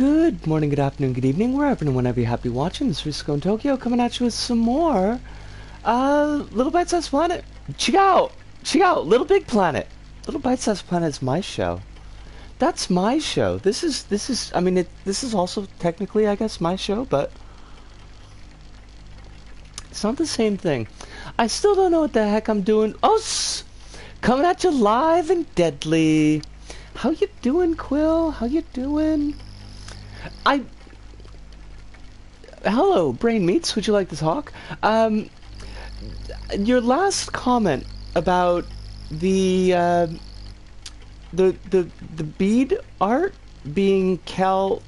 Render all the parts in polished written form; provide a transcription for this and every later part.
Good morning, good afternoon, good evening, wherever and whenever you're happy watching. This is Risco in Tokyo coming at you with some more Little Bite-Sized Planet. Check out! Check out! Little Big Planet! Little Bite-Sized Planet is my show. That's my show. This is I mean this is also technically I guess my show, but it's not the same thing. I still don't know what the heck I'm doing. Oh, coming at you live and deadly. How you doing, Quill? How you doing? Hello, Brain Meats. Would you like to talk? Your last comment about the bead art being Cal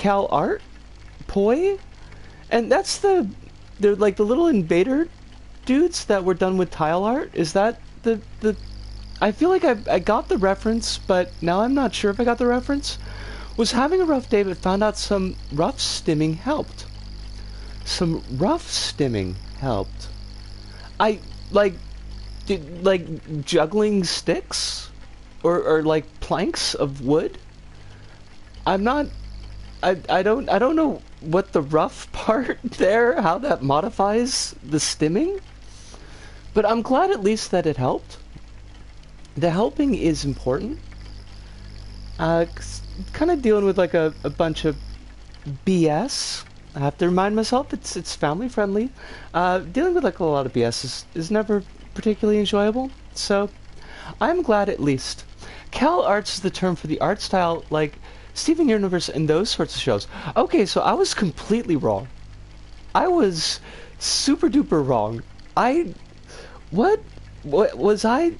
art poi, and that's they're like the little invader dudes that were done with tile art. Is that the I feel like I got the reference, but now I'm not sure if I got the reference. Was having a rough day, but found out some rough stimming helped. Some rough stimming helped. I like juggling sticks or like planks of wood. I'm not. I don't know what the rough part there, how that modifies the stimming, but I'm glad at least that it helped. The helping is important. Kind of dealing with like a bunch of BS. I have to remind myself it's family friendly. Dealing with like a lot of BS is never particularly enjoyable. So I'm glad at least. Cal arts is the term for the art style like Steven Universe and those sorts of shows. Okay, so I was completely wrong. I was super duper wrong. What was I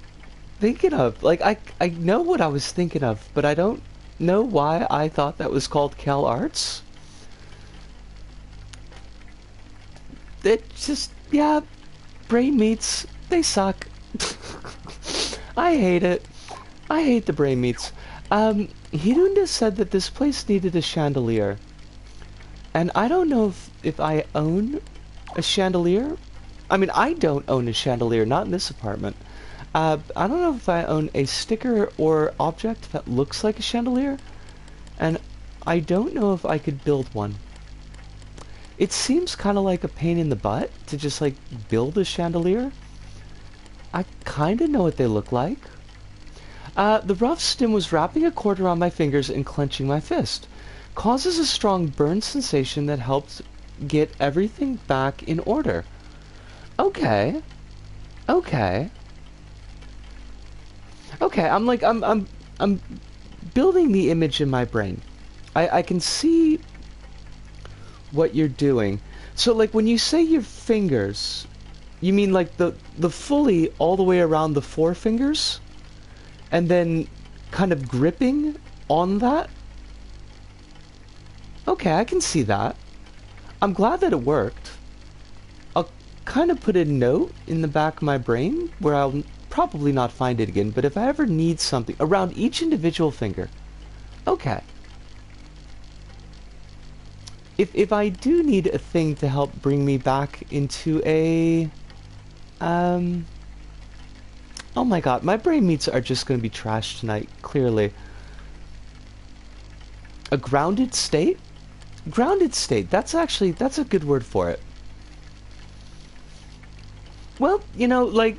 thinking of? Like I know what I was thinking of, but I don't know why I thought that was called Cal Arts. It just, yeah, Brain Meats, they suck. I hate it. I hate the Brain Meats. Hidunda said that this place needed a chandelier. And I don't know if I own a chandelier. I mean, I don't own a chandelier, not in this apartment. I don't know if I own a sticker or object that looks like a chandelier, and I don't know if I could build one. It seems kind of like a pain in the butt to just like build a chandelier. I kind of know what they look like. The rough stim was wrapping a cord around my fingers and clenching my fist. Causes a strong burn sensation that helps get everything back in order. Okay. Okay. Okay, I'm building the image in my brain. I can see what you're doing. So like when you say your fingers, you mean like the fully all the way around the four fingers? And then kind of gripping on that? Okay, I can see that. I'm glad that it worked. I'll kind of put a note in the back of my brain where I'll probably not find it again, but if I ever need something around each individual finger. Okay. If I do need a thing to help bring me back into a oh my god, my brain meats are just going to be trashed tonight, clearly. A grounded state? Grounded state, that's a good word for it. Well, you know, like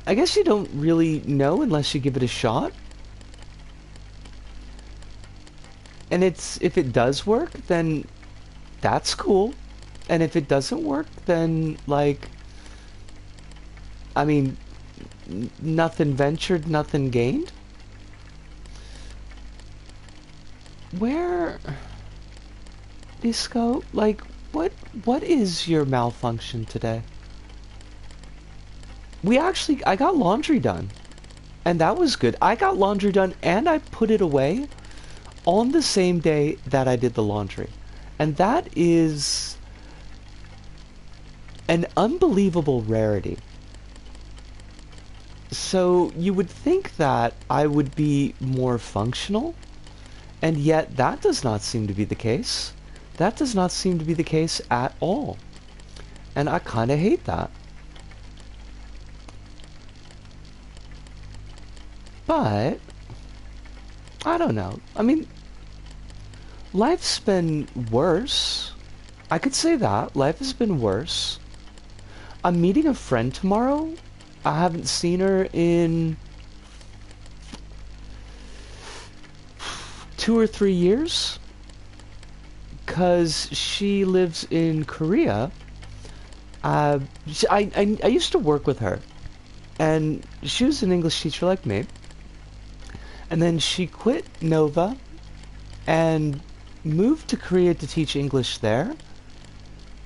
I guess you don't really know unless you give it a shot. And if it does work, then that's cool. And if it doesn't work, then like, I mean, nothing ventured, nothing gained. Where, Disco, like, what is your malfunction today? I got laundry done, and that was good. I got laundry done, and I put it away on the same day that I did the laundry. And that is an unbelievable rarity. So you would think that I would be more functional, and yet that does not seem to be the case. That does not seem to be the case at all. And I kind of hate that. But I don't know. I mean, Life's been worse. I could say that. Life has been worse. I'm meeting a friend tomorrow. I haven't seen her in 2 or 3 years. 'Cause she lives in Korea. I used to work with her. And she was an English teacher like me. And then she quit Nova and moved to Korea to teach English there.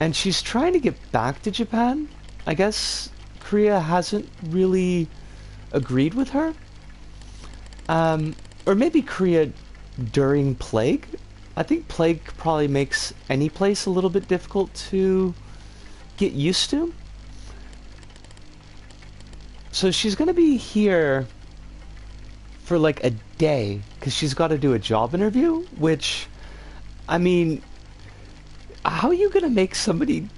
And she's trying to get back to Japan. I guess Korea hasn't really agreed with her. Or maybe Korea during Plague. I think Plague probably makes any place a little bit difficult to get used to. So she's going to be here for like a day because she's got to do a job interview, which, I mean, how are you going to make somebody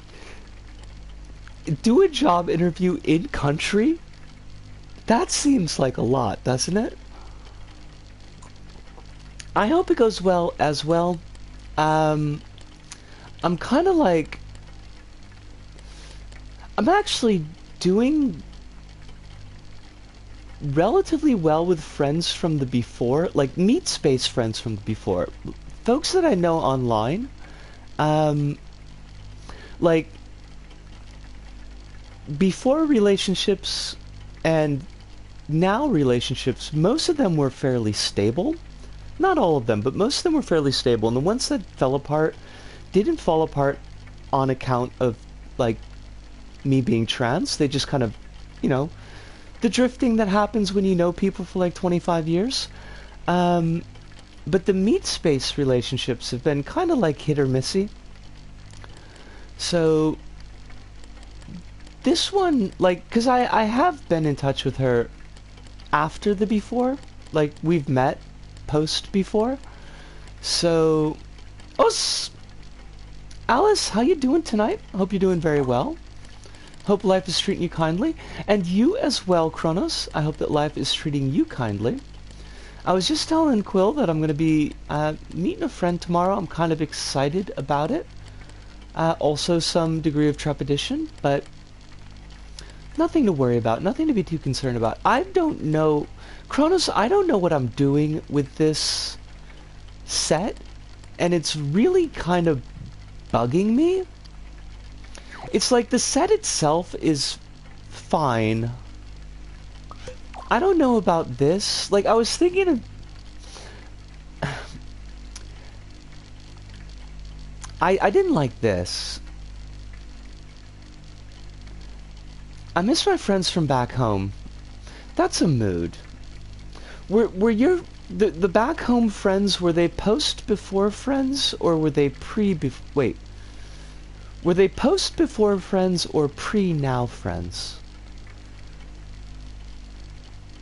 do a job interview in country? That seems like a lot, doesn't it? I hope it goes well as well. I'm kind of like, I'm actually doing relatively well with friends from the before, like meat space friends from the before, folks that I know online. Like before relationships and now relationships, most of them were fairly stable. Not all of them, but most of them were fairly stable. And the ones that fell apart didn't fall apart on account of, like, me being trans. They just kind of, you know, the drifting that happens when you know people for like 25 years. But the meat space relationships have been kind of like hit or missy. So this one, like, because I have been in touch with her after the before. Like, we've met post before. So, Alice, how you doing tonight? Hope you're doing very well. Hope life is treating you kindly. And you as well, Kronos. I hope that life is treating you kindly. I was just telling Quill that I'm going to be meeting a friend tomorrow. I'm kind of excited about it. Also some degree of trepidation, but nothing to worry about. Nothing to be too concerned about. I don't know... Kronos, I don't know what I'm doing with this set, and it's really kind of bugging me. It's like the set itself is fine. I don't know about this. Like, I was thinking of... I didn't like this. I miss my friends from back home. That's a mood. Were your... The back home friends, were they post before friends, or were they wait. Were they post before friends or pre now friends?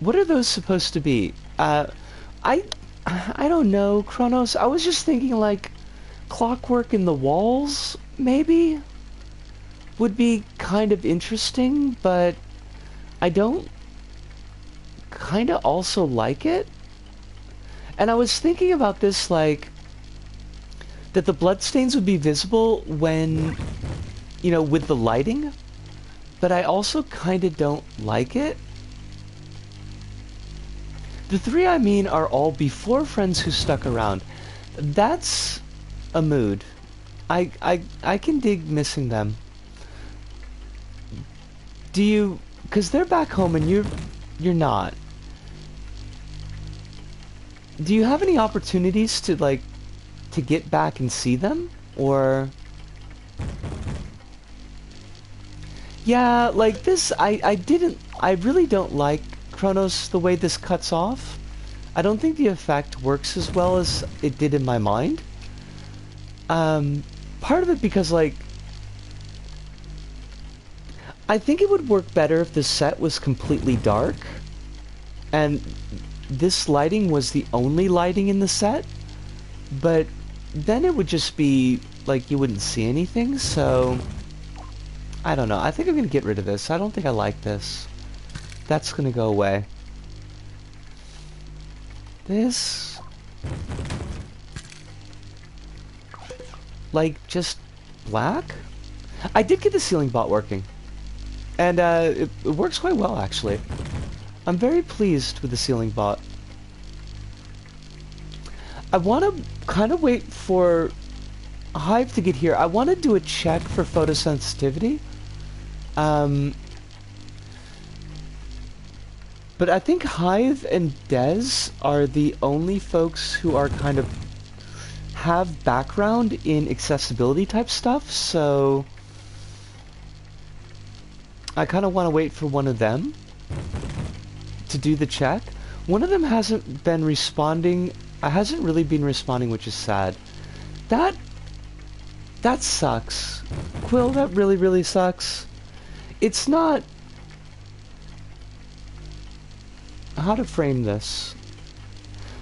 What are those supposed to be? I don't know, Kronos. I was just thinking like clockwork in the walls, maybe? Would be kind of interesting, but I don't kind of also like it. And I was thinking about this, like, that the bloodstains would be visible when, you know, with the lighting, but I also kind of don't like it. The three I mean are all before friends who stuck around. That's a mood. I can dig missing them. Do you... Because they're back home and you're not. Do you have any opportunities to, like, to get back and see them? Or... Yeah, like this, I really don't like, Kronos, the way this cuts off. I don't think the effect works as well as it did in my mind. Part of it because, like, I think it would work better if the set was completely dark, and this lighting was the only lighting in the set, but then it would just be, like, you wouldn't see anything, so... I don't know. I think I'm gonna get rid of this. I don't think I like this. That's gonna go away. This... like, just black? I did get the ceiling bot working. And it works quite well, actually. I'm very pleased with the ceiling bot. I want to kind of wait for Hive to get here. I want to do a check for photosensitivity. But I think Hive and Dez are the only folks who are kind of have background in accessibility type stuff, so I kind of want to wait for one of them to do the check. One of them hasn't been responding. Hasn't really been responding, which is sad. That sucks. Quill, that really, really sucks. It's not... How to frame this?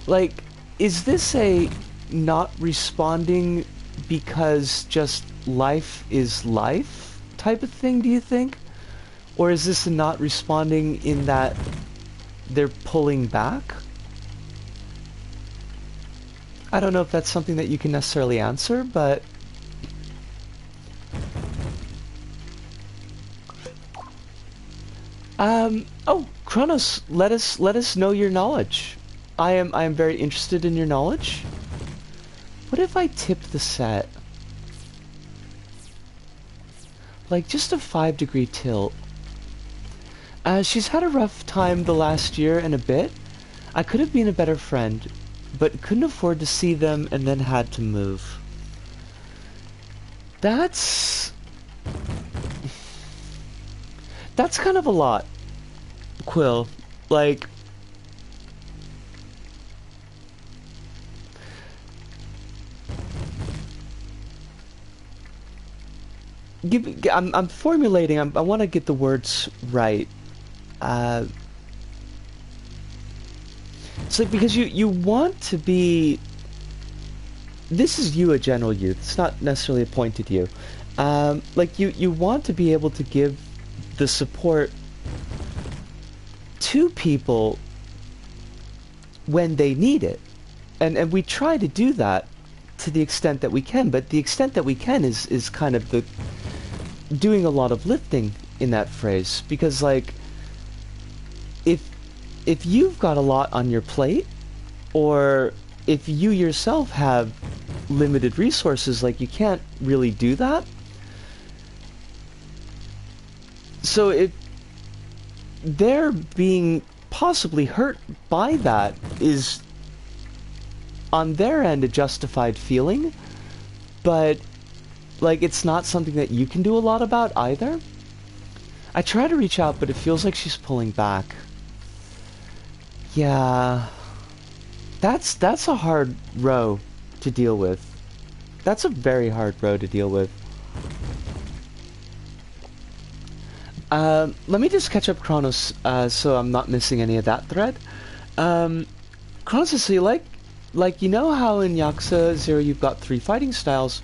Like, is this a not responding because just life is life type of thing, do you think? Or is this a not responding in that they're pulling back? I don't know if that's something that you can necessarily answer, but... Oh, Kronos, let us know your knowledge. I am very interested in your knowledge. What if I tip the set? Like, just a 5-degree tilt. She's had a rough time the last year and a bit. I could have been a better friend, but couldn't afford to see them and then had to move. That's kind of a lot, Quill. Like, I'm formulating. I want to get the words right. It's like, because you want to be... This is you, a general youth. It's not necessarily a point at you. Like, you want to be able to give the support to people when they need it. And we try to do that to the extent that we can, but the extent that we can is kind of the doing a lot of lifting in that phrase, because, like, if you've got a lot on your plate, or if you yourself have limited resources, like, you can't really do that. So if they're being possibly hurt by that is on their end a justified feeling, but, like, it's not something that you can do a lot about either. I try to reach out, but it feels like she's pulling back. Yeah, that's a hard row to deal with. That's a very hard row to deal with. Let me just catch up Kronos, so I'm not missing any of that thread. Kronos, so you like, you know how in Yakuza 0 you've got 3 fighting styles?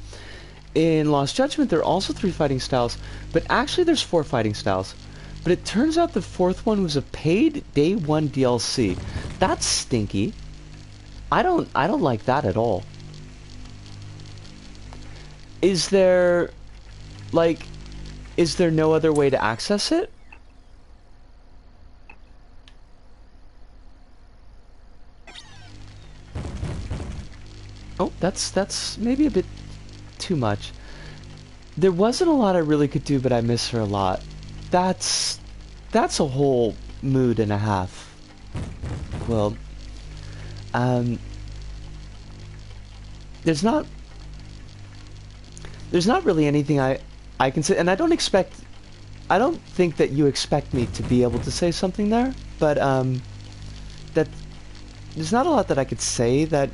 In Lost Judgment there are also 3 fighting styles, but actually there's 4 fighting styles. But it turns out the 4th one was a paid day 1 DLC. That's stinky. I don't like that at all. Is there, like, is there no other way to access it? Oh, that's maybe a bit too much. There wasn't a lot I really could do, but I miss her a lot. That's a whole mood and a half. Well, there's not really anything I can say, and I don't think that you expect me to be able to say something there, but that there's not a lot that I could say that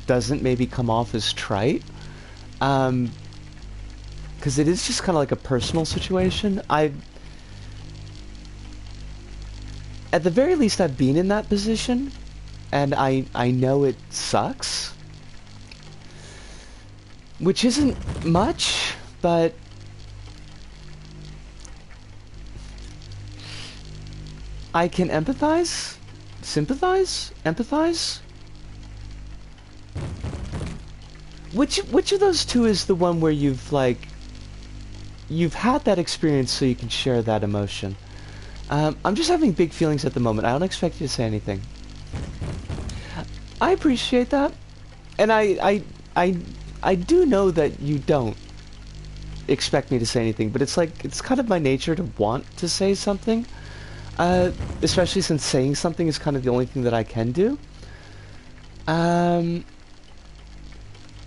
doesn't maybe come off as trite, because it is just kind of like a personal situation. At the very least, I've been in that position, and I know it sucks, which isn't much, but I can empathize, sympathize, empathize. which of those two is the one where you've had that experience so you can share that emotion? I'm just having big feelings at the moment. I don't expect you to say anything. I appreciate that, and I do know that you don't expect me to say anything, but it's like, it's kind of my nature to want to say something, especially since saying something is kind of the only thing that I can do.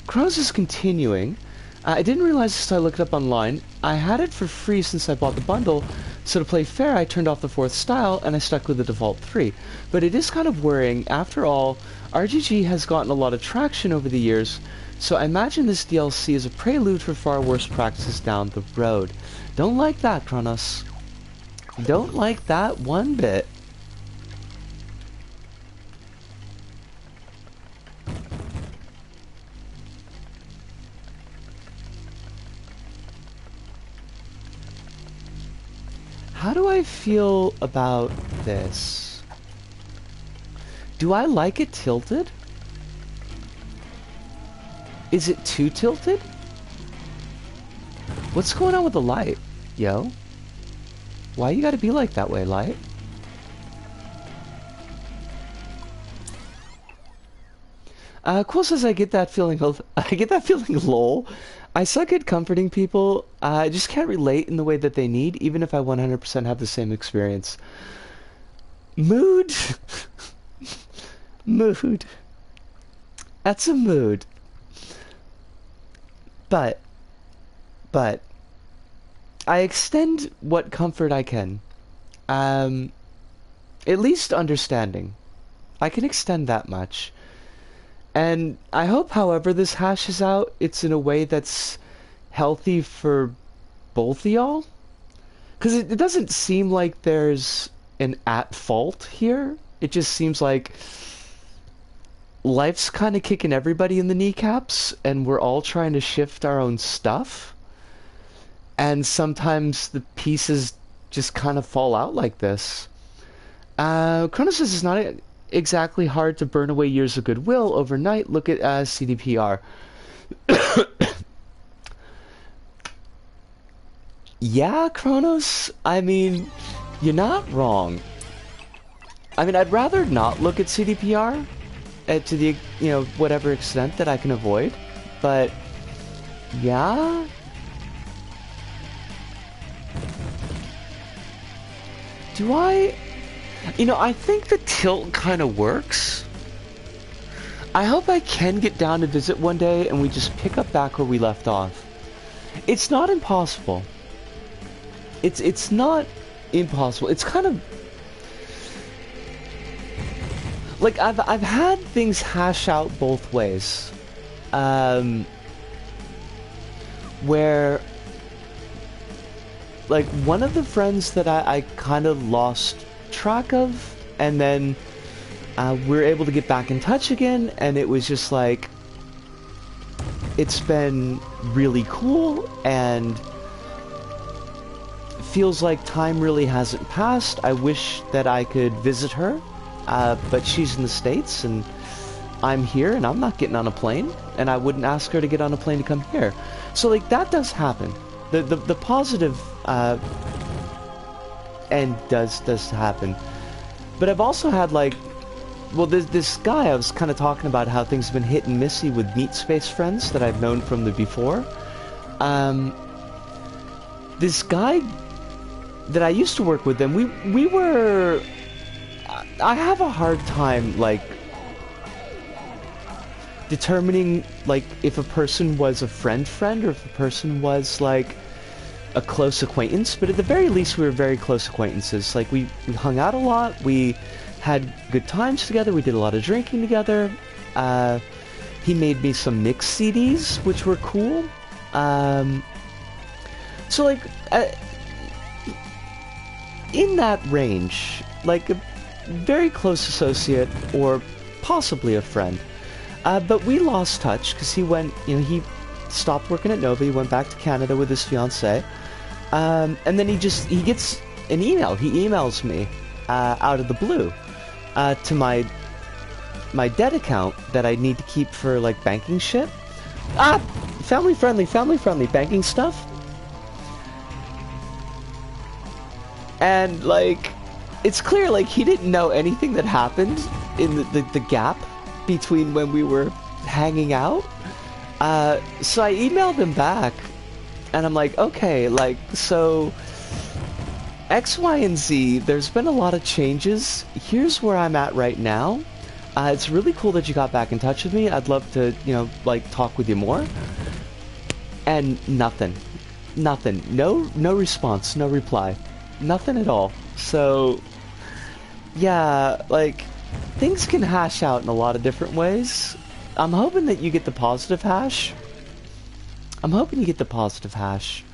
Chronos is continuing. I didn't realize this until I looked it up online. I had it for free since I bought the bundle, so to play fair I turned off the 4th style and I stuck with the default 3. But it is kind of worrying. After all, RGG has gotten a lot of traction over the years, so I imagine this DLC is a prelude for far worse practices down the road. Don't like that, Kronos. Don't like that one bit. How do I feel about this? Do I like it tilted? Is it too tilted? What's going on with the light, yo? Why you gotta be like that way, light? Quill says I get that feeling. I get that feeling. Lol. I suck at comforting people. I just can't relate in the way that they need, even if I 100% have the same experience. Mood. Mood. That's a mood. But I extend what comfort I can. At least understanding. I can extend that much. And I hope, however this hashes out, it's in a way that's healthy for both of y'all. Because it doesn't seem like there's an at fault here. It just seems like life's kind of kicking everybody in the kneecaps, and we're all trying to shift our own stuff. And sometimes the pieces just kind of fall out like this. Chronos says it's not exactly hard to burn away years of goodwill overnight. Look at CDPR. Yeah, Chronos, I mean, you're not wrong. I mean, I'd rather not look at CDPR to the, whatever extent that I can avoid, but yeah. Do I... I think the tilt kind of works. I hope I can get down to visit one day and we just pick up back where we left off. It's not impossible. It's not impossible. It's kind of... like, I've had things hash out both ways. Where... like, one of the friends that I kind of lost track of, and then we were able to get back in touch again, and it was just like, it's been really cool, and feels like time really hasn't passed. I wish that I could visit her, but she's in the States, and I'm here, and I'm not getting on a plane, and I wouldn't ask her to get on a plane to come here. So, like, that does happen. The positive end does happen. But I've also had, like, well, this guy, I was kind of talking about how things have been hit and missy with Meat Space friends that I've known from the before. This guy that I used to work with them, we were... I have a hard time, like, determining, like, if a person was a friend or if a person was, like, a close acquaintance, but at the very least we were very close acquaintances. Like, we hung out a lot, we had good times together, we did a lot of drinking together. He made me some Nick CDs, which were cool. So, like, in that range, like a very close associate or possibly a friend. But we lost touch because he went, he stopped working at Nova, he went back to Canada with his fiancée. And then he gets an email. He emails me out of the blue to my debt account that I need to keep for, like, banking shit. Ah! Family friendly banking stuff. And, like, it's clear, like, he didn't know anything that happened in the gap between when we were hanging out. So I emailed him back, and I'm like, okay, like, so X, Y, and Z, there's been a lot of changes. Here's where I'm at right now. It's really cool that you got back in touch with me. I'd love to, you know, like, talk with you more. And nothing. Nothing. No response, no reply. Nothing at all. So, yeah, like, things can hash out in a lot of different ways. I'm hoping that you get the positive hash. I'm hoping you get the positive hash.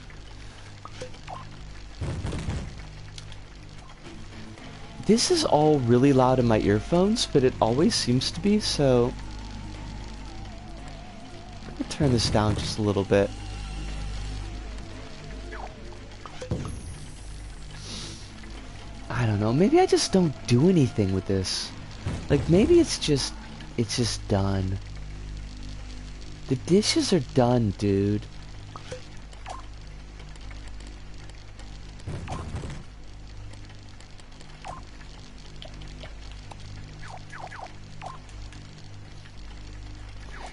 This is all really loud in my earphones, but it always seems to be, so I'm gonna turn this down just a little bit. I don't know, maybe I just don't do anything with this. Like, maybe it's just done. The dishes are done, dude.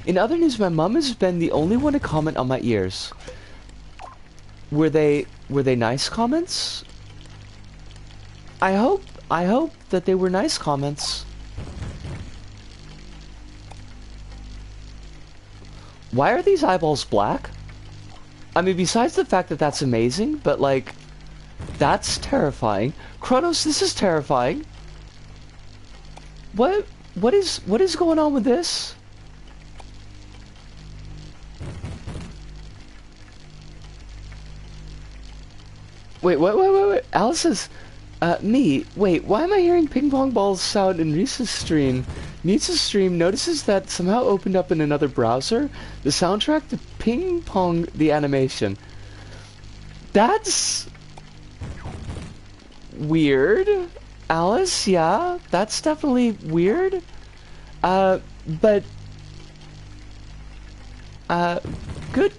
In other news, my mom has been the only one to comment on my ears. Were they nice comments? I hope that they were nice comments. Why are these eyeballs black? I mean, besides the fact that that's amazing, but like, that's terrifying. Kronos, this is terrifying. What is going on with this? Wait, Alice says, wait, why am I hearing ping pong balls sound in Risa's stream? Risa's stream notices that somehow opened up in another browser the soundtrack to Ping Pong the animation. That's weird. Alice, yeah, that's definitely weird. But good,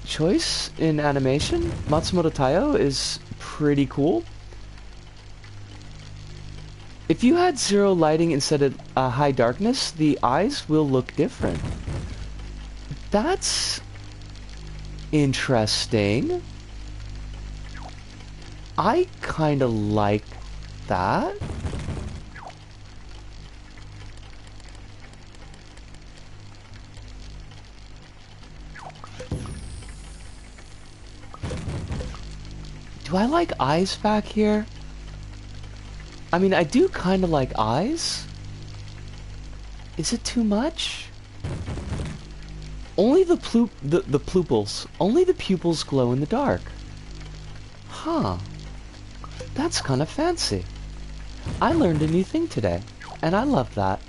choice in animation. Matsumoto Taiyo is pretty cool. If you had zero lighting instead of high darkness, the eyes will look different. That's interesting. I kind of like that. Do I like eyes back here? I mean, I do kind of like eyes. Is it too much? Only the pupils. Only the pupils glow in the dark. Huh. That's kind of fancy. I learned a new thing today, and I love that.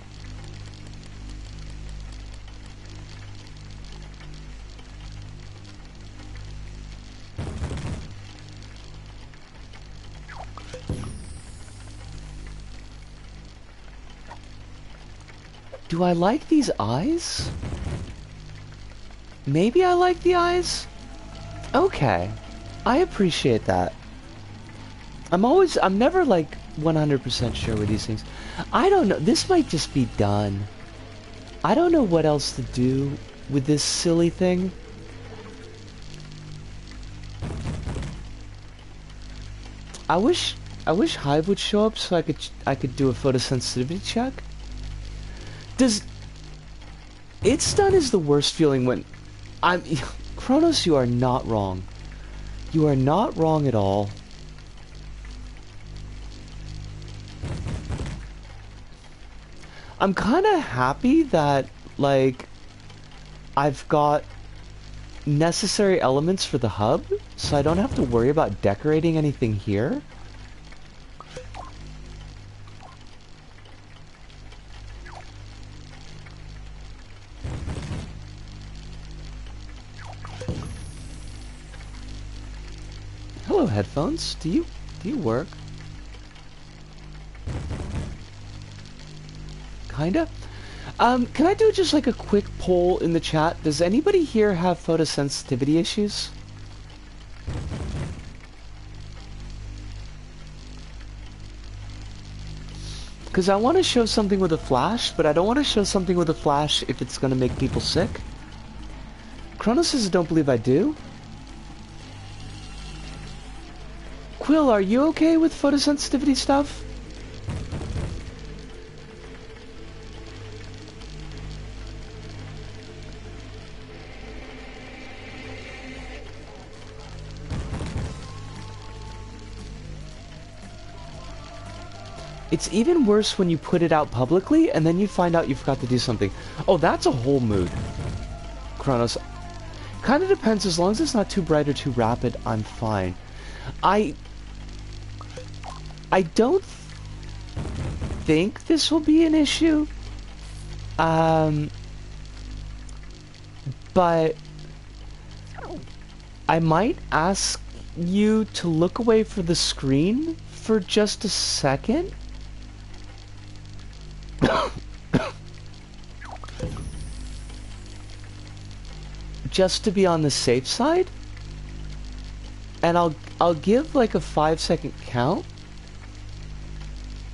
Do I like these eyes? Maybe I like the eyes? Okay. I appreciate that. I'm never like 100% sure with these things. I don't know. This might just be done. I don't know what else to do with this silly thing. I wish Hive would show up so I could do a photosensitivity check. It's done is the worst feeling when Kronos, you are not wrong. You are not wrong at all. I'm kind of happy that, like, I've got necessary elements for the hub, so I don't have to worry about decorating anything here. Hello, headphones. Do you work? Kinda. Can I do just like a quick poll in the chat? Does anybody here have photosensitivity issues? Because I want to show something with a flash, but I don't want to show something with a flash if it's going to make people sick. Chronos says I don't believe I do. Quill, are you okay with photosensitivity stuff? It's even worse when you put it out publicly and then you find out you forgot to do something. Oh, that's a whole mood. Chronos. Kind of depends. As long as it's not too bright or too rapid, I'm fine. I don't think this will be an issue. But I might ask you to look away from the screen for just a second. Just to be on the safe side. And I'll give like a 5-second count.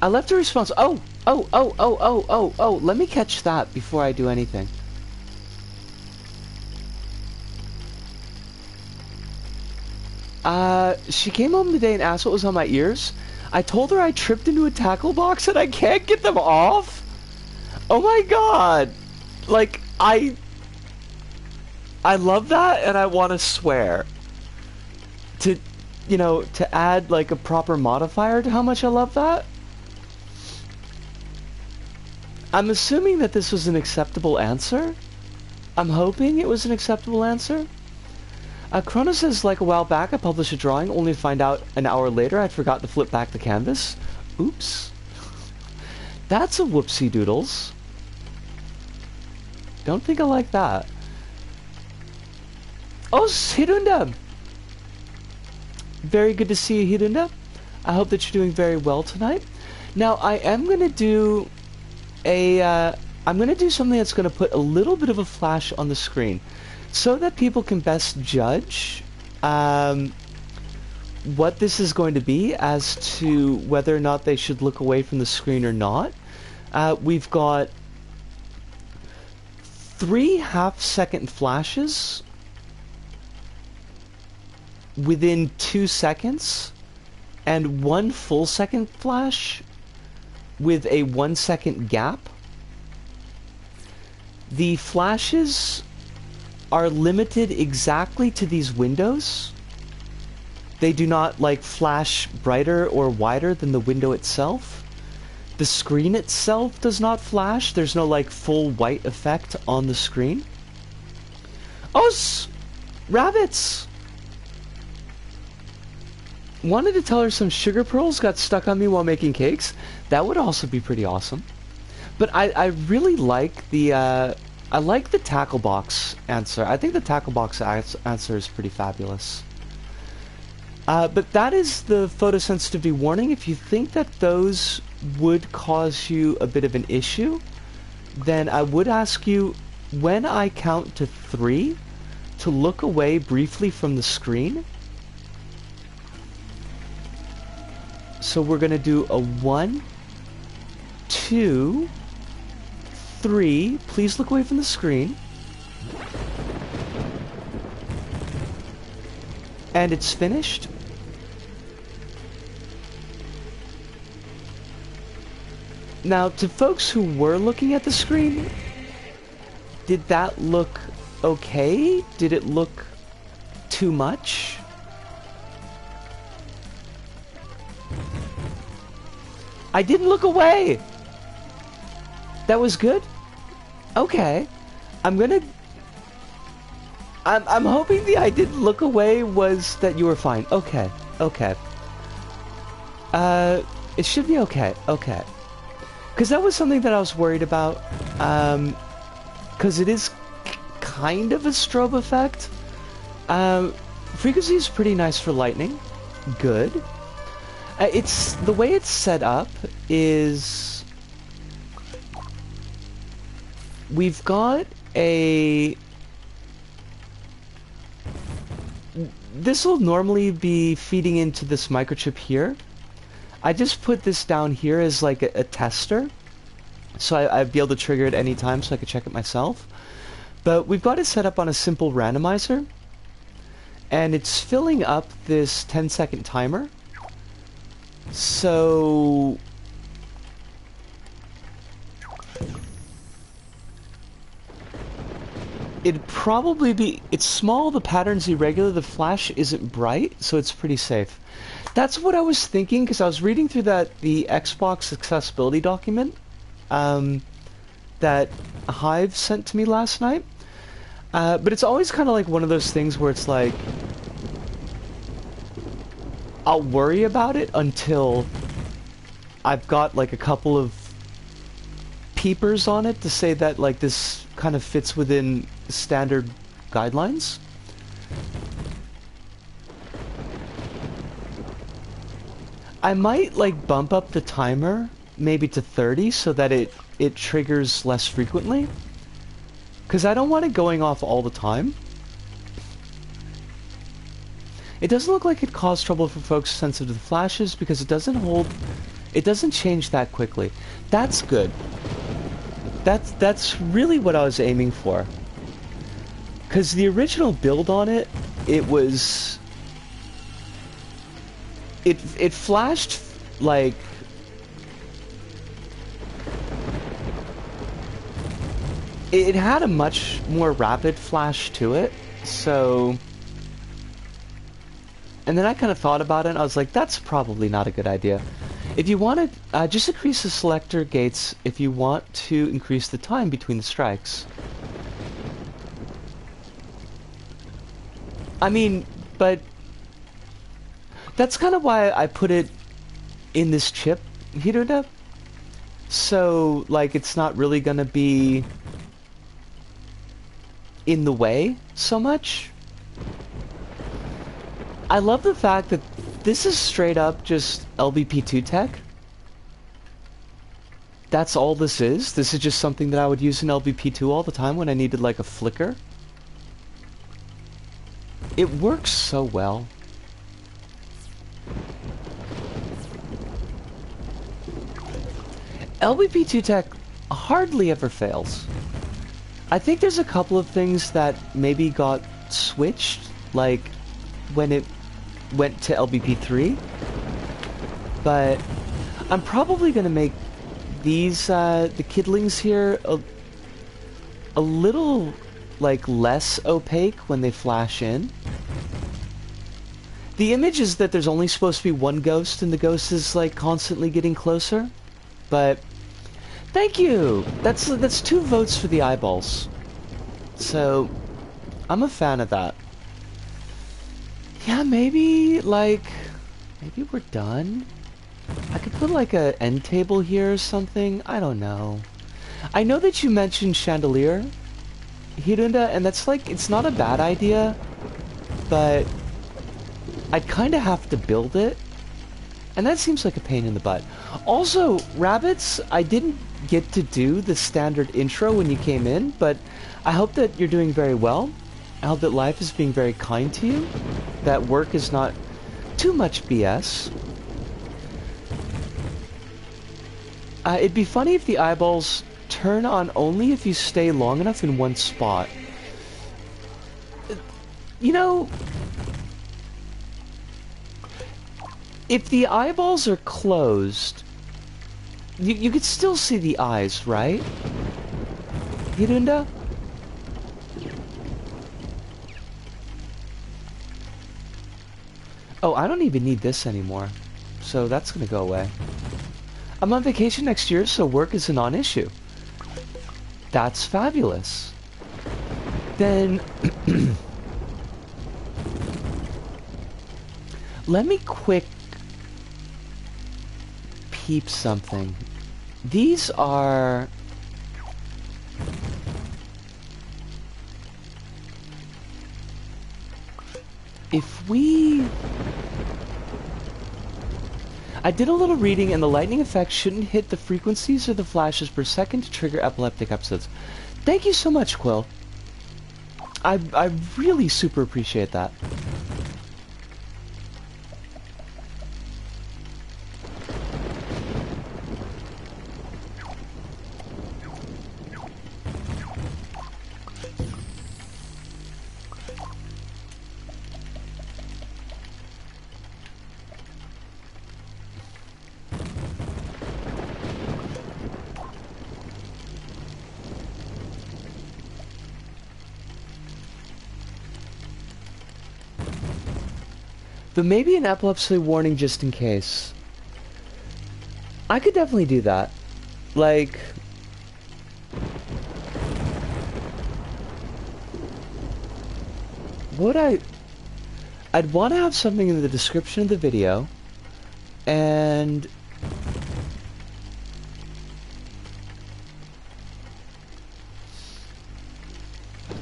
I left a response. Oh, let me catch that before I do anything. She came home today and asked what was on my ears. I told her I tripped into a tackle box and I can't get them off. Oh my god. Like, I love that and I want to swear. To, you know, to add like a proper modifier to how much I love that. I'm assuming that this was an acceptable answer. I'm hoping it was an acceptable answer. Chronos says, like a while back, I published a drawing, only to find out an hour later I'd forgot to flip back the canvas. Oops. That's a whoopsie doodles. Don't think I like that. Oh, Hirunda! Very good to see you, Hirunda. I hope that you're doing very well tonight. Now, I am going to do I'm going to do something that's going to put a little bit of a flash on the screen, so that people can best judge what this is going to be as to whether or not they should look away from the screen or not. We've got 3 half-second flashes within 2 seconds, and 1 full-second flash with a 1-second gap. The flashes are limited exactly to these windows. They do not like flash brighter or wider than the window itself. The screen itself does not flash. There's no like full white effect on the screen. Oh, rabbits! Wanted to tell her some sugar pearls got stuck on me while making cakes. That would also be pretty awesome. But I really like the I like the tackle box answer. I think the tackle box answer is pretty fabulous. But that is the photosensitivity warning. If you think that those would cause you a bit of an issue, then I would ask you, when I count to 3, to look away briefly from the screen. So we're going to do a 1, 2, 3. Please look away from the screen. And it's finished. Now, to folks who were looking at the screen, did that look okay? Did it look too much? I didn't look away! That was good? Okay. I'm hoping the I didn't look away was that you were fine. Okay. Okay. It should be okay. Okay. Because that was something that I was worried about. Because it is kind of a strobe effect. Frequency is pretty nice for lightning. Good. It's the way it's set up is we've got a... This will normally be feeding into this microchip here. I just put this down here as like a tester, so I'd be able to trigger it any time so I could check it myself. But we've got it set up on a simple randomizer, and it's filling up this 10-second timer. So it'd probably be... It's small, the pattern's irregular, the flash isn't bright, so it's pretty safe. That's what I was thinking, because I was reading through the Xbox accessibility document that Hive sent to me last night. But it's always kind of like one of those things where it's like, I'll worry about it until I've got like a couple of peepers on it to say that like this kind of fits within standard guidelines. I might like bump up the timer maybe to 30 so that it triggers less frequently, because I don't want it going off all the time. It doesn't look like it caused trouble for folks sensitive to flashes because it doesn't change that quickly. That's good. That's really what I was aiming for. Because the original build on it, it flashed like... It had a much more rapid flash to it, so... And then I kind of thought about it, and I was like, that's probably not a good idea. If you want to, just increase the selector gates if you want to increase the time between the strikes. I mean, but... That's kind of why I put it in this chip, Hiruda. So, like, it's not really gonna be in the way so much. I love the fact that this is straight up just LBP2 tech. That's all this is. This is just something that I would use in LBP2 all the time when I needed like a flicker. It works so well. LBP2 tech hardly ever fails. I think there's a couple of things that maybe got switched, like when it went to LBP3, but I'm probably going to make these, the kidlings here, a little, like, less opaque when they flash in. The image is that there's only supposed to be one ghost, and the ghost is, like, constantly getting closer, but... Thank you! That's 2 votes for the eyeballs. So, I'm a fan of that. Yeah, maybe we're done? I could put like a end table here or something, I don't know. I know that you mentioned chandelier, Hirunda, and that's like, it's not a bad idea, but I'd kinda have to build it, and that seems like a pain in the butt. Also, rabbits, I didn't get to do the standard intro when you came in, but I hope that you're doing very well. I hope that life is being very kind to you, that work is not too much BS. It'd be funny if the eyeballs turn on only if you stay long enough in one spot. You know, if the eyeballs are closed, you could still see the eyes, right? Hirunda? Oh, I don't even need this anymore, so that's gonna go away. I'm on vacation next year, so work is a non-issue. That's fabulous. Then... let me quick peep something. These are... If we... I did a little reading, and the lightning effect shouldn't hit the frequencies or the flashes per second to trigger epileptic episodes. Thank you so much, Quill. I really super appreciate that. But maybe an epilepsy warning just in case. I could definitely do that. Like... I'd want to have something in the description of the video, and...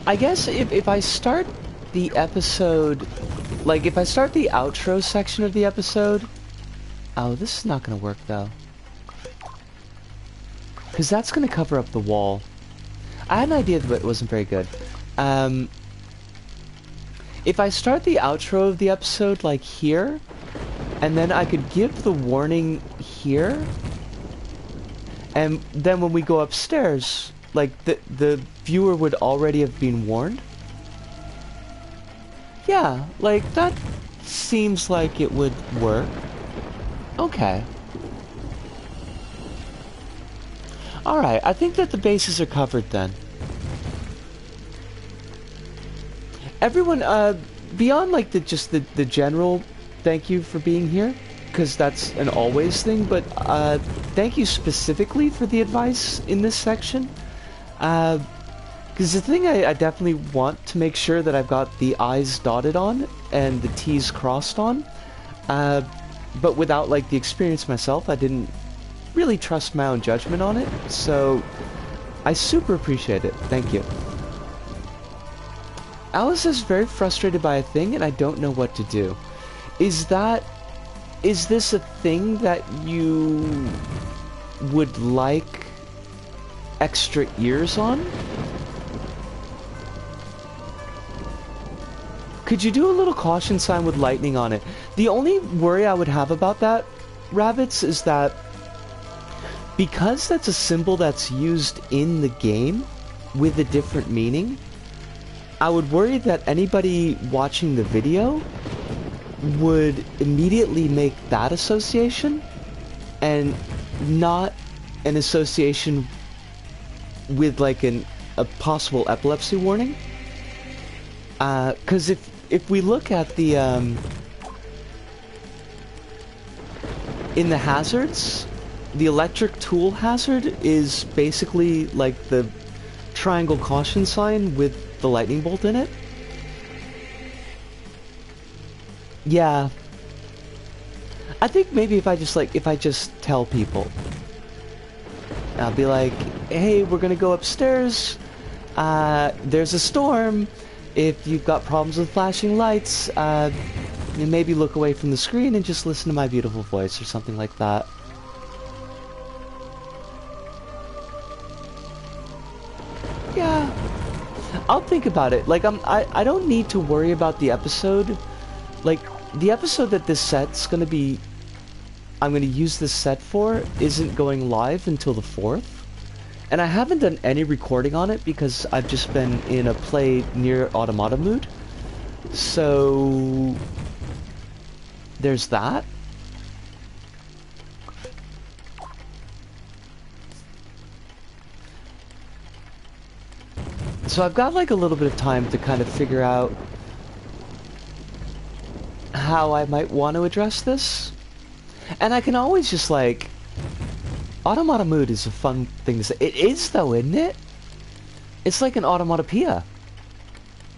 I guess if I start the episode... Like, if I start the outro section of the episode... Oh, this is not going to work, though. Because that's going to cover up the wall. I had an idea, but it wasn't very good. If I start the outro of the episode, like, here, and then I could give the warning here, and then when we go upstairs, like, the viewer would already have been warned. Yeah, like, that seems like it would work. Okay. Alright, I think that the bases are covered then. Everyone, beyond, like, just the general thank you for being here, because that's an always thing, but, thank you specifically for the advice in this section. Because the thing I definitely want to make sure that I've got the I's dotted on and the T's crossed on, but without, like, the experience myself, I didn't really trust my own judgment on it, so I super appreciate it. Thank you. Alice is very frustrated by a thing and I don't know what to do. Is this a thing that you would like extra ears on? Could you do a little caution sign with lightning on it? The only worry I would have about that, Rabbits, is that because that's a symbol that's used in the game with a different meaning, I would worry that anybody watching the video would immediately make that association and not an association with, like, a possible epilepsy warning. Because if we look at the in the hazards, the electric tool hazard is basically like the triangle caution sign with the lightning bolt in it. Yeah. I think maybe if I just tell people, I'll be like, hey, we're gonna go upstairs, there's a storm, if you've got problems with flashing lights, you maybe look away from the screen and just listen to my beautiful voice or something like that. Yeah, I'll think about it. Like, I don't need to worry about the episode. Like, the episode that this set's gonna be, I'm gonna use this set for, isn't going live until the 4th. And I haven't done any recording on it because I've just been in a play near automata mood. So there's that. So I've got, like, a little bit of time to kind of figure out how I might want to address this. And I can always just, like, automata mood is a fun thing to say. It is, though, isn't it? It's like an automatopoeia,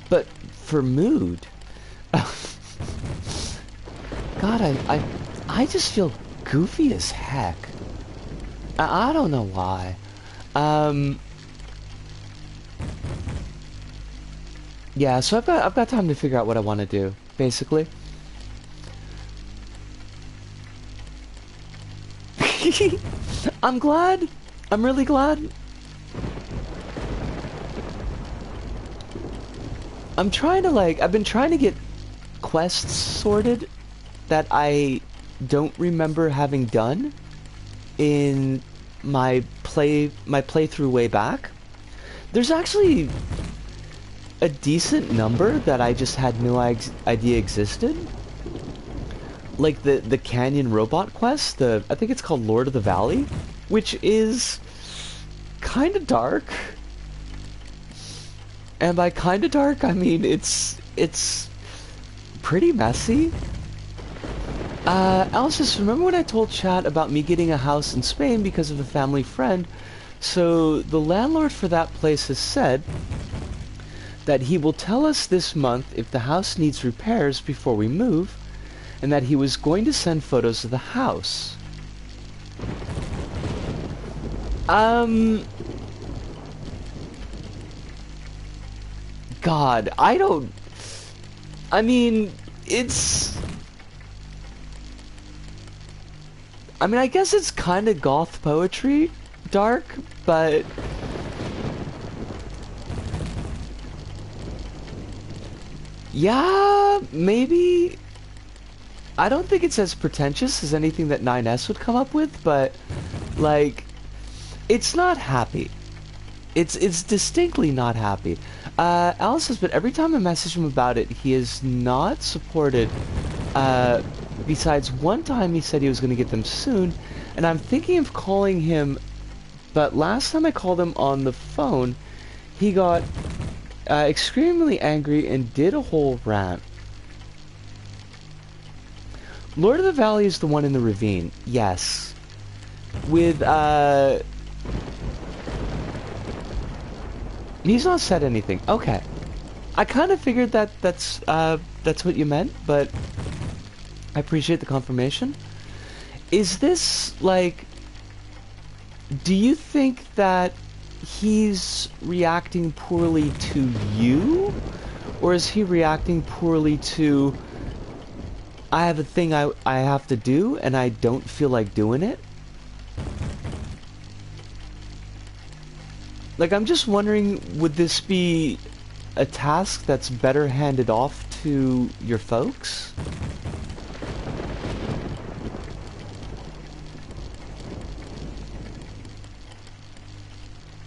but for mood. God, I just feel goofy as heck. I don't know why. Yeah, so I've got time to figure out what I want to do, basically. I'm glad. I'm really glad. I'm trying to like, I've been trying to get quests sorted that I don't remember having done in my playthrough way back. There's actually a decent number that I just had no idea existed. Like the Canyon Robot quest, I think it's called Lord of the Valley, which is kind of dark. And by kind of dark, I mean it's pretty messy. Alice says, remember when I told Chat about me getting a house in Spain because of a family friend? So the landlord for that place has said that he will tell us this month if the house needs repairs before we move, and that he was going to send photos of the house. God, I mean, I guess it's kind of goth poetry, dark, but yeah, maybe. I don't think it's as pretentious as anything that 9S would come up with, but like, it's not happy. It's distinctly not happy. Alice says, but every time I message him about it, he is not supported. Besides one time he said he was going to get them soon, and I'm thinking of calling him, but last time I called him on the phone, he got extremely angry and did a whole rant. Lord of the Valley is the one in the ravine, yes. With, he's not said anything. Okay. I kind of figured that's what you meant, but I appreciate the confirmation. Is this, like, do you think that he's reacting poorly to you? Or is he reacting poorly to, I have a thing I have to do and I don't feel like doing it? Like, I'm just wondering, would this be a task that's better handed off to your folks?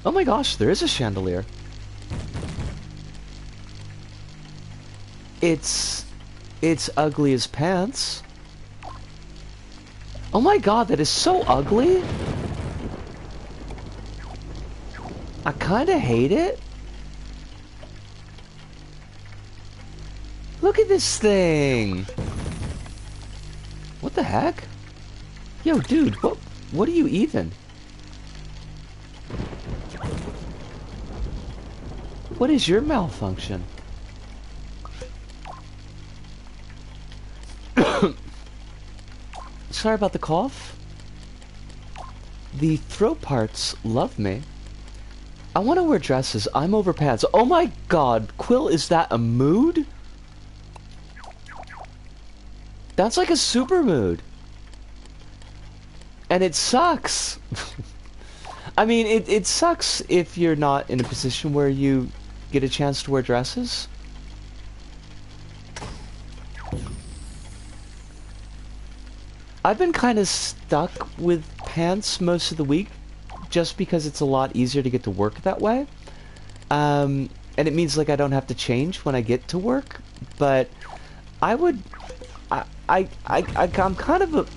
Oh my gosh, there is a chandelier. It's ugly as pants. Oh my god, that is so ugly. I kinda hate it. Look at this thing. What the heck? Yo, dude, what are you even? What is your malfunction? Sorry about the cough. The throat parts love me. I want to wear dresses. I'm over pants. Oh my god, Quill, is that a mood? That's like a super mood. And it sucks. I mean, it sucks if you're not in a position where you get a chance to wear dresses. I've been kind of stuck with pants most of the week just because it's a lot easier to get to work that way. And it means like I don't have to change when I get to work, but I'm kind of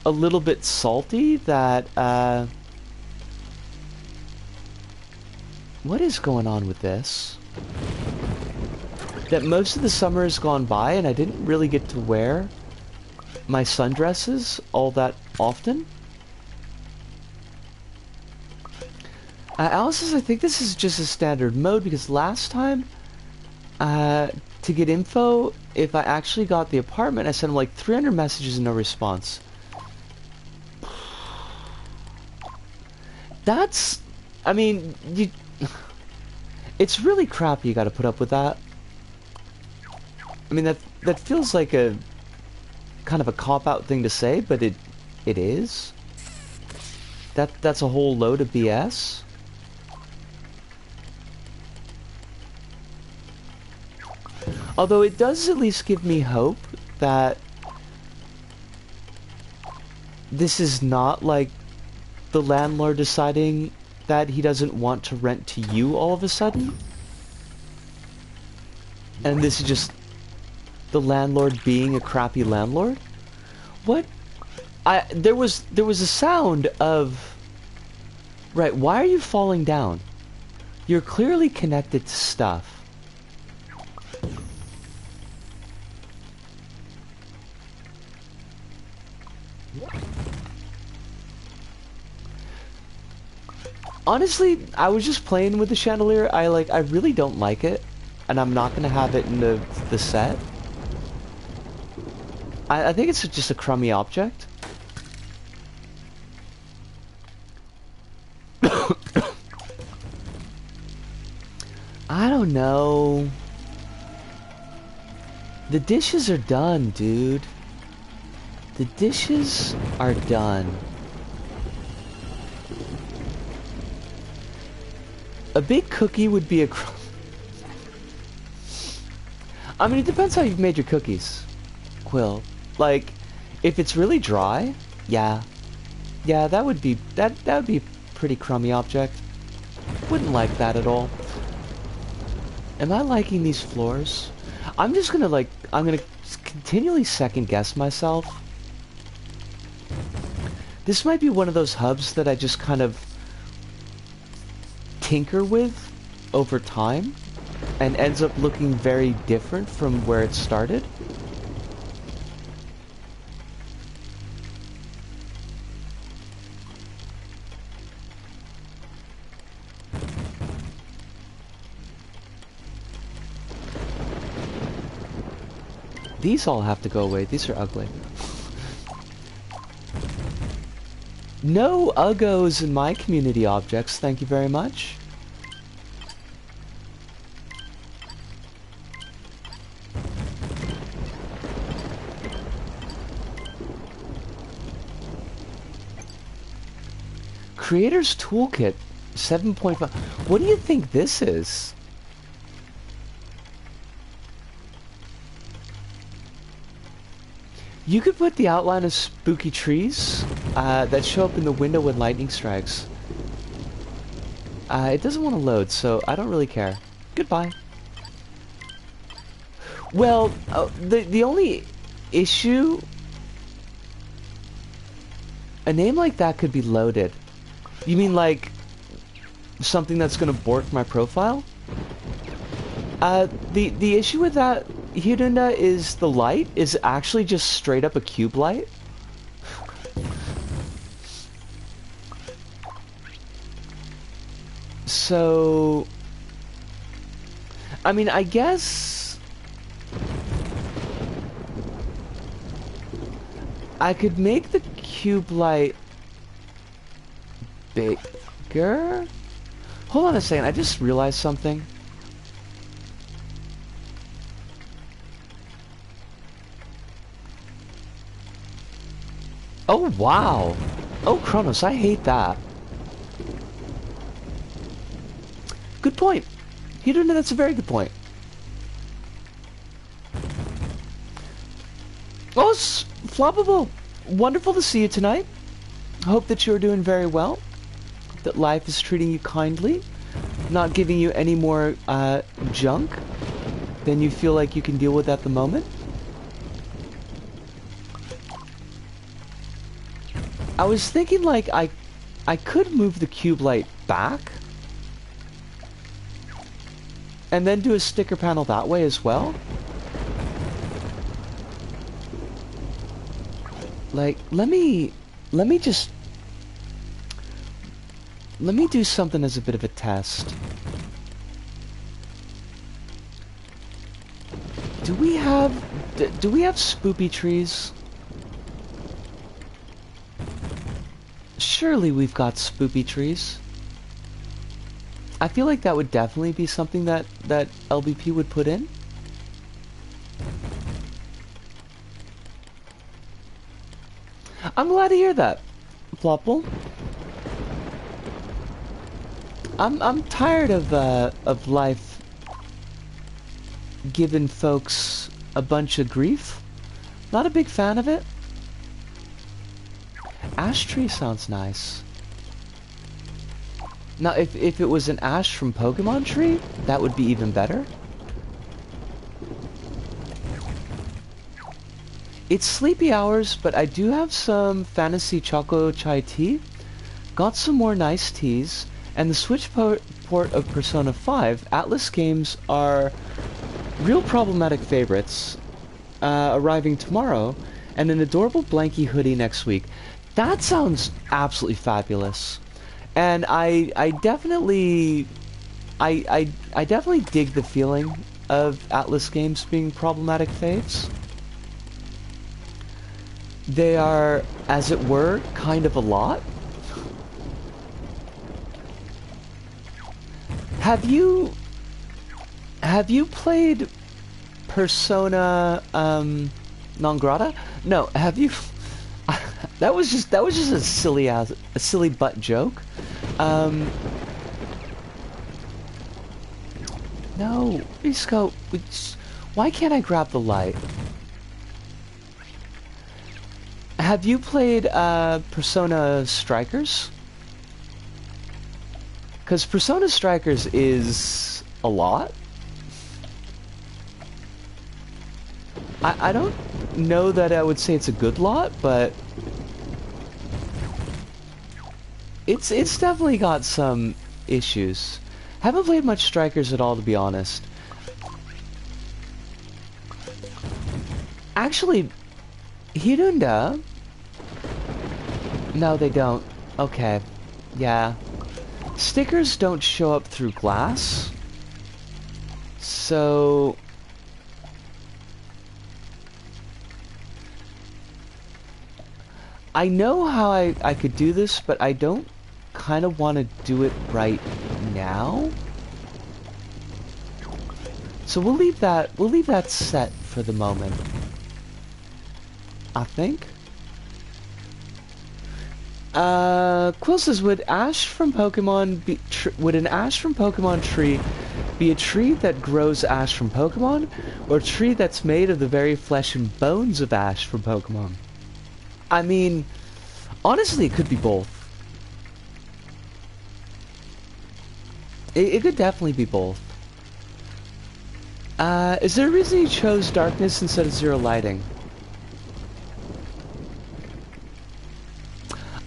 a little bit salty that what is going on with this? That most of the summer has gone by and I didn't really get to wear my sundresses all that often. Alice says, I think this is just a standard mode because last time, to get info, if I actually got the apartment, I sent him like 300 messages and no response. That's, I mean, it's really crappy you gotta put up with that. I mean, that feels like a kind of a cop-out thing to say, but it is. That's a whole load of BS. Although it does at least give me hope that this is not like the landlord deciding that he doesn't want to rent to you all of a sudden. And this is just the landlord being a crappy landlord. What? There was a sound of... Right, why are you falling down? You're clearly connected to stuff. Honestly, I was just playing with the chandelier. I really don't like it, and I'm not gonna have it in the set. I think it's just a crummy object. I don't know. The dishes are done, dude. The dishes are done. A big cookie would be a I mean, it depends how you've made your cookies, Quill. Like, if it's really dry, yeah. Yeah, that would be that would be a pretty crummy object. Wouldn't like that at all. Am I liking these floors? I'm just gonna I'm gonna continually second guess myself. This might be one of those hubs that I just kind of tinker with over time and ends up looking very different from where it started. These all have to go away. These are ugly. No uggos in my community objects, thank you very much. Creator's Toolkit 7.5. What do you think this is? You could put the outline of spooky trees that show up in the window when lightning strikes. It doesn't want to load, so I don't really care. Goodbye. Well, the only issue... A name like that could be loaded. You mean like something that's gonna bork my profile? The issue with that, Hirunda, is the light is actually just straight up a cube light. So, I mean, I guess I could make the cube light bigger? Hold on a second, I just realized something. Oh, wow. Oh, Kronos, I hate that. Good point. You don't know, that's a very good point. Oh, Floppable. Wonderful to see you tonight. Hope that you're doing very well. That life is treating you kindly. Not giving you any more junk than you feel like you can deal with at the moment. I was thinking like I could move the cube light back and then do a sticker panel that way as well. Like, let me do something as a bit of a test. Do we have spoopy trees? Surely we've got spoopy trees. I feel like that would definitely be something that LBP would put in. I'm glad to hear that, Flopple. I'm tired of life given folks a bunch of grief. Not a big fan of it. Ash tree sounds nice. Now, if it was an ash from Pokemon Tree, that would be even better. It's sleepy hours, but I do have some fantasy choco chai tea. Got some more nice teas, and the Switch port of Persona 5, Atlas games are real problematic favorites, arriving tomorrow, and an adorable blankie hoodie next week. That sounds absolutely fabulous. And I definitely dig the feeling of Atlas games being problematic faves. They are, as it were, kind of a lot. Have you played Persona non grata? No, have you? that was just a silly butt joke. No, Risco, why can't I grab the light? Have you played Persona Strikers? Because Persona Strikers is a lot. I don't know that I would say it's a good lot, but it's definitely got some issues. Haven't played much Strikers at all, to be honest. Actually, Hirunda? No, they don't. Okay. Yeah. Stickers don't show up through glass. So I know how I could do this, but I don't kind of want to do it right now. So we'll leave that set for the moment, I think. Quill says, would an ash from Pokemon Tree be a tree that grows ash from Pokemon, or a tree that's made of the very flesh and bones of ash from Pokemon? I mean, honestly, it could be both. It could definitely be both. Is there a reason you chose darkness instead of zero lighting?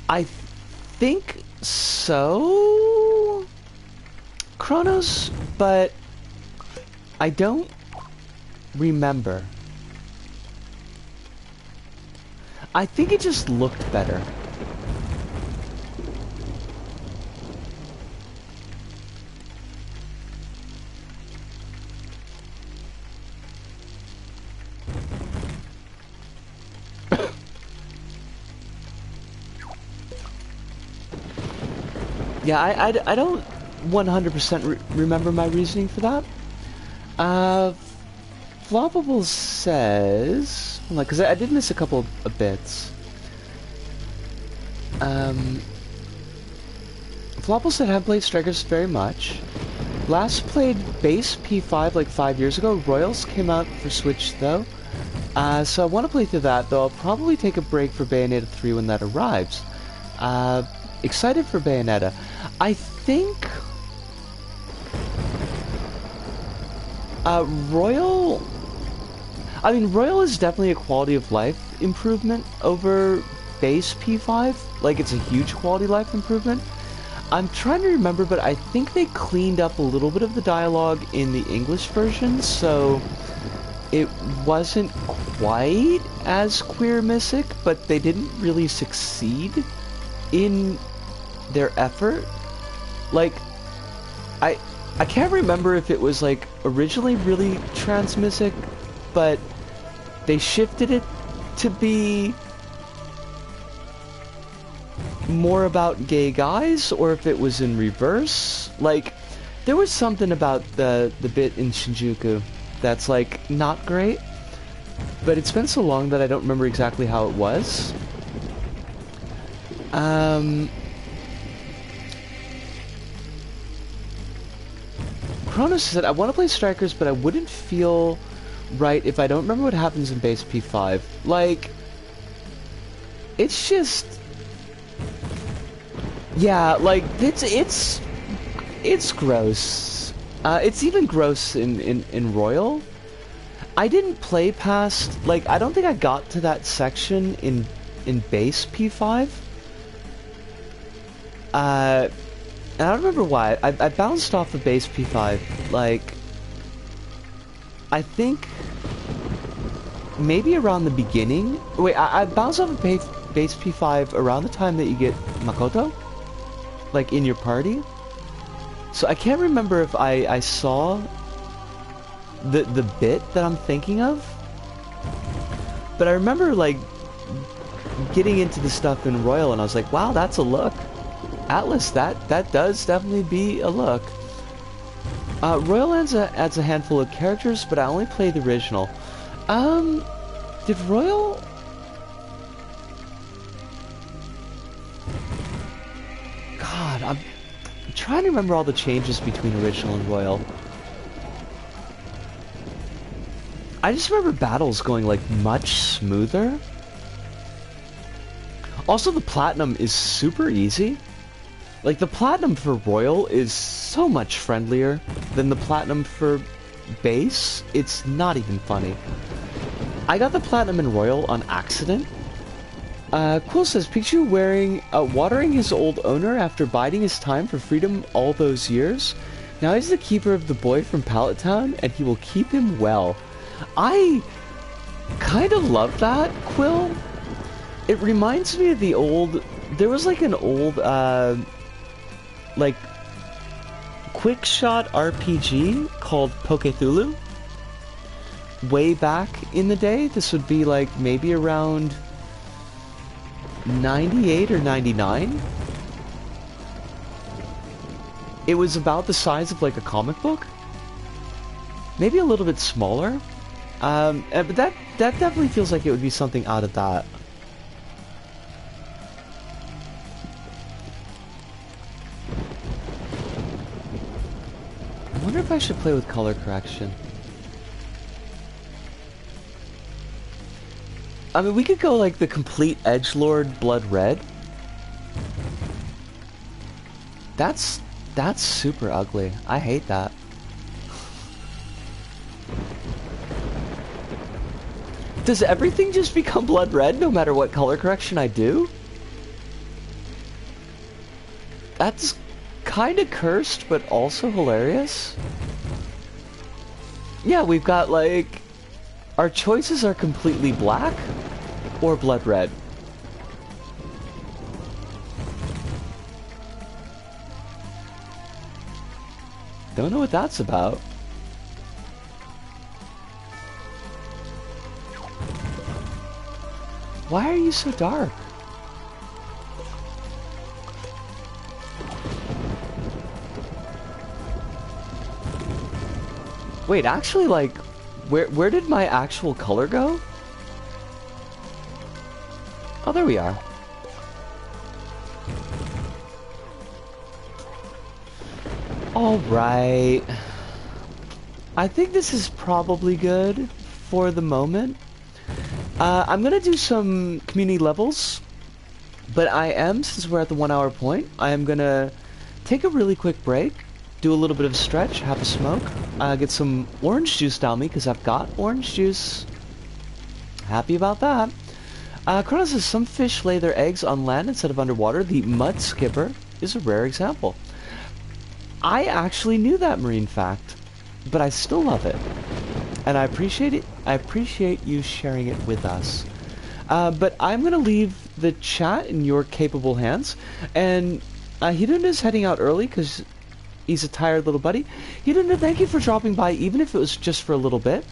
I think so, Chronos, but I don't remember. I think it just looked better. Yeah, I don't 100% remember my reasoning for that. Floppable says, like, because I did miss a couple of bits. Floppable said, I haven't played Strikers very much. Last played base P5 like 5 years ago. Royals came out for Switch though. So I want to play through that, though I'll probably take a break for Bayonetta 3 when that arrives. Excited for Bayonetta. I think Royal is definitely a quality of life improvement over base P5. Like, it's a huge quality of life improvement. I'm trying to remember, but I think they cleaned up a little bit of the dialogue in the English version, so it wasn't quite as queer-missic, but they didn't really succeed in their effort. Like, I can't remember if it was, like, originally really transmissic, but they shifted it to be more about gay guys, or if it was in reverse. Like, there was something about the bit in Shinjuku that's, like, not great, but it's been so long that I don't remember exactly how it was. Kronos said, I want to play Strikers, but I wouldn't feel right if I don't remember what happens in base P5. Like, it's just... Yeah, like, it's gross. It's even gross in Royal. I didn't play past, like, I don't think I got to that section in base P5. And I don't remember why. I bounced off of base P5, like, I think maybe around the beginning. Wait, I bounced off of base P5 around the time that you get Makoto, like, in your party. So I can't remember if I saw the bit that I'm thinking of, but I remember, like, getting into the stuff in Royal, and I was like, wow, that's a look. Atlas, that does definitely be a look. Royal adds a handful of characters, but I only played the original. Did Royal... God, I'm trying to remember all the changes between original and Royal. I just remember battles going, like, much smoother. Also, the Platinum is super easy. Like, the Platinum for Royal is so much friendlier than the Platinum for base. It's not even funny. I got the Platinum in Royal on accident. Quill says, Pikachu watering his old owner after biding his time for freedom all those years. Now he's the keeper of the boy from Pallet Town, and he will keep him well. I kind of love that, Quill. It reminds me of the old... There was, like, an old, like, quick shot RPG called PokéThulu. Way back in the day. This would be, like, maybe around 98 or 99. It was about the size of, like, a comic book. Maybe a little bit smaller. But that definitely feels like it would be something out of that. I wonder if I should play with color correction. I mean, we could go like the complete edgelord blood red. That's super ugly. I hate that. Does everything just become blood red no matter what color correction I do? That's kind of cursed, but also hilarious. Yeah, we've got, like, our choices are completely black or blood red. Don't know what that's about. Why are you so dark? Wait, actually, like, where did my actual color go? Oh, there we are. Alright. I think this is probably good for the moment. I'm gonna do some community levels, but since we're at the 1 hour point, I am gonna take a really quick break, do a little bit of stretch, have a smoke, get some orange juice down me, because I've got orange juice. Happy about that. Kronos says, some fish lay their eggs on land instead of underwater. The mud skipper is a rare example. I actually knew that marine fact, but I still love it. And I appreciate it. I appreciate you sharing it with us. But I'm going to leave the chat in your capable hands. And Hiduna is heading out early because he's a tired little buddy. Hiduna, thank you for dropping by, even if it was just for a little bit.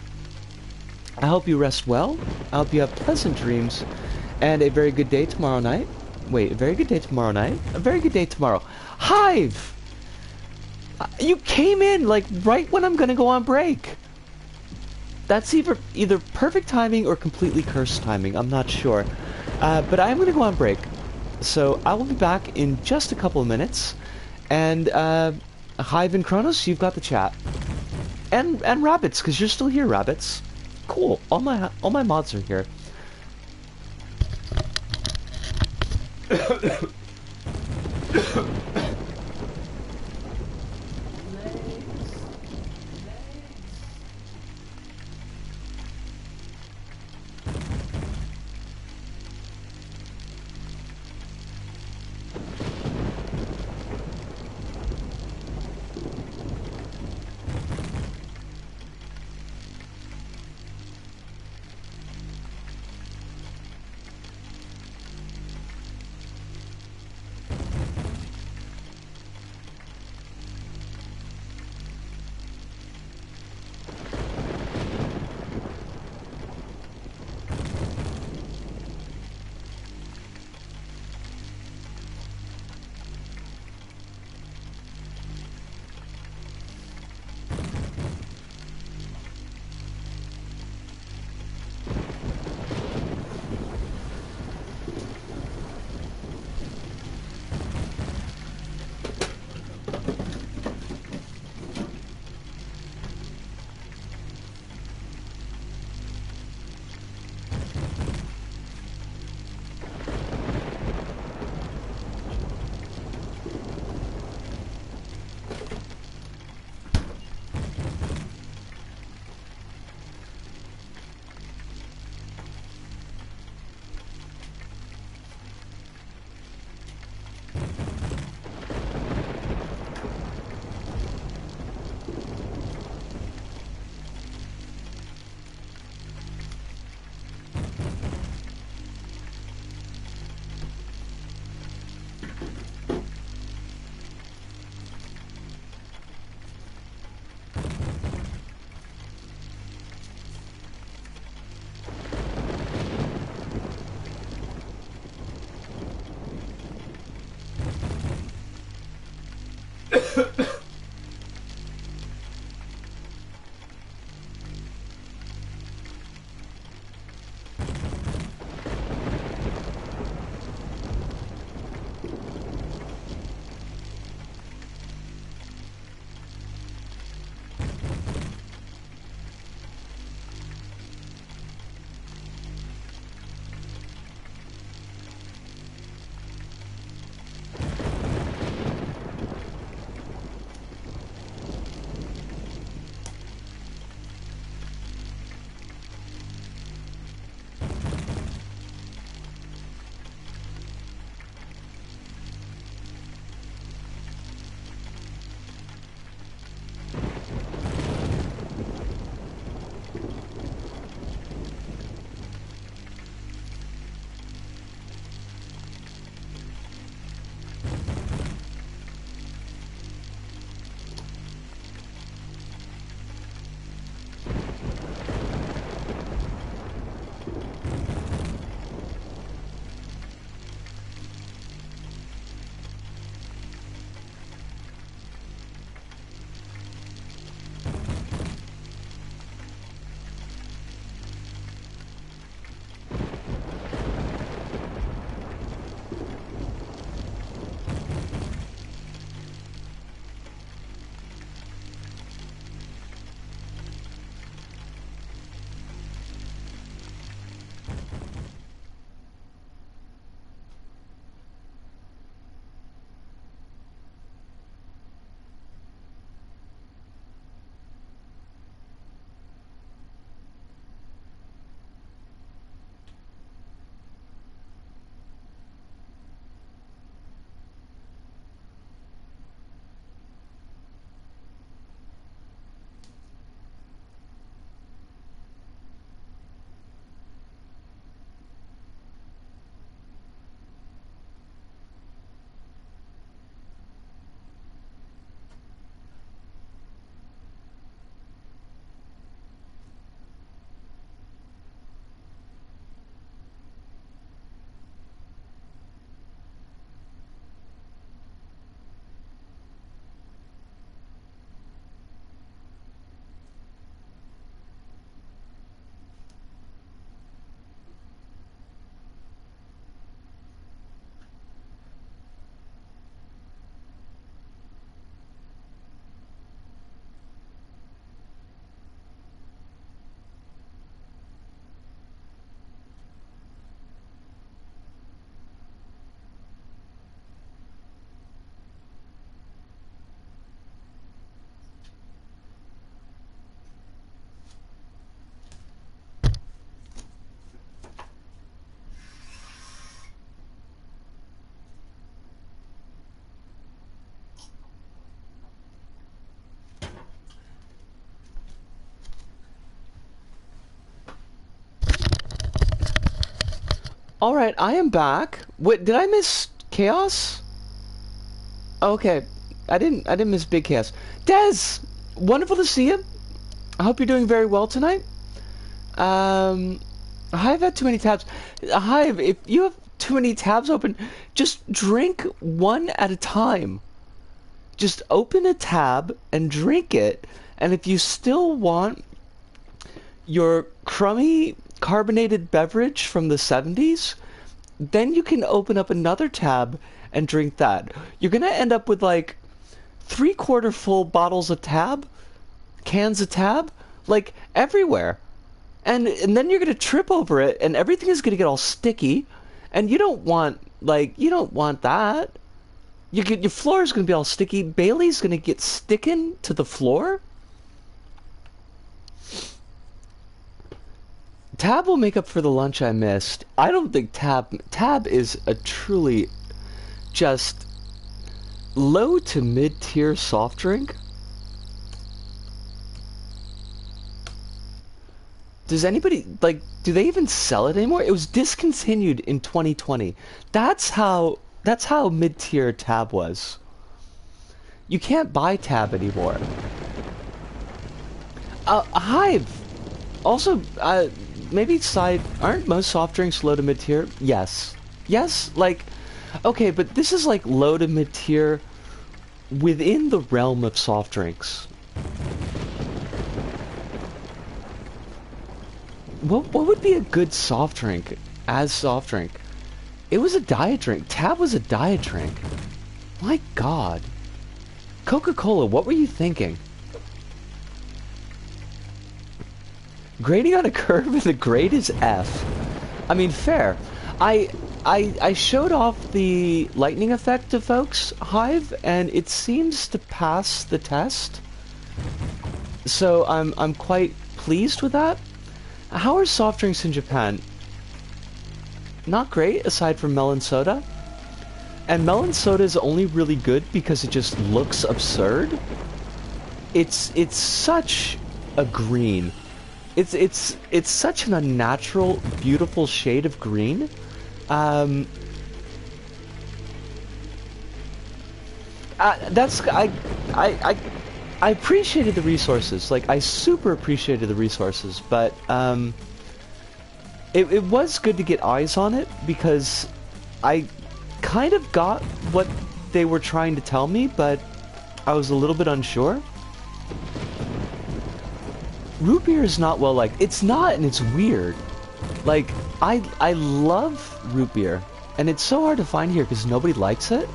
I hope you rest well. I hope you have pleasant dreams. And a very good day tomorrow night. Wait, a very good day tomorrow night? A very good day tomorrow. Hive! You came in, like, right when I'm going to go on break. That's either perfect timing or completely cursed timing. I'm not sure. But I'm going to go on break. So I will be back in just a couple of minutes. And Hive and Kronos, you've got the chat. And Rabbits, because you're still here, Rabbits. Cool. All my mods are here. Alright, I am back. What, did I miss Chaos? Okay. I didn't miss Big Chaos. Des! Wonderful to see you. I hope you're doing very well tonight. I've had too many tabs. Hive, if you have too many tabs open, just drink one at a time. Just open a tab and drink it, and if you still want your crummy carbonated beverage from the 70s, then you can open up another tab and drink that. You're gonna end up with like 3/4 full bottles of tab, cans of tab, like everywhere. And then you're gonna trip over it, and everything is gonna get all sticky, and you don't want that. Your floor is gonna be all sticky. Bailey's gonna get sticking to the floor. Tab will make up for the lunch I missed. I don't think Tab is a truly just low to mid-tier soft drink. Does anybody, like, do they even sell it anymore? It was discontinued in 2020. That's how mid-tier Tab was. You can't buy Tab anymore. Hive! Also, maybe aren't most soft drinks low to mid-tier? Yes. Yes, like, okay, but this is like low to mid-tier within the realm of soft drinks. What would be a good soft drink as soft drink? It was a diet drink. Tab was a diet drink. My God. Coca-Cola, what were you thinking? Grading on a curve and the grade is F. I mean, fair. I showed off the lightning effect to folks, Hive, and it seems to pass the test. So I'm quite pleased with that. How are soft drinks in Japan? Not great, aside from melon soda. And melon soda is only really good because it just looks absurd. It's such a green. It's such an unnatural, beautiful shade of green. I appreciated the resources. Like, I super appreciated the resources, but it was good to get eyes on it because I kind of got what they were trying to tell me, but I was a little bit unsure. Root beer is not well liked. It's not, and it's weird. Like, I love root beer, and it's so hard to find here because nobody likes it.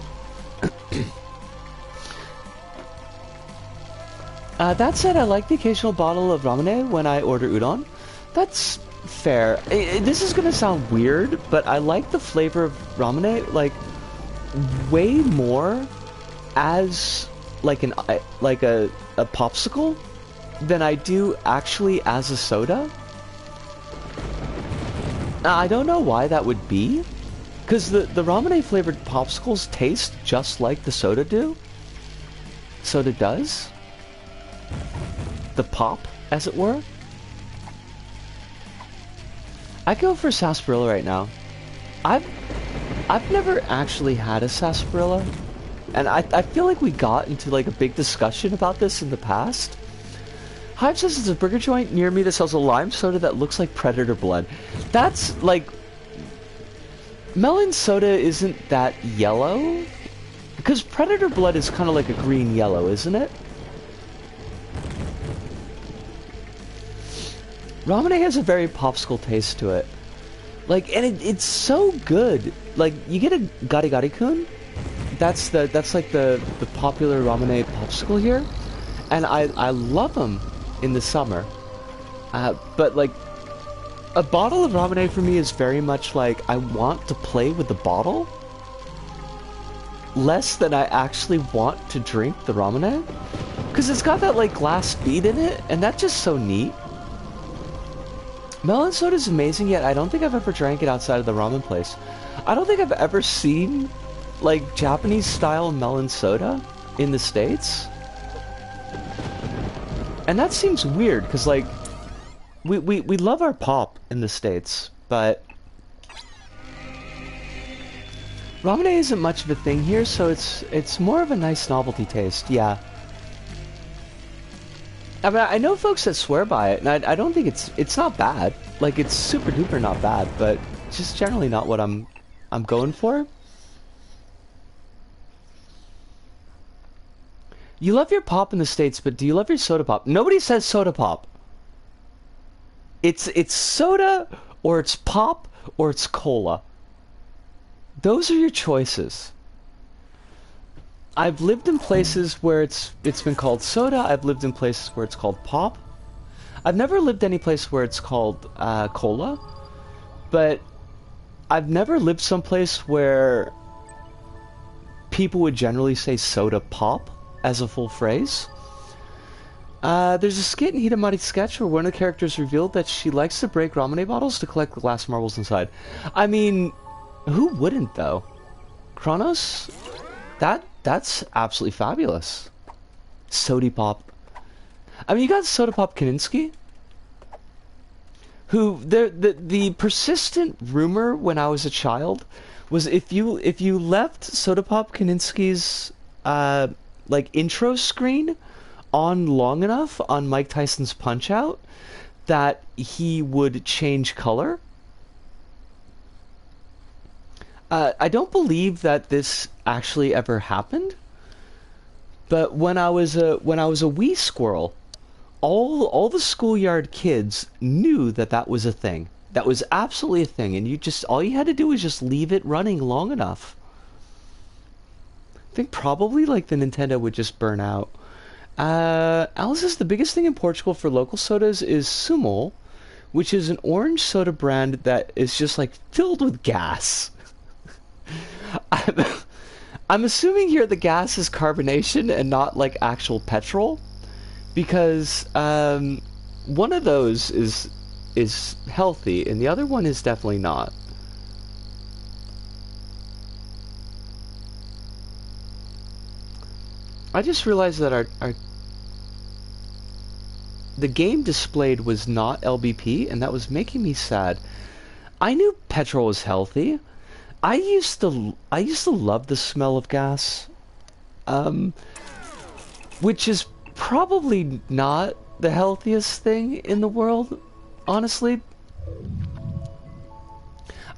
That said, I like the occasional bottle of ramune when I order udon. That's fair. This is gonna sound weird, but I like the flavor of ramune, like, way more as, like, a popsicle than I do actually as a soda. I don't know why that would be, because the ramune flavored popsicles taste just like the soda does. The pop, as it were. I go for sarsaparilla right now. I've never actually had a sarsaparilla, and I feel like we got into like a big discussion about this in the past. Hive says there's a burger joint near me that sells a lime soda that looks like predator blood. That's like... Melon soda isn't that yellow? Because predator blood is kind of like a green yellow, isn't it? Ramune has a very popsicle taste to it. Like, and it's so good. Like, you get a Gari Gari Kun. That's like the popular ramune popsicle here. And I love them in the summer. But like, a bottle of ramune for me is very much like, I want to play with the bottle less than I actually want to drink the ramune. Because it's got that like glass bead in it, and that's just so neat. Melon soda is amazing, yet I don't think I've ever drank it outside of the ramen place. I don't think I've ever seen, like, Japanese-style melon soda in the States. And that seems weird, because, like, we love our pop in the States, but Ramen isn't much of a thing here, so it's more of a nice novelty taste. Yeah. I mean, I know folks that swear by it, and I don't think it's not bad. Like, it's super duper not bad, but just generally not what I'm going for. You love your pop in the States, but do you love your soda pop? Nobody says soda pop. It's soda, or it's pop, or it's cola. Those are your choices. I've lived in places where it's been called soda. I've lived in places where it's called pop. I've never lived any place where it's called cola, but I've never lived someplace where people would generally say soda pop as a full phrase. There's a skit in Hidamari's sketch where one of the characters revealed that she likes to break ramen bottles to collect the glass marbles inside. I mean, who wouldn't though? Kronos? That's absolutely fabulous. Soda pop. I mean, you got Soda Pop Kaninsky, who the persistent rumor when I was a child was if you left Soda Pop Kaninsky's like intro screen on long enough on Mike Tyson's Punch Out, that he would change color. I don't believe that this actually ever happened, but when I was a wee squirrel, all the schoolyard kids knew that that was a thing. That was absolutely a thing, and all you had to do was just leave it running long enough. I think probably like the Nintendo would just burn out. Alice says the biggest thing in Portugal for local sodas is Sumol, which is an orange soda brand that is just like filled with gas. I'm assuming here the gas is carbonation and not like actual petrol, because one of those is healthy and the other one is definitely not. I just realized that the game displayed was not LBP, and that was making me sad. I knew petrol was healthy. I used to love the smell of gas, which is probably not the healthiest thing in the world, honestly.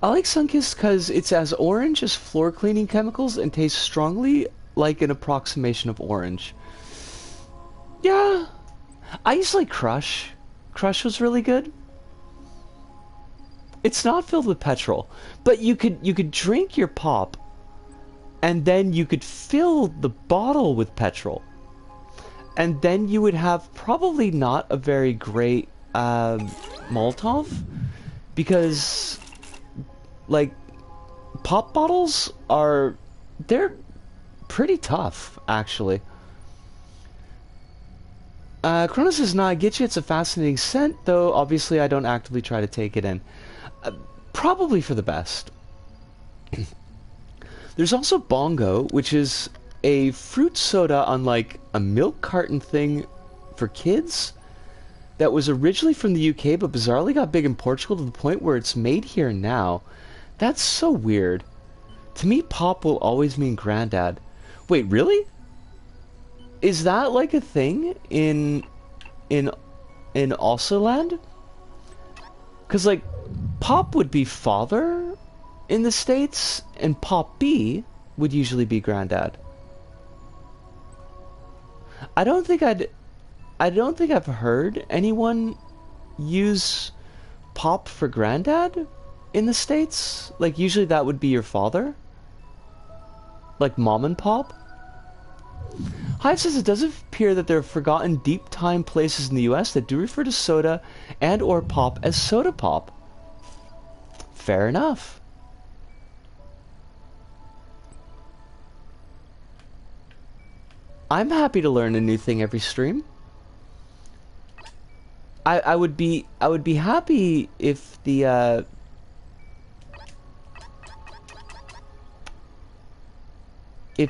I like Sunkist because it's as orange as floor cleaning chemicals and tastes strongly like an approximation of orange. Yeah, I used to like Crush. Crush was really good. It's not filled with petrol, but you could drink your pop, and then you could fill the bottle with petrol, and then you would have probably not a very great Molotov, because like pop bottles they're pretty tough actually. Kronos says, "Nah, I get you. It's a fascinating scent, though. Obviously, I don't actively try to take it in. Probably for the best." There's also Bongo, which is a fruit soda on like a milk carton thing for kids that was originally from the UK, but bizarrely got big in Portugal to the point where it's made here now. That's so weird. To me, pop will always mean granddad. Wait, really? Is that like a thing in Land? Because like pop would be father in the States, and pop B would usually be granddad. I don't think I've heard anyone use pop for granddad in the States. Like usually that would be your father. Like mom and pop. Hive says it does appear that there are forgotten deep time places in the US that do refer to soda and or pop as soda pop. Fair enough. I'm happy to learn a new thing every stream. I would be happy if the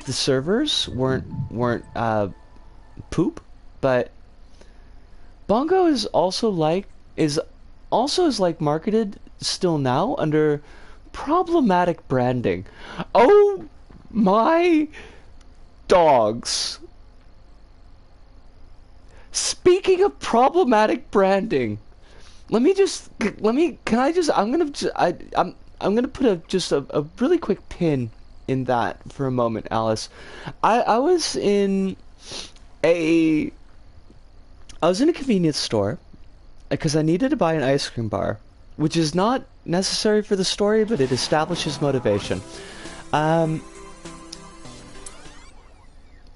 servers weren't poop, but Bongo is also marketed still now under problematic branding. Oh my dogs. Speaking of problematic branding, I'm gonna put a really quick pin in that for a moment, Alice. I was in a convenience store because I needed to buy an ice cream bar, which is not necessary for the story, but it establishes motivation.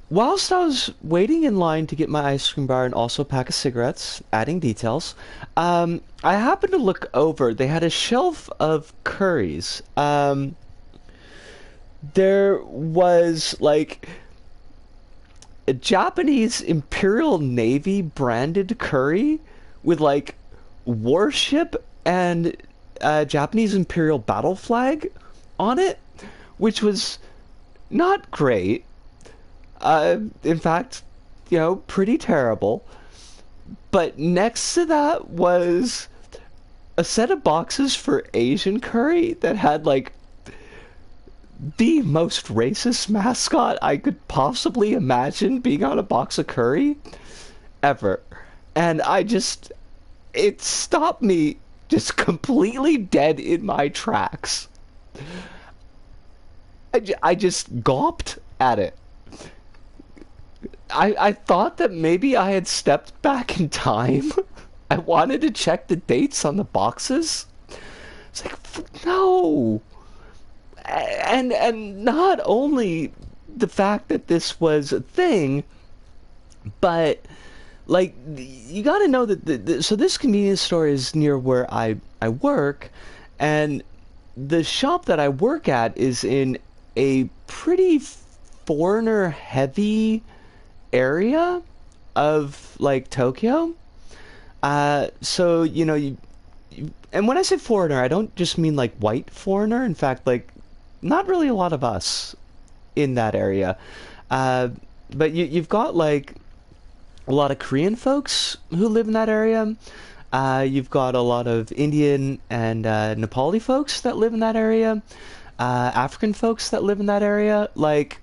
Whilst I was waiting in line to get my ice cream bar and also a pack of cigarettes, adding details, I happened to look over. They had a shelf of curries. There was like a Japanese Imperial Navy branded curry with like warship and Japanese Imperial battle flag on it, which was not great. In fact, pretty terrible. But next to that was a set of boxes for Asian curry that had like the most racist mascot I could possibly imagine being on a box of curry ever. And it stopped me just completely dead in my tracks. I just gawped at it. I thought that maybe I had stepped back in time. I wanted to check the dates on the boxes. It's like, no. And not only the fact that this was a thing, but like you got to know that so this convenience store is near where I work, and the shop that I work at is in a pretty foreigner heavy area of like Tokyo. So you and when I say foreigner, I don't just mean like white foreigner. In fact, like not really a lot of us in that area. But you've got like a lot of Korean folks who live in that area. You've got a lot of Indian and Nepali folks that live in that area. African folks that live in that area. Like,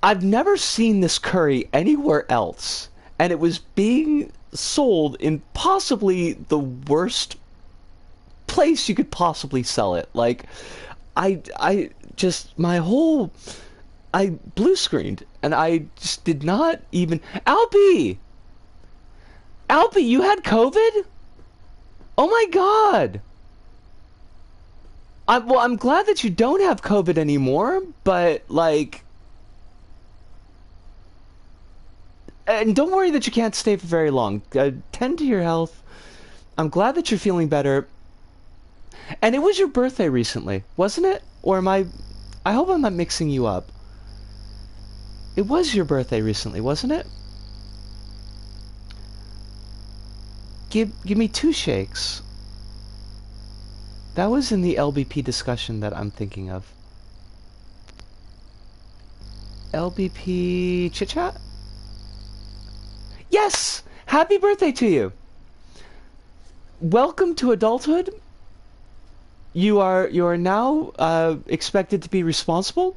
I've never seen this curry anywhere else, and it was being sold in possibly the worst place you could possibly sell it. Like, I just, I blue screened, and I just did not even... Alpy, you had COVID? Oh my god! I'm glad that you don't have COVID anymore, but, like... And don't worry that you can't stay for very long. Tend to your health. I'm glad that you're feeling better. And it was your birthday recently, wasn't it? Or am I hope I'm not mixing you up. It was your birthday recently, wasn't it? Give me 2 shakes. That was in the LBP discussion that I'm thinking of. LBP chit chat? Yes! Happy birthday to you! Welcome to adulthood. You are now expected to be responsible,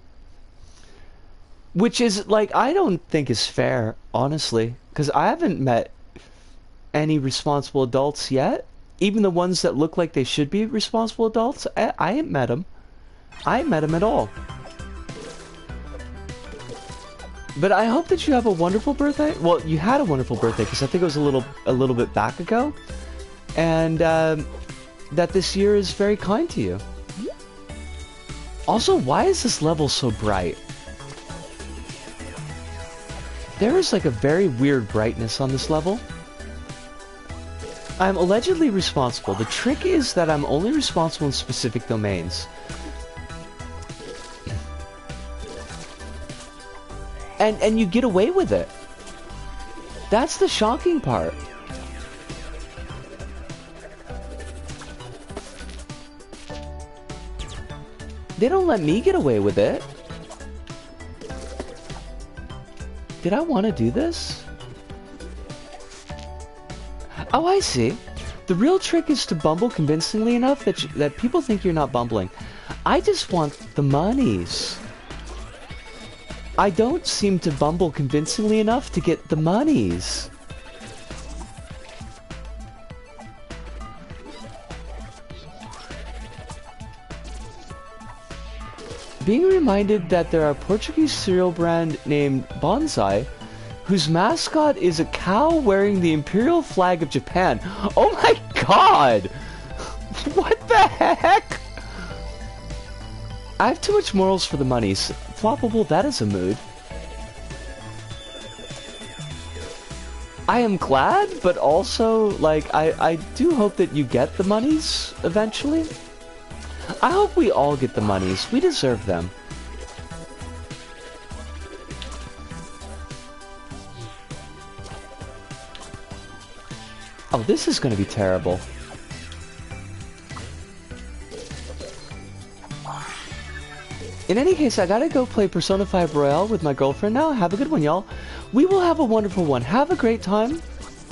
which is like, I don't think is fair, honestly, because I haven't met any responsible adults yet. Even the ones that look like they should be responsible adults, I ain't met them. I ain't met them at all. But I hope that you have a wonderful birthday. Well, you had a wonderful birthday, because I think it was a little bit back ago, and that this year is very kind to you. Also, why is this level so bright? There is like a very weird brightness on this level. I'm allegedly responsible. The trick is that I'm only responsible in specific domains. And you get away with it. That's the shocking part. They don't let me get away with it. Did I want to do this? Oh, I see. The real trick is to bumble convincingly enough that people think you're not bumbling. I just want the monies. I don't seem to bumble convincingly enough to get the monies. Being reminded that there are a Portuguese cereal brand named Bonsai, whose mascot is a cow wearing the imperial flag of Japan. Oh my god! What the heck? I have too much morals for the monies. Floppable, that is a mood. I am glad, but also, like, I do hope that you get the monies eventually. I hope we all get the monies. We deserve them. Oh, this is gonna be terrible. In any case, I gotta go play Persona 5 Royale with my girlfriend now. Have a good one, y'all. We will have a wonderful one. Have a great time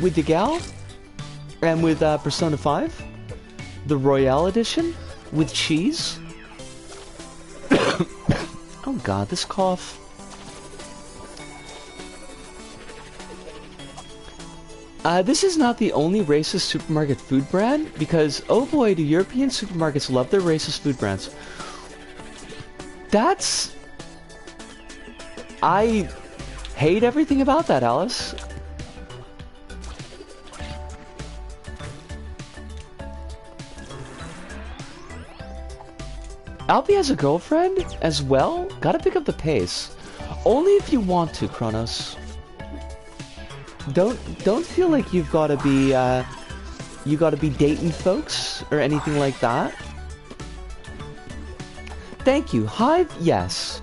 with the gal and with Persona 5, the Royale edition with cheese. Oh god, this cough. This is not the only racist supermarket food brand, because oh boy, do European supermarkets love their racist food brands. I hate everything about that, Alice. Alpi has a girlfriend as well? Gotta pick up the pace. Only if you want to, Kronos. Don't feel like you gotta be dating folks or anything like that. Thank you. Hive, yes.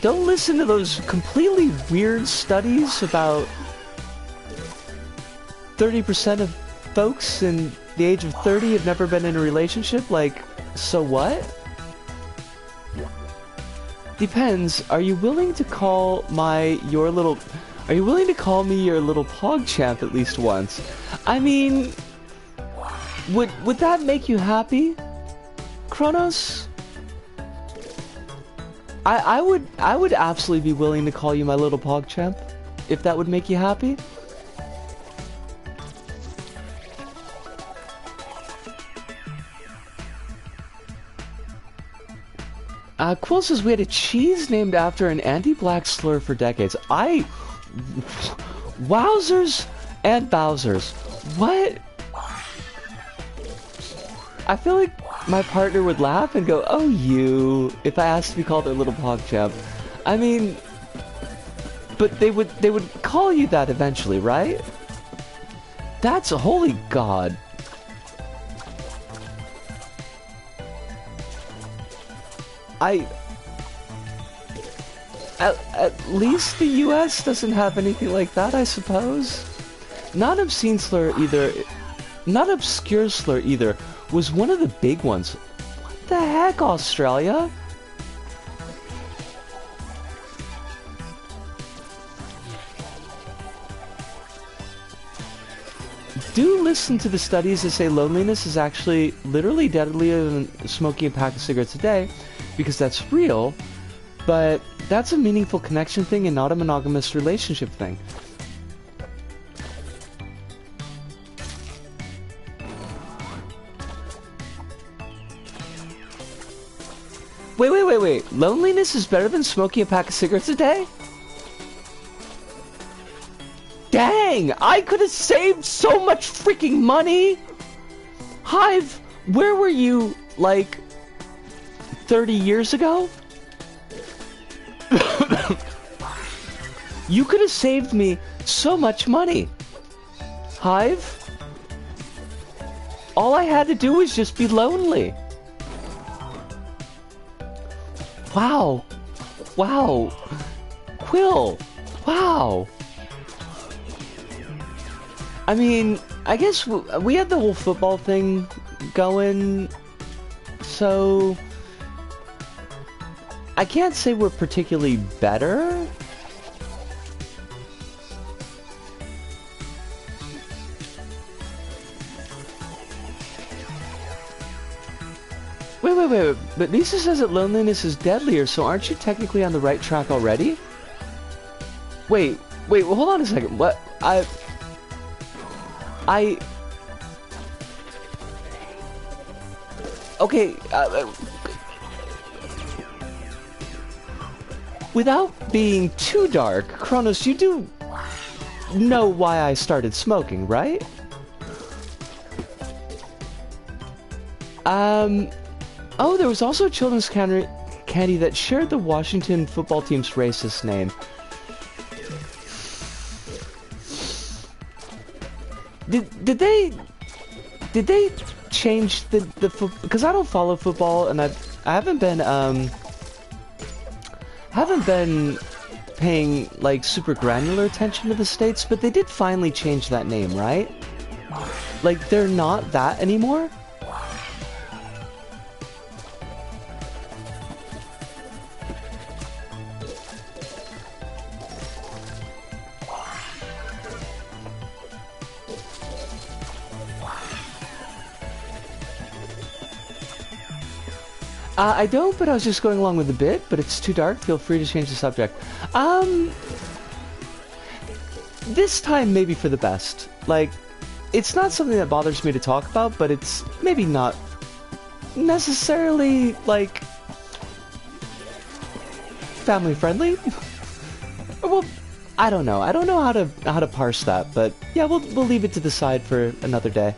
Don't listen to those completely weird studies about 30% of folks in the age of 30 have never been in a relationship. Like, so what? Depends. Are you willing to call me your little PogChamp at least once? I mean, would that make you happy, Kronos? I would absolutely be willing to call you my little PogChamp, if that would make you happy. Quill says we had a cheese named after an anti-black slur for decades. Wowzers and Bowsers. What? I feel like my partner would laugh and go, "Oh, you," if I asked to be called their little PogChamp. I mean, but they would call you that eventually, right? That's a holy god. At least the US doesn't have anything like that, I suppose. Not obscene slur either. Not obscure slur either. Was one of the big ones. What the heck, Australia? Do listen to the studies that say loneliness is actually literally deadlier than smoking a pack of cigarettes a day, because that's real, but that's a meaningful connection thing and not a monogamous relationship thing. Wait. Loneliness is better than smoking a pack of cigarettes a day? Dang! I could have saved so much freaking money! Hive, where were you, like, 30 years ago? You could have saved me so much money. Hive? All I had to do was just be lonely. Wow. Quill. Wow. I mean, I guess we had the whole football thing going, so I can't say we're particularly better. Wait. But Lisa says that loneliness is deadlier, so aren't you technically on the right track already? Wait, well, hold on a second. What? Okay, without being too dark, Kronos, you do know why I started smoking, right? Oh, there was also a children's candy that shared the Washington football team's racist name. Did they change the because I don't follow football and I haven't been paying like super granular attention to the States, but they did finally change that name, right? Like they're not that anymore? I don't, but I was just going along with the bit, but it's too dark. Feel free to change the subject. This time maybe for the best. Like, it's not something that bothers me to talk about, but it's maybe not necessarily, like, family friendly. Well, I don't know. I don't know how to parse that, but yeah, we'll leave it to the side for another day.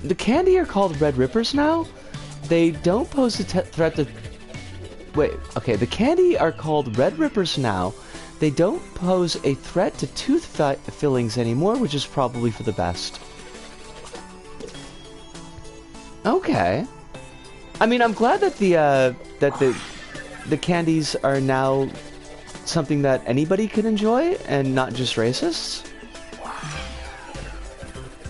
The candy are called Red Rippers now. They don't pose a threat to... Wait, okay, the candy are called Red Rippers now. They don't pose a threat to tooth fillings anymore, which is probably for the best. Okay. I mean, I'm glad that the candies are now something that anybody can enjoy and not just racists.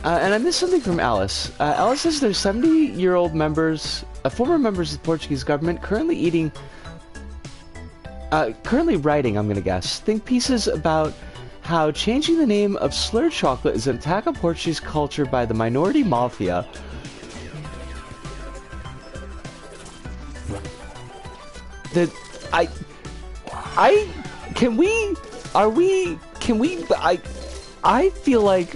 And I missed something from Alice. Alice says there's 70-year-old members, former members of the Portuguese government currently writing, I'm gonna guess, think pieces about how changing the name of slurred chocolate is an attack on Portuguese culture by the minority mafia. I feel like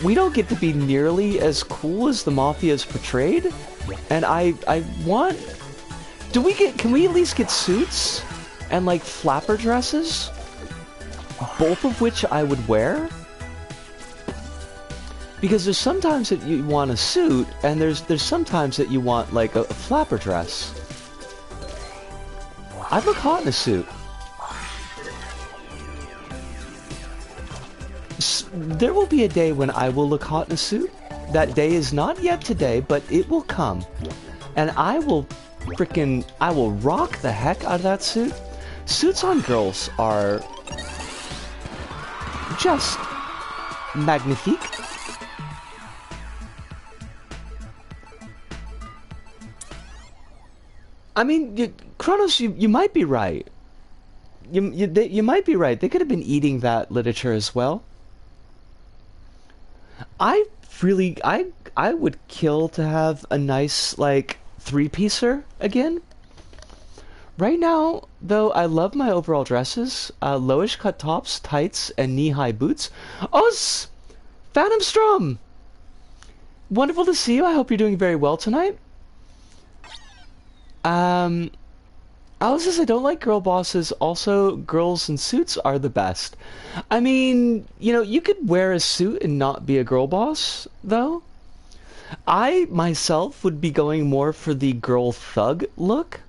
we don't get to be nearly as cool as the mafia is portrayed, and I want... can we at least get suits and like flapper dresses? Both of which I would wear? Because there's sometimes that you want a suit, and there's sometimes that you want like a flapper dress. I'd look hot in a suit. There will be a day when I will look hot in a suit. That day is not yet today, but it will come. And I will rock the heck out of that suit. Suits on girls are just magnifique. I mean, Kronos, you might be right. You might be right. They could have been eating that literature as well. I would kill to have a nice, like, three-piecer again. Right now, though, I love my overall dresses. Lowish cut tops, tights, and knee-high boots. Oz! Phantom Strom! Wonderful to see you. I hope you're doing very well tonight. Alice says I don't like girl bosses. Also, girls in suits are the best. I mean, you know, you could wear a suit and not be a girl boss, though. I, myself, would be going more for the girl thug look.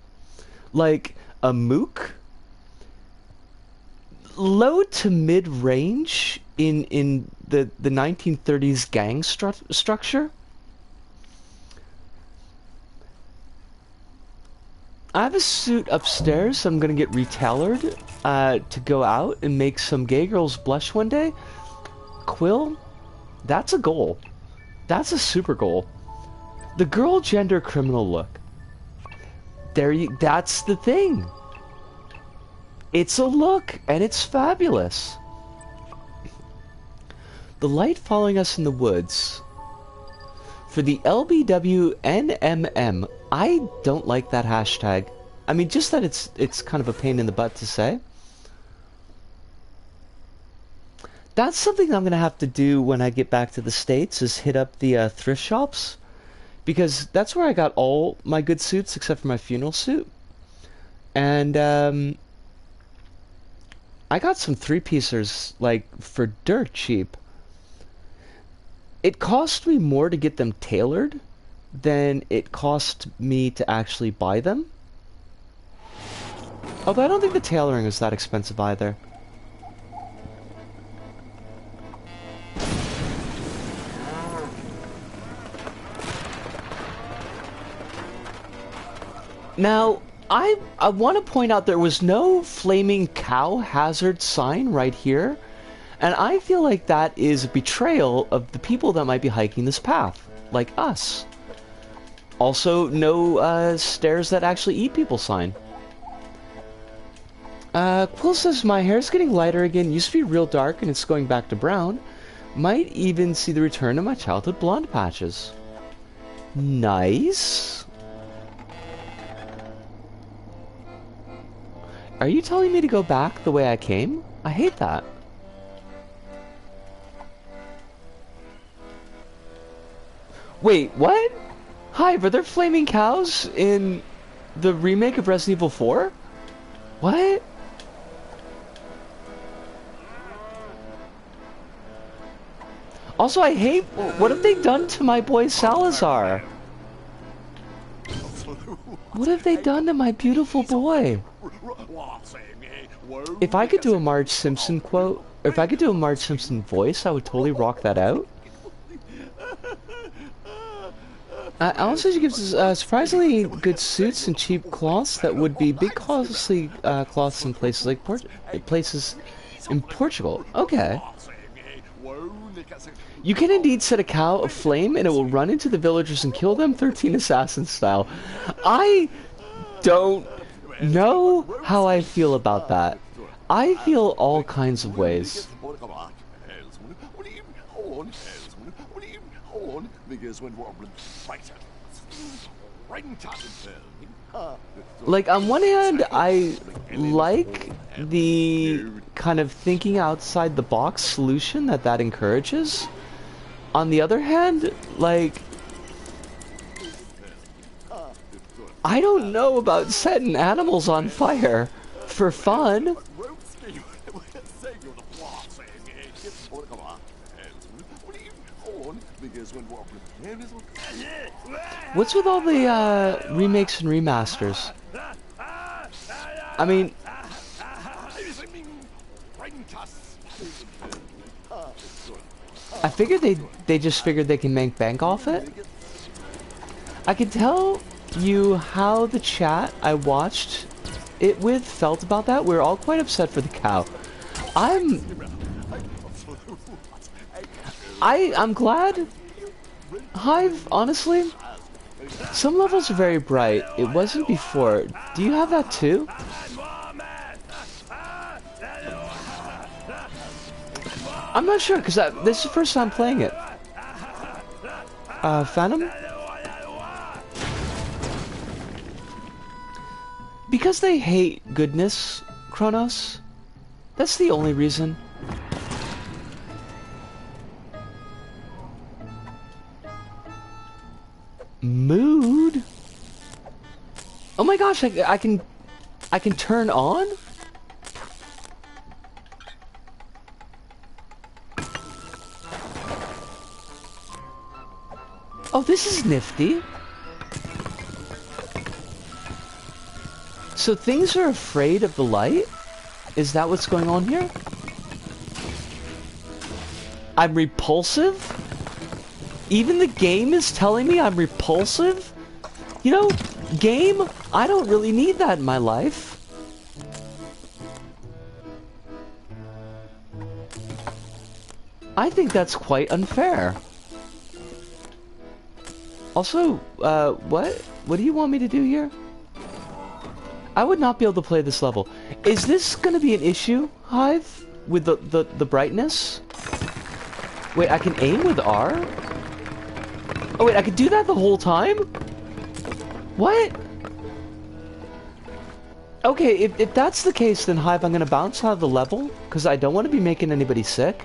Like a mook. Low to mid-range in the 1930s gang structure. I have a suit upstairs, so I'm gonna get retailored to go out and make some gay girls blush one day. Quill, that's a goal. That's a super goal. The girl gender criminal look. That's the thing. It's a look, and it's fabulous. The light following us in the woods. For the LBWNMM, I don't like that hashtag. I mean, just that it's kind of a pain in the butt to say. That's something I'm going to have to do when I get back to the States, is hit up the thrift shops. Because that's where I got all my good suits, except for my funeral suit. And, I got some three-piecers, like, for dirt cheap. It cost me more to get them tailored than it cost me to actually buy them. Although I don't think the tailoring is that expensive either. Now, I want to point out there was no flaming cow hazard sign right here, and I feel like that is a betrayal of the people that might be hiking this path, like us. Also, no stairs that actually eat people sign. Quill says, my hair's getting lighter again, used to be real dark and it's going back to brown. Might even see the return of my childhood blonde patches. Nice. Are you telling me to go back the way I came? I hate that. Wait, what? Hi, were there flaming cows in the remake of Resident Evil 4? What? Also, I hate... What have they done to my boy Salazar? What have they done to my beautiful boy? If I could do a Marge Simpson quote, or if I could do a Marge Simpson voice, I would totally rock that out. Alan says he gives us surprisingly good suits and cheap cloths that would be big costly cloths in places like in Portugal. Okay. You can indeed set a cow aflame and it will run into the villagers and kill them 13 Assassin style. I don't know how I feel about that. I feel all kinds of ways. Like, on one hand, I like the kind of thinking outside the box solution that encourages. On the other hand, like, I don't know about setting animals on fire for fun. What's with all the remakes and remasters? I mean, I figured they just figured they can make bank off it. I can tell you how the chat I watched it with felt about that. We're all quite upset for the cow. I'm glad. Hive, honestly, some levels are very bright. It wasn't before. Do you have that too? I'm not sure, because this is the first time playing it. Phantom? Because they hate goodness, Kronos. That's the only reason. Mood? Oh my gosh, I can turn on? Oh, this is nifty. So things are afraid of the light? Is that what's going on here? I'm repulsive? Even the game is telling me I'm repulsive? You know, game, I don't really need that in my life. I think that's quite unfair. Also, what? What do you want me to do here? I would not be able to play this level. Is this gonna be an issue, Hive? With the brightness? Wait, I can aim with R? Oh wait, I could do that the whole time? What? Okay, if that's the case, then Hive, I'm gonna bounce out of the level, because I don't want to be making anybody sick.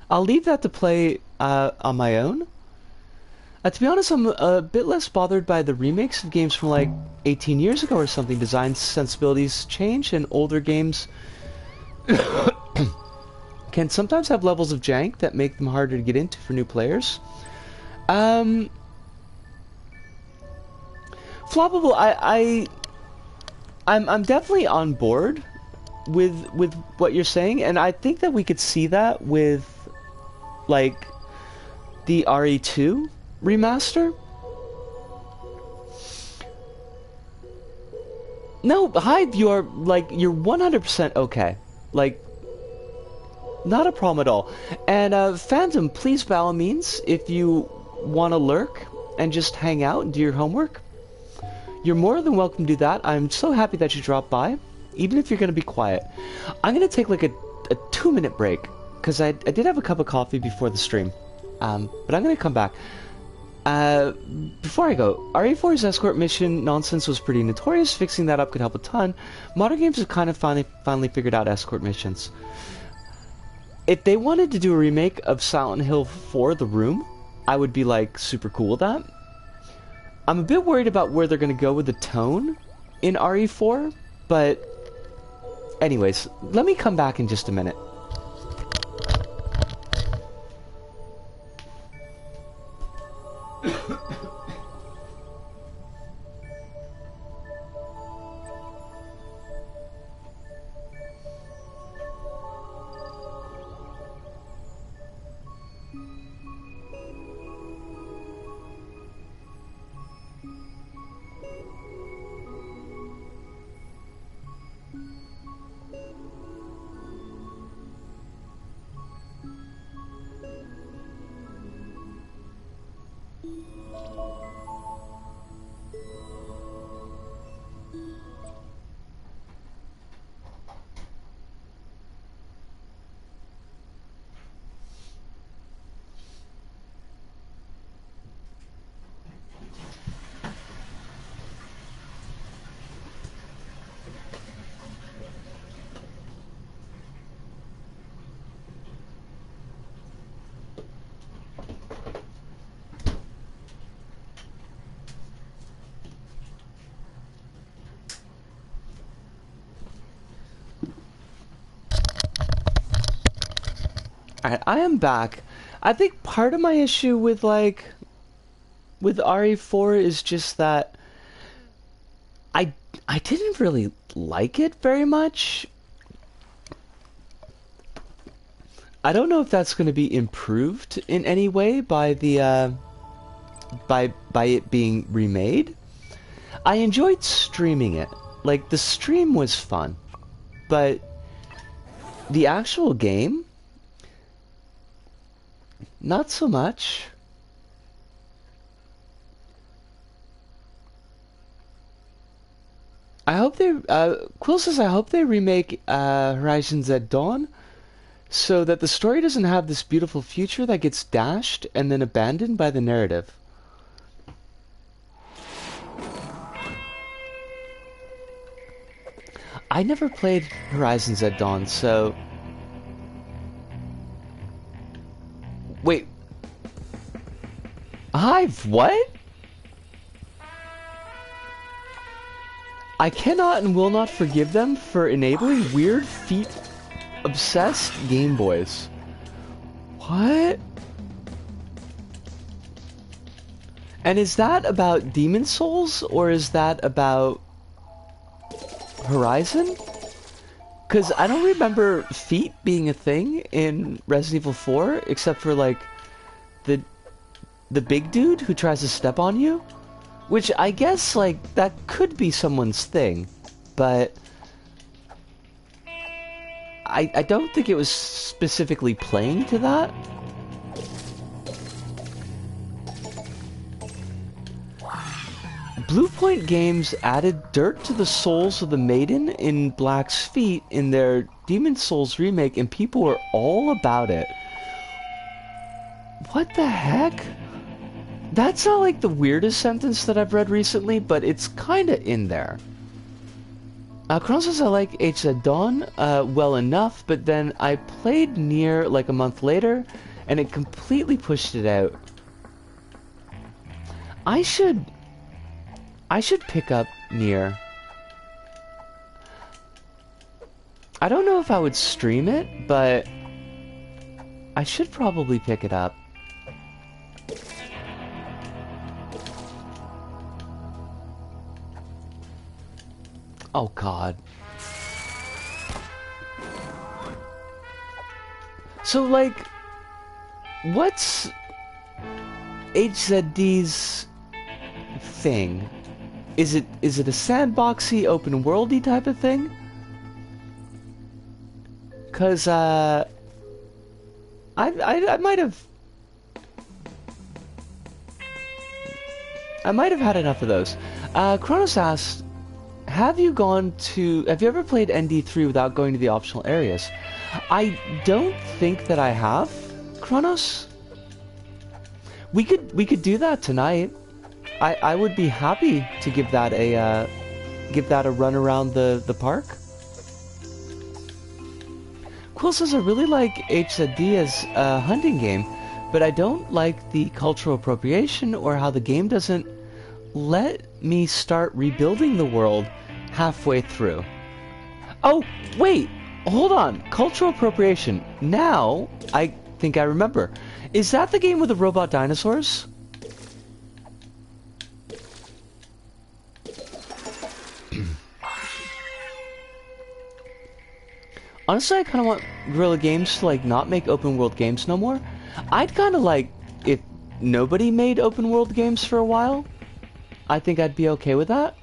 I'll leave that to play on my own. To be honest, I'm a bit less bothered by the remakes of games from like 18 years ago or something. Design sensibilities change, and older games can sometimes have levels of jank that make them harder to get into for new players. Floppable, I'm definitely on board with what you're saying, and I think that we could see that with like the RE2 remaster. No, Hive, you're 100% okay. Like, not a problem at all. And Phantom, please by all means, if you want to lurk and just hang out and do your homework, you're more than welcome to do that. I'm so happy that you dropped by, even if you're going to be quiet. I'm going to take like a 2-minute break, because I did have a cup of coffee before the stream. But I'm going to come back. Before I go, RE4's escort mission nonsense was pretty notorious. Fixing that up could help a ton. Modern games have kind of finally figured out escort missions. If they wanted to do a remake of Silent Hill 4 The Room, I would be like super cool with that. I'm a bit worried about where they're going to go with the tone in RE4, but anyways, let me come back in just a minute. Alright, I am back. I think part of my issue with with RE4 is just that I didn't really like it very much. I don't know if that's going to be improved in any way by the by it being remade. I enjoyed streaming it. Like, the stream was fun, but the actual game, not so much. I hope they, Quill says, I hope they remake Horizon Zero Dawn so that the story doesn't have this beautiful future that gets dashed and then abandoned by the narrative. I never played Horizon Zero Dawn, so... Wait. Hive, what? I cannot and will not forgive them for enabling weird feet-obsessed Game Boys. What? And is that about Demon Souls, or is that about Horizon? Because I don't remember feet being a thing in Resident Evil 4, except for, like, the big dude who tries to step on you. Which, I guess, like, that could be someone's thing. But I don't think it was specifically playing to that. Bluepoint Games added dirt to the souls of the maiden in Black's feet in their Demon's Souls remake, and people were all about it. What the heck? That's not like the weirdest sentence that I've read recently, but it's kinda in there. Chrono says I like HZ Dawn well enough, but then I played Nier like a month later, and it completely pushed it out. I should pick up Nier. I don't know if I would stream it, but I should probably pick it up. Oh god. So like, what's HZD's thing? Is it a sandboxy, open worldy type of thing? Cause I might have had enough of those. Kronos asked, have you ever played ND3 without going to the optional areas? I don't think that I have, Kronos. We could do that tonight. I would be happy to give that a run around the park. Quill says I really like HZD as a hunting game, but I don't like the cultural appropriation or how the game doesn't let me start rebuilding the world halfway through. Oh, wait! Hold on! Cultural appropriation. Now, I think I remember. Is that the game with the robot dinosaurs? Honestly, I kind of want Guerrilla Games to, like, not make open world games no more. I'd kind of like if nobody made open world games for a while. I think I'd be okay with that.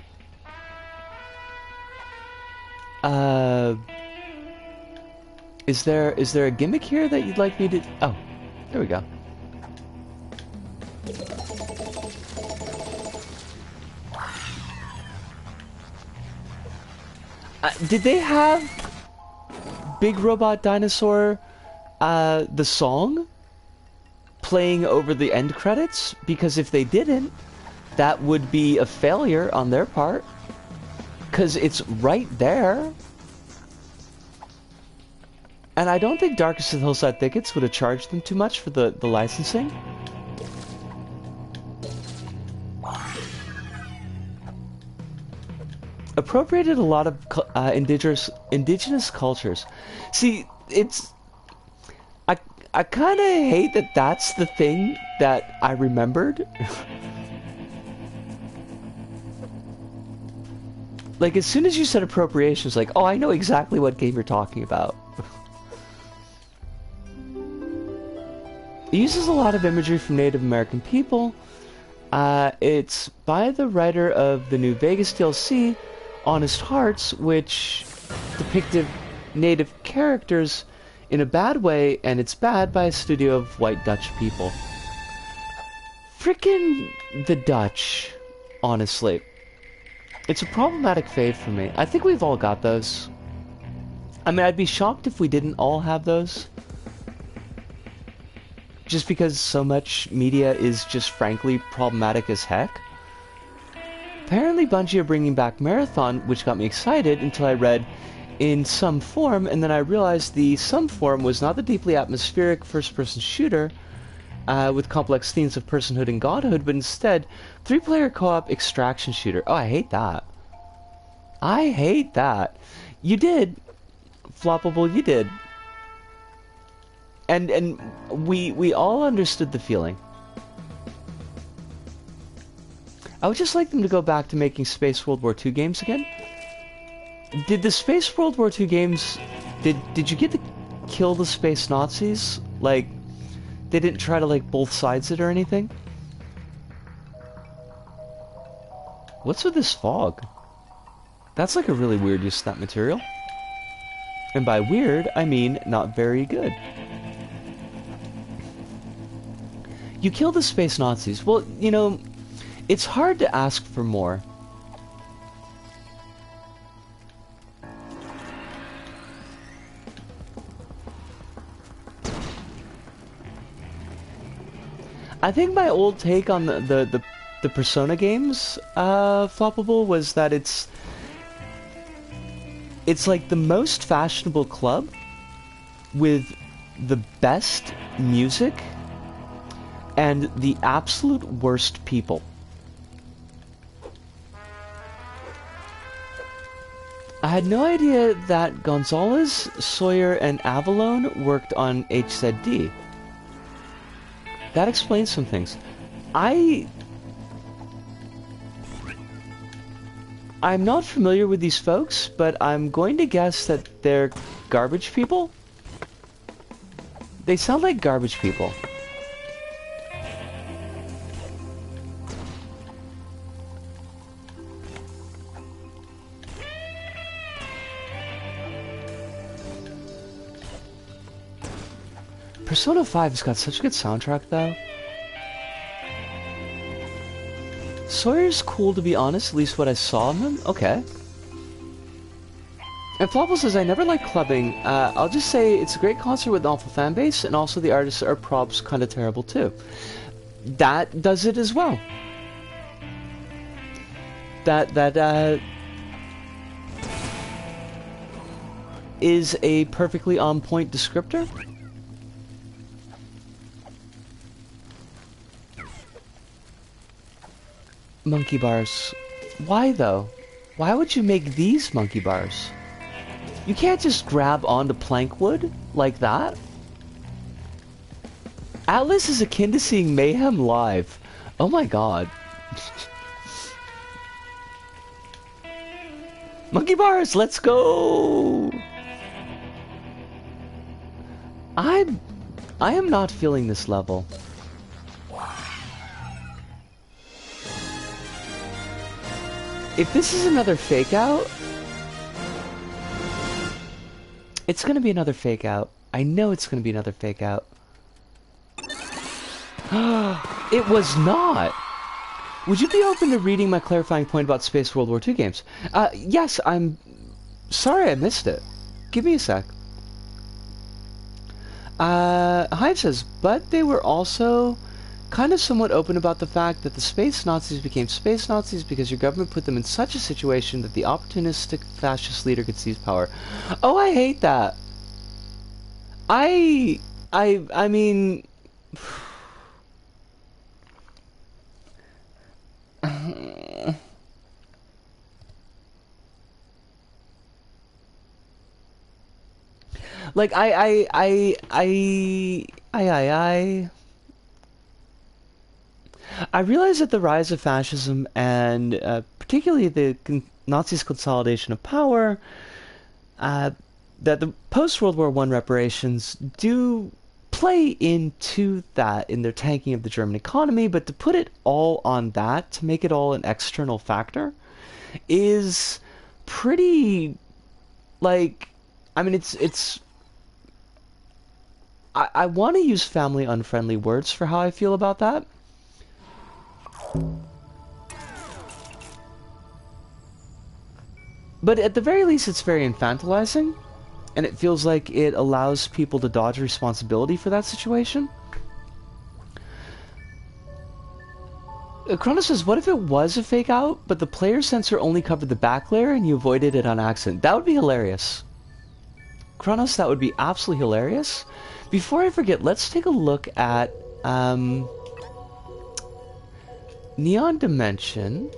Is there a gimmick here that you'd like me to... Oh, there we go. Did they have Big Robot Dinosaur, the song, playing over the end credits? Because if they didn't, that would be a failure on their part. Because it's right there. And I don't think Darkest of the Hillside Thickets would have charged them too much for the licensing. Appropriated a lot of indigenous cultures. See, it's... I kind of hate that that's the thing that I remembered. Like, as soon as you said appropriation, it's like, oh, I know exactly what game you're talking about. It uses a lot of imagery from Native American people. It's by the writer of the new Vegas DLC, Honest Hearts, which depicted native characters in a bad way, and it's bad by a studio of white Dutch people. Frickin' the Dutch, honestly. It's a problematic fave for me. I think we've all got those. I mean, I'd be shocked if we didn't all have those. Just because so much media is just frankly problematic as heck. Apparently Bungie are bringing back Marathon, which got me excited until I read in some form, and then I realized the some form was not the deeply atmospheric first-person shooter with complex themes of personhood and godhood, but instead 3-player co-op extraction shooter. Oh, I hate that. I hate that. You did. Floppable, you did. And we all understood the feeling. I would just like them to go back to making Space World War II games again. Did the Space World War II games... Did you get to kill the space Nazis? Like, they didn't try to, like, both sides it or anything? What's with this fog? That's like a really weird use of that material. And by weird, I mean not very good. You kill the space Nazis. Well, you know, it's hard to ask for more. I think my old take on the Persona games, Floppable, was that it's like the most fashionable club with the best music and the absolute worst people. I had no idea that Gonzalez, Sawyer, and Avalone worked on HZD. That explains some things. I'm not familiar with these folks, but I'm going to guess that they're garbage people. They sound like garbage people. Persona 5 has got such a good soundtrack, though. Sawyer's cool, to be honest, at least what I saw of him. Okay. And Flopple says, I never liked clubbing. I'll just say it's a great concert with an awful fan base, and also the artists are props kind of terrible, too. That does it as well. That is a perfectly on-point descriptor. Monkey bars. Why, though? Why would you make these monkey bars? You can't just grab onto plank wood like that. Atlas is akin to seeing Mayhem live. Oh my god. Monkey bars, let's go! I am not feeling this level. If this is another fake out, it's gonna be another fake out. I know it's gonna be another fake out. It was not! Would you be open to reading my clarifying point about Space World War II games? Yes, I'm sorry I missed it. Give me a sec. Hive says, but they were also kind of somewhat open about the fact that the space Nazis became space Nazis because your government put them in such a situation that the opportunistic fascist leader could seize power. Oh, I hate that. I mean... Like, I realize that the rise of fascism and particularly the Nazis' consolidation of power, that the post-World War I reparations do play into that in their tanking of the German economy, but to put it all on that, to make it all an external factor, is pretty, like, I mean, it's I want to use family unfriendly words for how I feel about that. But at the very least, it's very infantilizing, and it feels like it allows people to dodge responsibility for that situation. Chronos says, what if it was a fake out, but the player sensor only covered the back layer and you avoided it on accident? That would be hilarious. Chronos, that would be absolutely hilarious. Before I forget, let's take a look at Neon Dimension.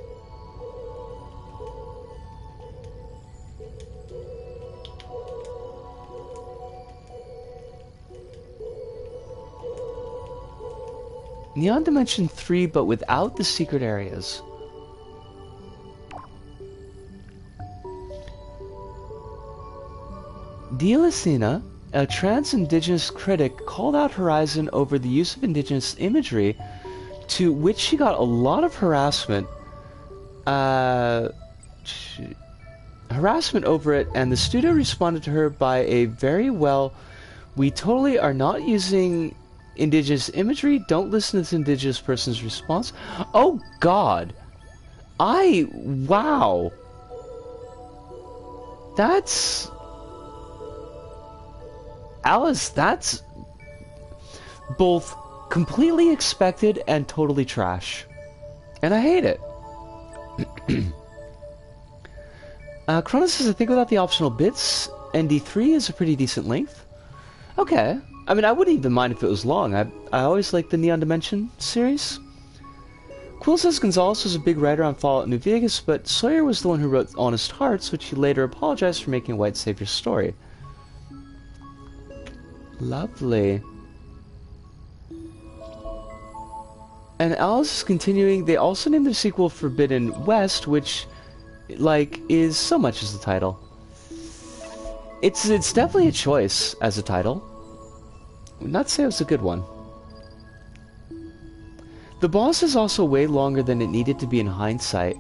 Neon Dimension 3, but without the secret areas. Dialicina, a trans-indigenous critic, called out Horizon over the use of indigenous imagery, to which she got a lot of harassment. harassment over it, and the studio responded to her by a very well, we totally are not using indigenous imagery, don't listen to this indigenous person's response. Oh god! Wow! That's... Alice, that's both completely expected and totally trash. And I hate it. Chronos says, I think without the optional bits, ND3 is a pretty decent length. Okay. I mean, I wouldn't even mind if it was long. I always liked the Neon Dimension series. Quill says Gonzalez was a big writer on Fallout New Vegas, but Sawyer was the one who wrote Honest Hearts, which he later apologized for making a white savior story. Lovely. And Alice is continuing, they also named their sequel Forbidden West, which, like, is so much as the title. It's definitely a choice as a title. I would not say it was a good one. The boss is also way longer than it needed to be in hindsight.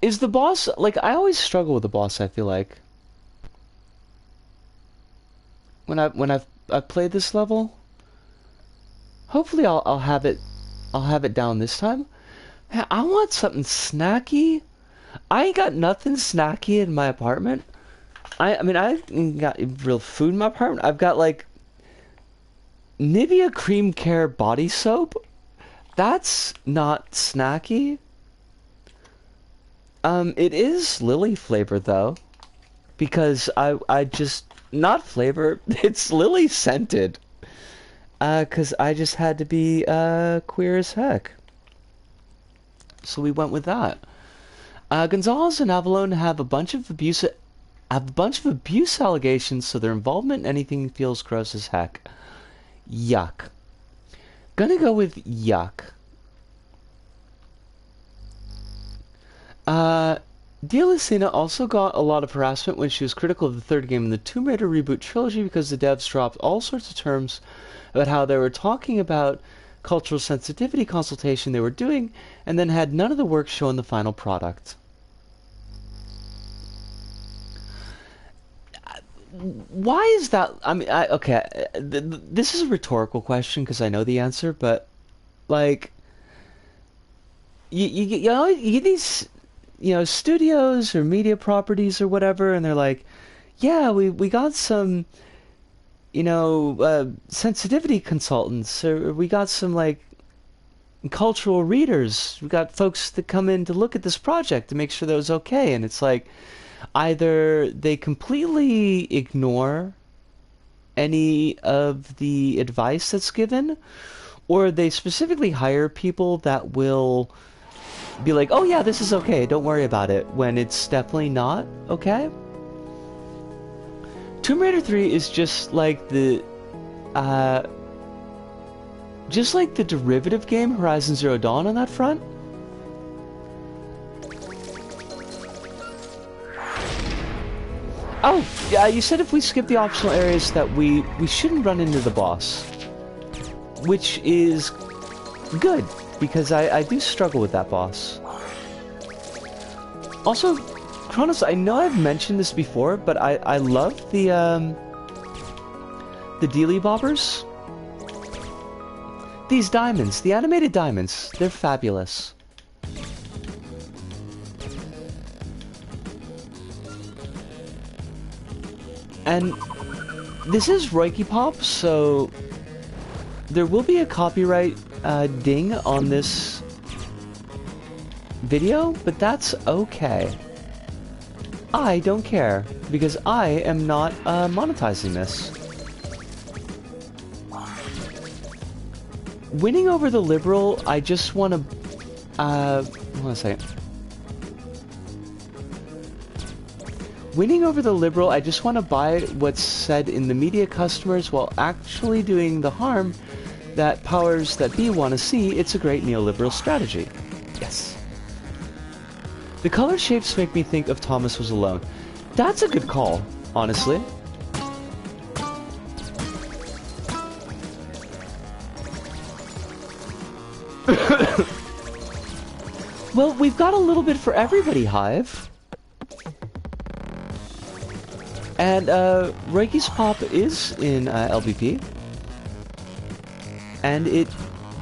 Is the boss... Like, I always struggle with the boss, I feel like. When I've played this level. Hopefully I'll have it down this time. Man, I want something snacky. I ain't got nothing snacky in my apartment. I mean, I ain't got real food in my apartment. I've got, like, Nivea Cream Care body soap. That's not snacky. It is lily flavored, though. Because I just... Not flavor, it's lily scented. Because I just had to be, queer as heck. So we went with that. Gonzalez and Avalon have a bunch of abuse allegations, so their involvement in anything feels gross as heck. Yuck. Gonna go with yuck. Dialicina also got a lot of harassment when she was critical of the third game in the Tomb Raider reboot trilogy because the devs dropped all sorts of terms about how they were talking about cultural sensitivity consultation they were doing, and then had none of the work show in the final product. Why is that? I mean, okay, this is a rhetorical question because I know the answer, but like, you get these, studios or media properties or whatever, and they're like, yeah, we got some, sensitivity consultants, or we got some, like, cultural readers. We got folks that come in to look at this project to make sure that it was okay, and it's like, either they completely ignore any of the advice that's given, or they specifically hire people that will be like, oh yeah, this is okay, don't worry about it, when it's definitely not okay. Tomb Raider 3 is just like the derivative game Horizon Zero Dawn on that front. Oh, yeah, you said if we skip the optional areas that we shouldn't run into the boss. Which is good, because I do struggle with that boss. Also, Kronos, I know I've mentioned this before, but I love the Dealy Bobbers. These diamonds, the animated diamonds, they're fabulous. And this is Roiki Pop, so there will be a copyright ding on this video, but that's okay. I don't care, because I am not monetizing this. Winning over the liberal, I just want to... hold on a second. Winning over the liberal, I just want to buy what's said in the media customers while actually doing the harm that powers that be want to see. It's a great neoliberal strategy. Yes. The color shapes make me think of Thomas Was Alone. That's a good call, honestly. Well, we've got a little bit for everybody, Hive. And Reiki's Pop is in LBP. And it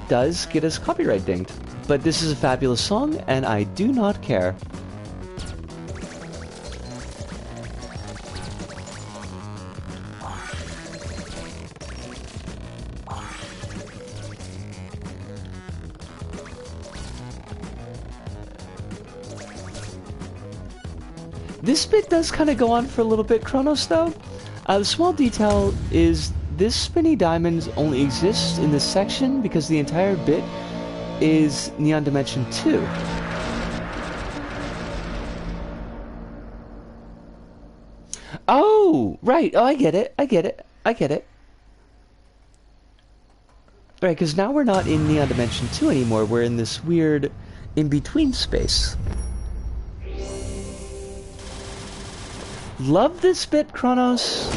does get us copyright dinged. But this is a fabulous song, and I do not care. This bit does kind of go on for a little bit, Kronos, though. The small detail is this spinny diamond only exists in this section because the entire bit is Neon Dimension 2. Oh, right. Oh, I get it. I get it. I get it. Right, because now we're not in Neon Dimension 2 anymore. We're in this weird in-between space. Love this bit, Kronos.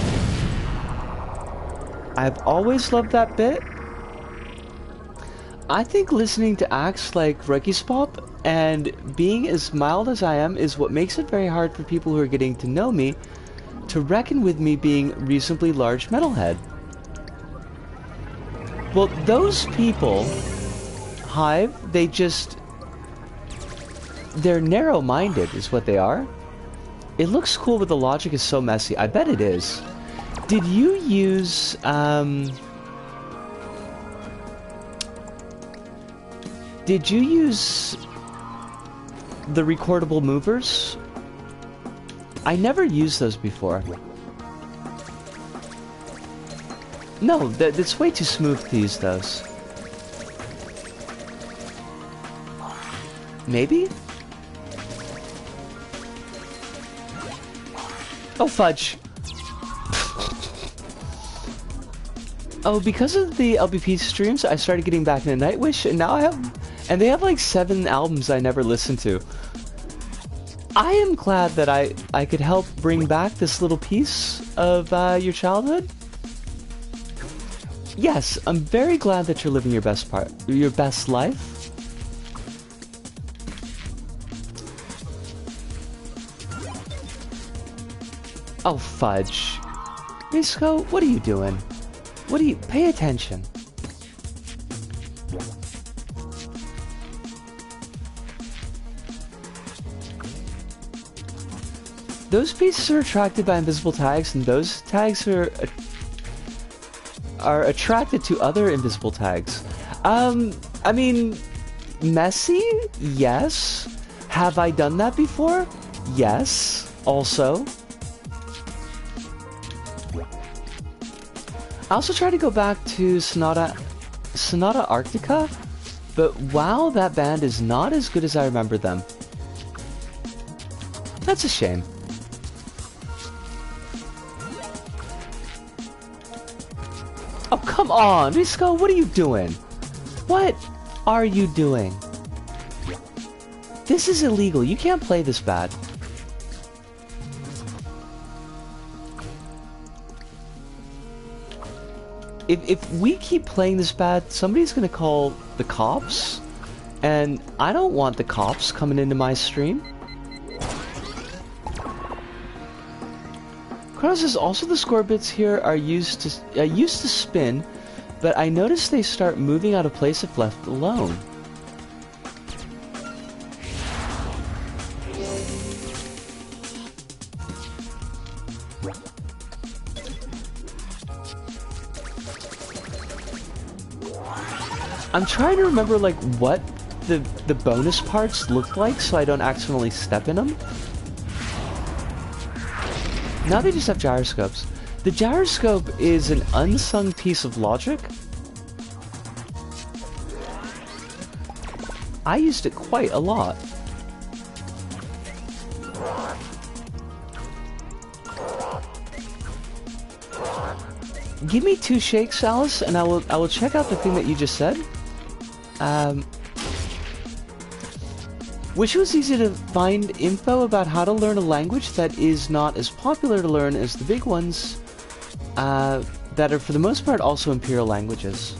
I've always loved that bit. I think listening to acts like Reiki's Pop and being as mild as I am is what makes it very hard for people who are getting to know me to reckon with me being reasonably large metalhead. Well, those people, Hive, they're narrow-minded is what they are. It looks cool, but the logic is so messy. I bet it is. Did you use, Did you use the recordable movers? I never used those before. No, it's way too smooth to use those. Maybe? Oh, fudge. Oh, because of the LBP streams, I started getting back into Nightwish, and now and they have like 7 albums I never listened to. I am glad that I could help bring back this little piece of your childhood. Yes, I'm very glad that you're living your best life. Oh, fudge. Risco, what are you doing? Pay attention. Those pieces are attracted by invisible tags, and those tags are attracted to other invisible tags. I mean, messy? Yes. Have I done that before? Yes. Also. I also tried to go back to Sonata Arctica, but wow, that band is not as good as I remember them. That's a shame. Oh, come on, Risco, what are you doing? What are you doing? This is illegal. You can't play this bad. If we keep playing this bad, somebody's gonna call the cops, and I don't want the cops coming into my stream. Kronos says also the score bits here are used to spin, but I noticed they start moving out of place if left alone. I'm trying to remember like what the bonus parts look like so I don't accidentally step in them. Now they just have gyroscopes. The gyroscope is an unsung piece of logic. I used it quite a lot. Give me 2 shakes, Alice, and I will check out the thing that you just said. Wish it was easy to find info about how to learn a language that is not as popular to learn as the big ones, that are for the most part also imperial languages.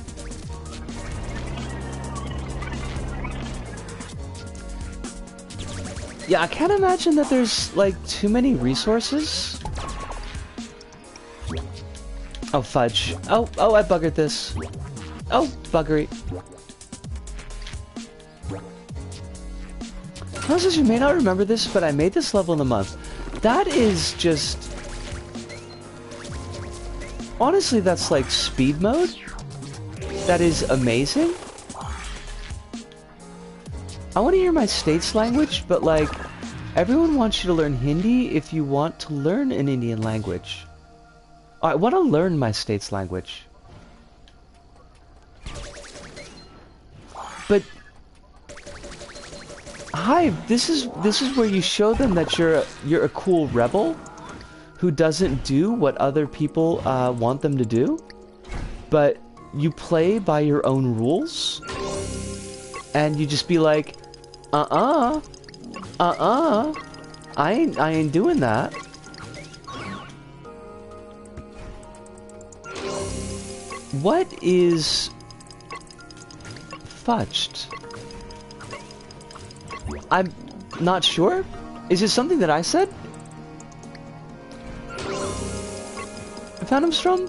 Yeah, I can't imagine that there's, like, too many resources. Oh, fudge. Oh, I buggered this. Oh, buggery. Process, you may not remember this, but I made this level in a month. That is just... Honestly, that's like speed mode. That is amazing. I want to hear my state's language, but like, everyone wants you to learn Hindi if you want to learn an Indian language. I want to learn my state's language. But Hive, this is where you show them that you're a cool rebel who doesn't do what other people want them to do, but you play by your own rules, and you just be like, I ain't doing that. What is fudged? I'm not sure. Is it something that I said? Phantomstrom?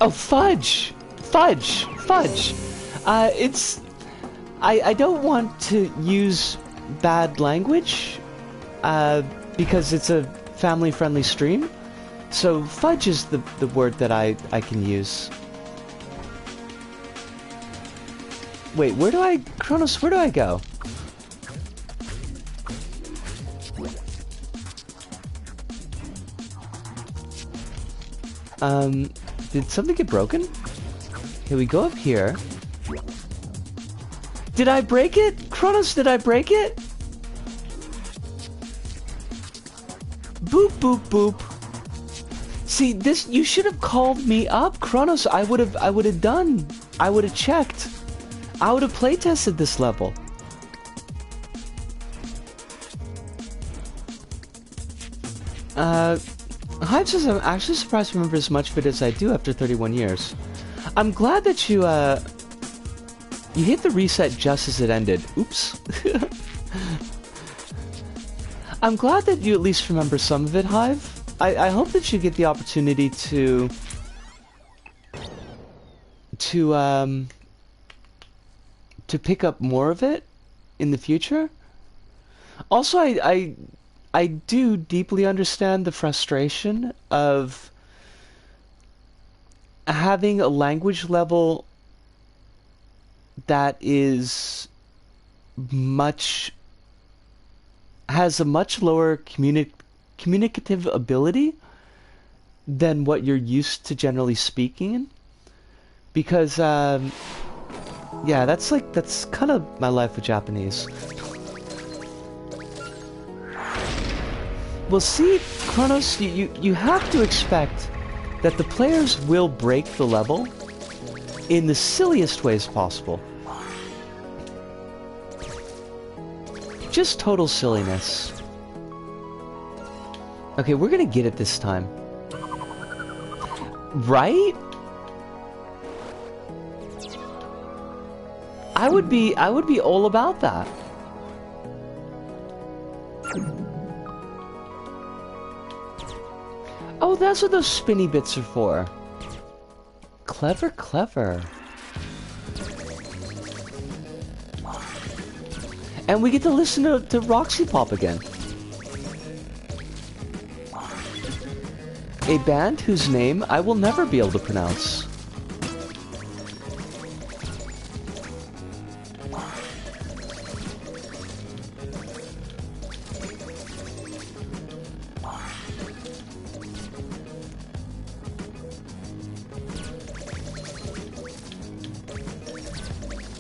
Oh, fudge! Fudge! Fudge! I don't want to use bad language, because it's a family-friendly stream. So fudge is the word that I can use. Wait, Kronos, where do I go? Did something get broken? Okay, we go up here. Did I break it? Kronos, did I break it? Boop, boop, boop. See, this, you should have called me up, Kronos. I would have done. I would have checked. I would have playtested this level. Hive says, I'm actually surprised to remember as much of it as I do after 31 years. I'm glad that you hit the reset just as it ended. Oops. I'm glad that you at least remember some of it, Hive. I hope that you get the opportunity to pick up more of it in the future. Also, I do deeply understand the frustration of having a language level that has a much lower communicative ability than what you're used to generally speaking in. Because, yeah, that's kind of my life with Japanese. Well, see, Kronos, you have to expect that the players will break the level in the silliest ways possible. Just total silliness. Okay, we're gonna get it this time. Right? I would be all about that. Oh, that's what those spinny bits are for. Clever, clever. And we get to listen to Roxy Pop again. A band whose name I will never be able to pronounce.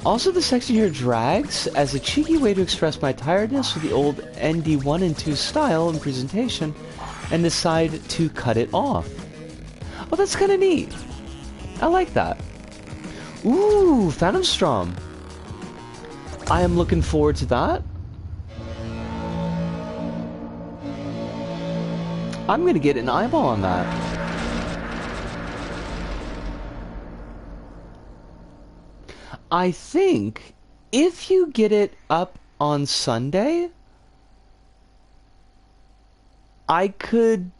Also, the section here drags as a cheeky way to express my tiredness with the old ND1 and 2 style and presentation, and decide to cut it off. Oh, that's kind of neat. I like that. Ooh, Phantomstrom. I am looking forward to that. I'm gonna get an eyeball on that. I think If you get it up on Sunday, I could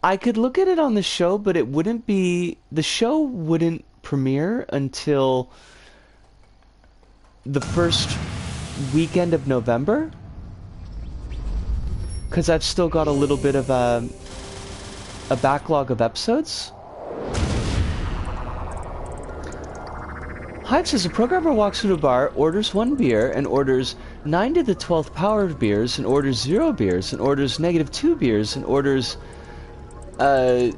look at it on the show, but it wouldn't be, the show wouldn't premiere until the first weekend of November, because I've still got a little bit of a backlog of episodes. Hive says a programmer walks into a bar, orders 1 beer, and orders 9 to the 12th power of beers, and orders 0 beers, and orders -2 beers, and orders I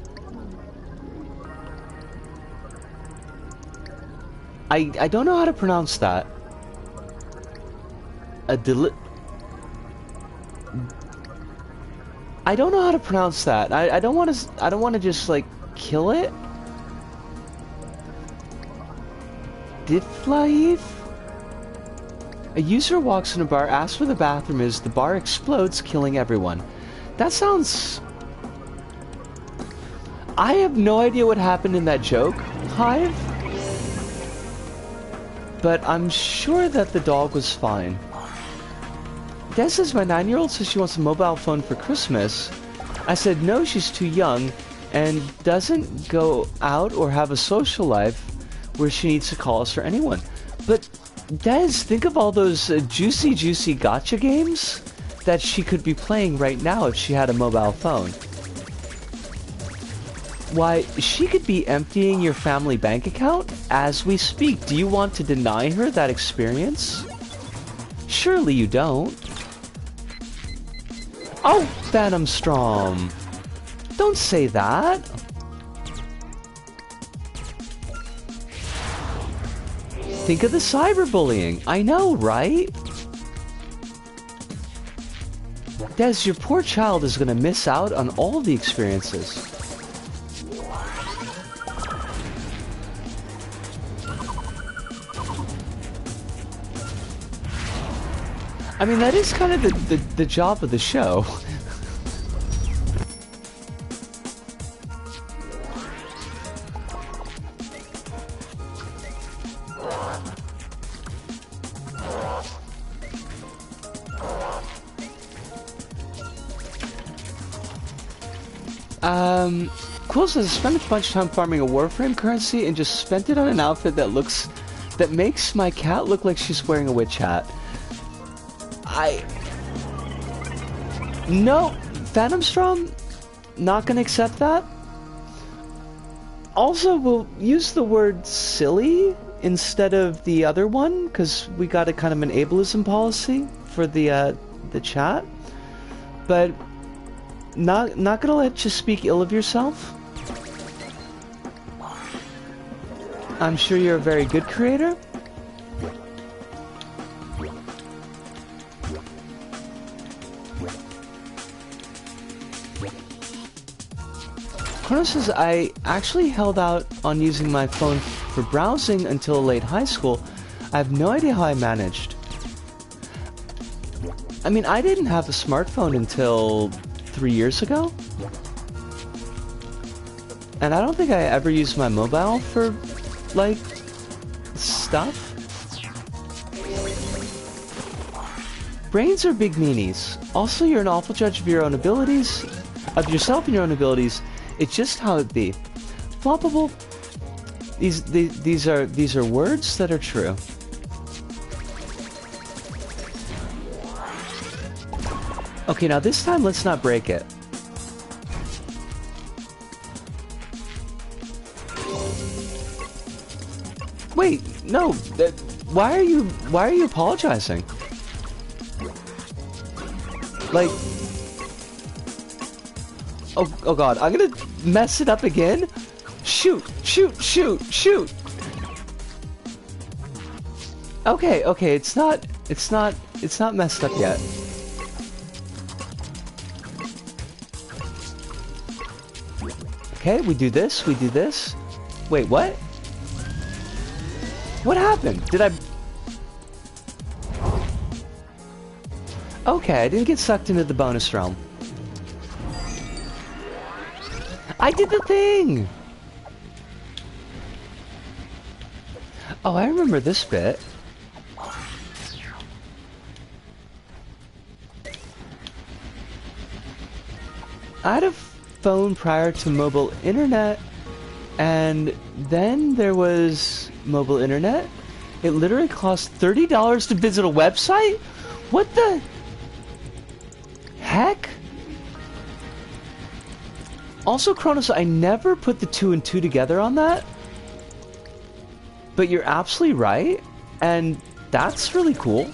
don't know how to pronounce that. I don't know how to pronounce that. I don't want to just like kill it. Diflaif? A user walks in a bar, asks where the bathroom is, the bar explodes, killing everyone. That sounds... I have no idea what happened in that joke, Hive. But I'm sure that the dog was fine. Des says my 9-year-old says she wants a mobile phone for Christmas. I said no, she's too young and doesn't go out or have a social life where she needs to call us or anyone. But Des, think of all those juicy gotcha games that she could be playing right now if she had a mobile phone. Why, she could be emptying your family bank account as we speak. Do you want to deny her that experience? Surely you don't. Oh, Phantom Strom! Don't say that! Think of the cyberbullying. I know, right? Des, your poor child is gonna miss out on all of the experiences. I mean, that is kind of the job of the show. Quill says, I spent a bunch of time farming a Warframe currency and just spent it on an outfit that makes my cat look like she's wearing a witch hat. No, Phantom Strom, not gonna accept that. Also, we'll use the word silly instead of the other one, because we got a kind of an ableism policy for the chat. But not gonna let you speak ill of yourself. I'm sure you're a very good creator. Chrono says, I actually held out on using my phone for browsing until late high school. I have no idea how I managed. I mean, I didn't have a smartphone until 3 years ago. And I don't think I ever used my mobile for, like, stuff. Brains are big meanies. Also, you're an awful judge of your own abilities, of yourself and your own abilities. It's just how it be. Floppable. These are words that are true. Okay, now this time let's not break it. Wait, no. Why are you apologizing? Like, oh god, I'm gonna mess it up again? Shoot! Okay, it's not messed up yet. Okay, we do this. Wait, what? What happened? Did I... Okay, I didn't get sucked into the bonus realm. I did the thing! Oh, I remember this bit. I had a phone prior to mobile internet, and then there was mobile internet. It literally cost $30 to visit a website? What the heck? Also, Kronos, I never put the 2 and 2 together on that. But you're absolutely right, and that's really cool.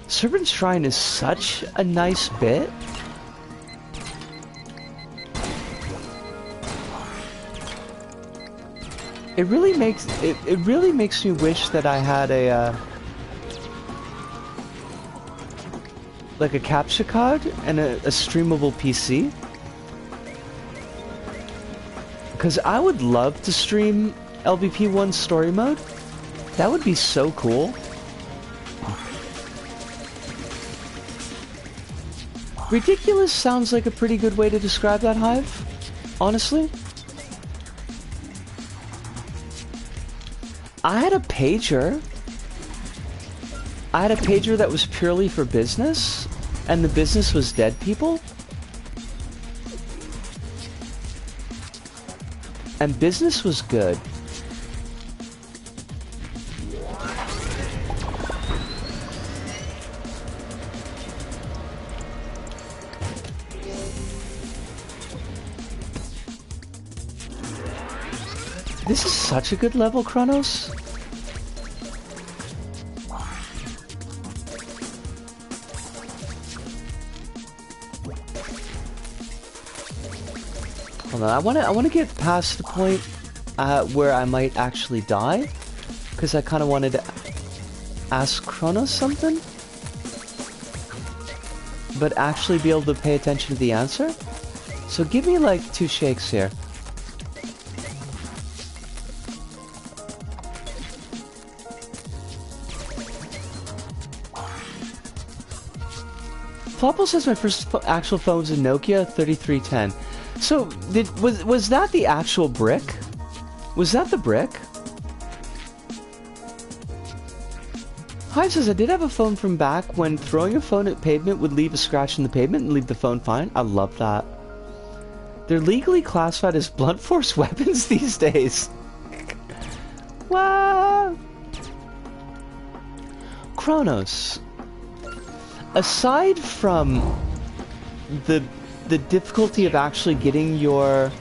Serpent Shrine is such a nice bit. It really makes me wish that I had a like a capture card and a streamable PC. Because I would love to stream LBP1 story mode. That would be so cool. Ridiculous sounds like a pretty good way to describe that, Hive, honestly. I had a pager. I had a pager that was purely for business, and the business was dead people. And business was good. This is such a good level, Kronos. Hold on, I wanna get past the point where I might actually die, because I kind of wanted to ask Kronos something, but actually be able to pay attention to the answer. So give me like 2 shakes here. Flopple says my first actual phone was a Nokia 3310. So, was that the actual brick? Was that the brick? Hive says I did have a phone from back when throwing a phone at pavement would leave a scratch in the pavement and leave the phone fine. I love that. They're legally classified as blunt force weapons these days. Wow. Kronos. Aside from the difficulty of actually getting your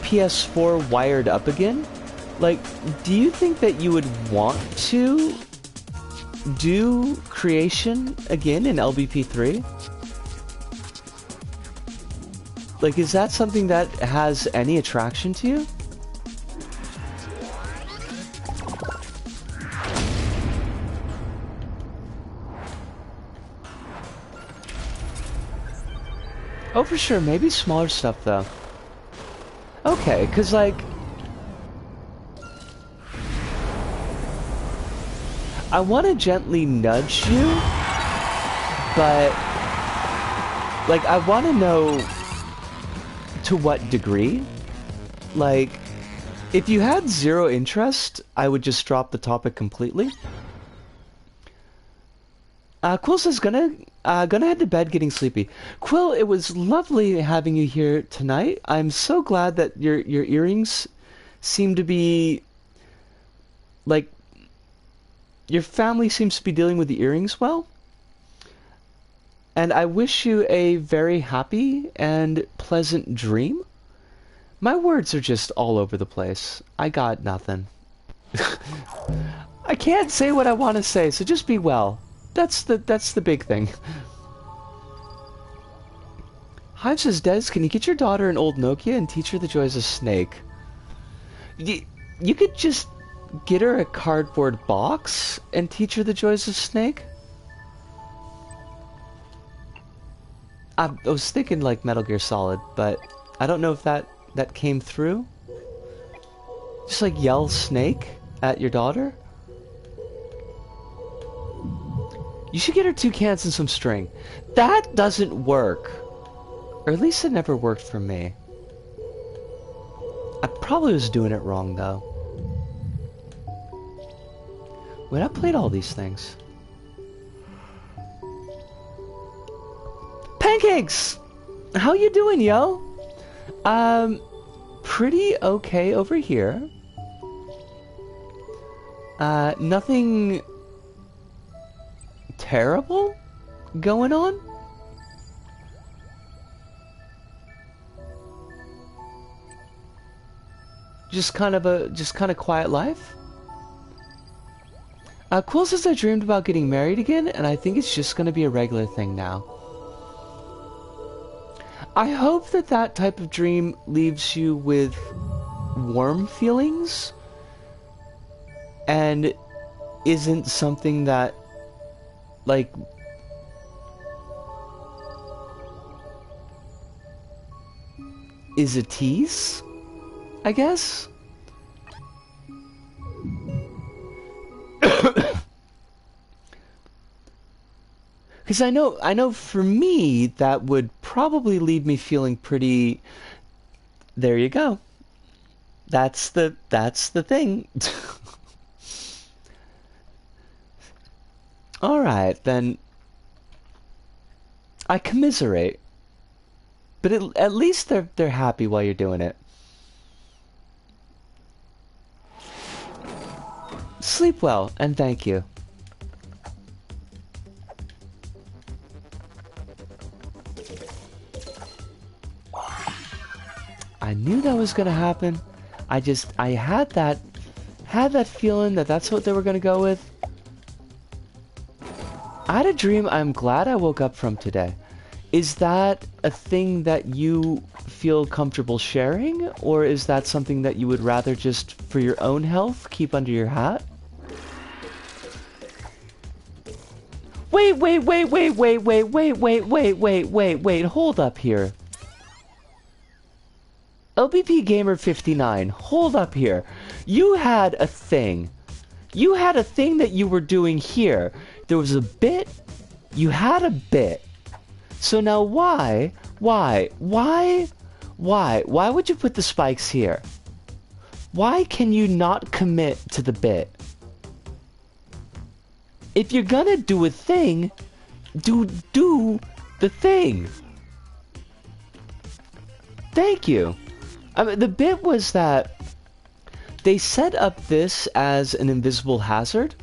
PS4 wired up again, like, do you think that you would want to do creation again in LBP3? Like, is that something that has any attraction to you? Oh, for sure. Maybe smaller stuff, though. Okay, because, like, I want to gently nudge you, but, like, I want to know to what degree. Like, if you had zero interest, I would just drop the topic completely. Quill says, gonna head to bed, getting sleepy. Quill, it was lovely having you here tonight. I'm so glad that your earrings seem to be, like, your family seems to be dealing with the earrings well. And I wish you a very happy and pleasant dream. My words are just all over the place. I got nothing. I can't say what I want to say, so just be well. That's the big thing. Hive says, Des, can you get your daughter an old Nokia and teach her the joys of Snake? You could just get her a cardboard box and teach her the joys of Snake? I was thinking like Metal Gear Solid, but I don't know if that came through. Just like yell Snake at your daughter? You should get her 2 cans and some string. That doesn't work. Or at least it never worked for me. I probably was doing it wrong, though. Wait, I played all these things. Pancakes! How you doing, yo? Pretty okay over here. Nothing terrible going on? Just kind of quiet life? Quill says I dreamed about getting married again, and I think it's just gonna be a regular thing now. I hope that that type of dream leaves you with warm feelings and isn't something that, like, is a tease, I guess? Because I know for me, that would probably leave me feeling pretty... There you go. That's the thing. Alright, then... I commiserate. But at least they're happy while you're doing it. Sleep well, and thank you. I knew that was gonna happen. I had that feeling that that's what they were gonna go with. I had a dream I'm glad I woke up from today. Is that a thing that you feel comfortable sharing, or is that something that you would rather just, for your own health, keep under your hat? Wait, hold up here. LBP Gamer 59, hold up here. You had a thing. You had a thing that you were doing here. There was a bit. You had a bit. So now why would you put the spikes here? Why can you not commit to the bit? If you're gonna do a thing, do the thing. Thank you. I mean, the bit was that they set up this as an invisible hazard,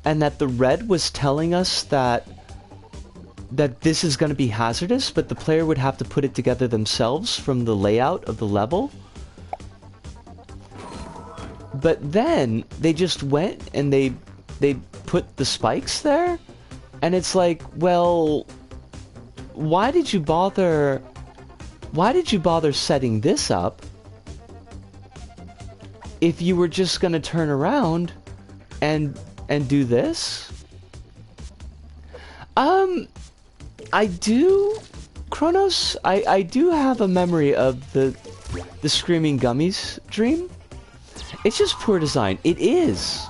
and that the red was telling us that this is going to be hazardous, but the player would have to put it together themselves from the layout of the level. But then they just went and they put the spikes there, and it's like, well, why did you bother setting this up if you were just gonna turn around and do this? I do, Kronos, I do have a memory of the Screaming Gummies dream. It's just poor design. It is.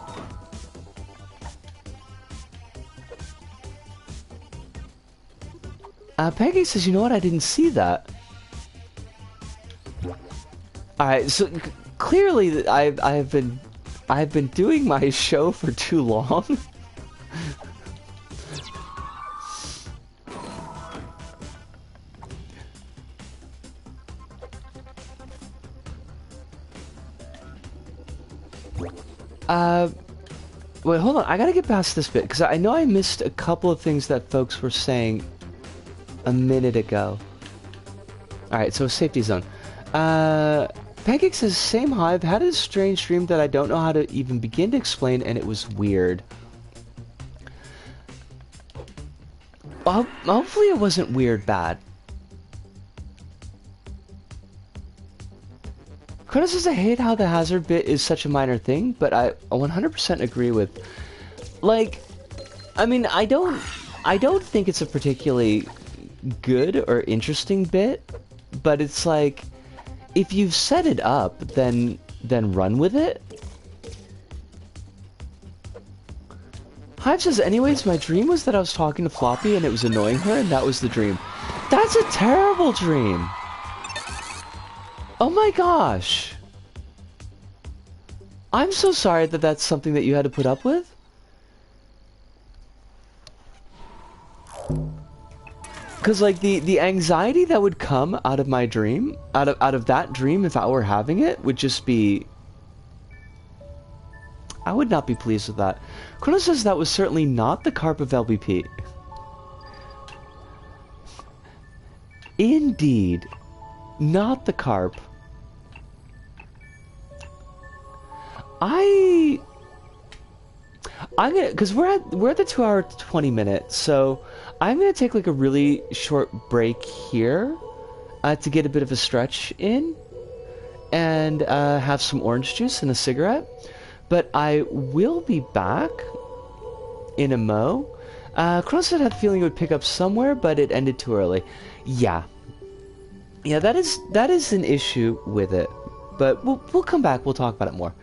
Peggy says, you know what? I didn't see that. Alright, so clearly I've been doing my show for too long. Wait, hold on. I gotta get past this bit, because I know I missed a couple of things that folks were saying a minute ago. Alright, so safety zone. Pancake says, same hive, had a strange dream that I don't know how to even begin to explain, and it was weird. Well, hopefully it wasn't weird bad. Kronos says, I hate how the hazard bit is such a minor thing, but I 100% agree with... Like, I mean, I don't think it's a particularly good or interesting bit, but it's like, if you've set it up, then run with it. Hive says, anyways, my dream was that I was talking to Floppy and it was annoying her, and that was the dream. That's a terrible dream! Oh my gosh! I'm so sorry that that's something that you had to put up with. Cause like the anxiety that would come out of my dream, out of that dream, if I were having it, would just be. I would not be pleased with that. Chrono says that was certainly not the carp of LBP. Indeed, not the carp. I'm gonna, cause we're at the 2 hour 20 minutes, so I'm gonna take like a really short break here, to get a bit of a stretch in, and have some orange juice and a cigarette. But I will be back in a mo. CrossFit had the feeling it would pick up somewhere, but it ended too early. Yeah, that is an issue with it. But we'll come back. We'll talk about it more.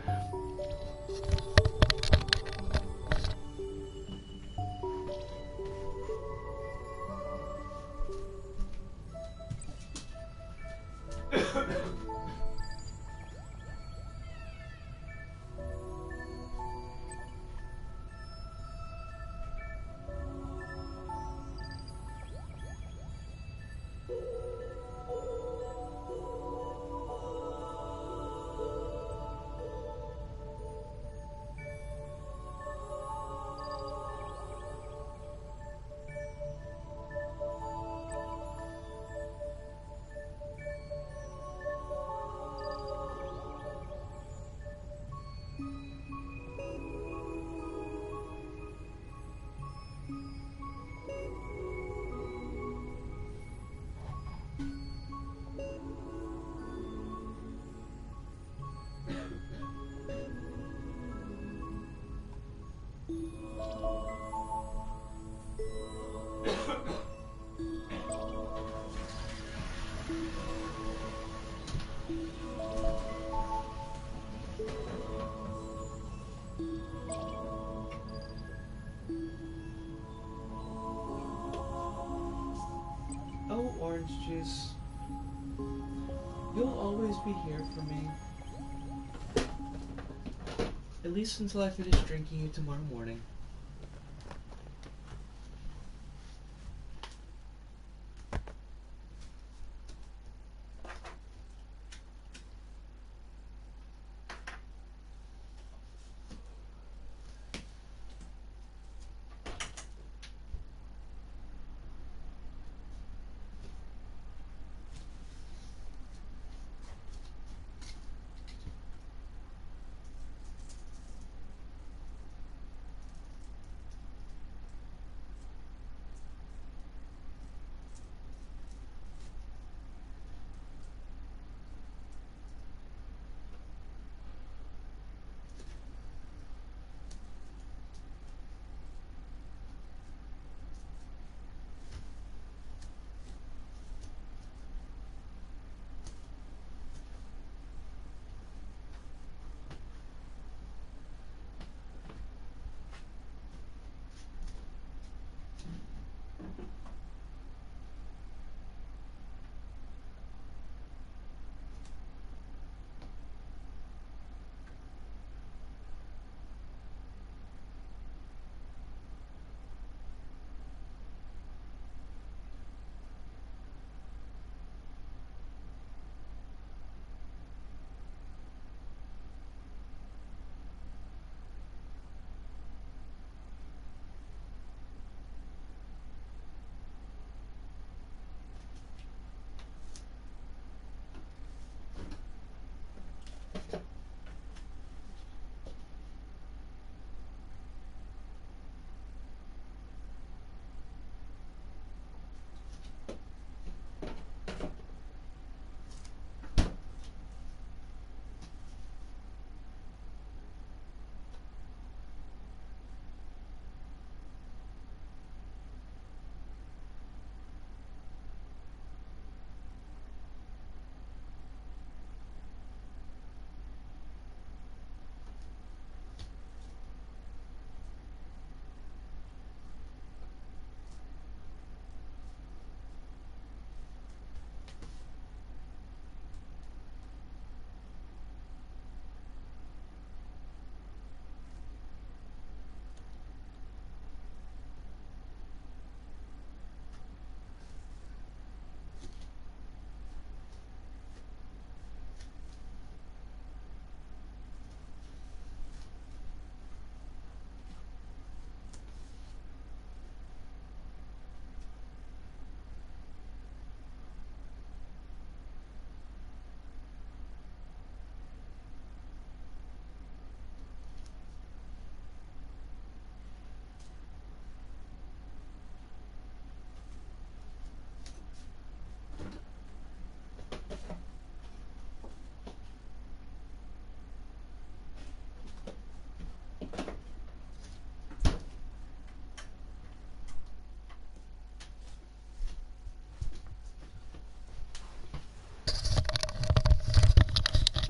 Oh, orange juice. You'll always be here for me. At least until I finish drinking you tomorrow morning.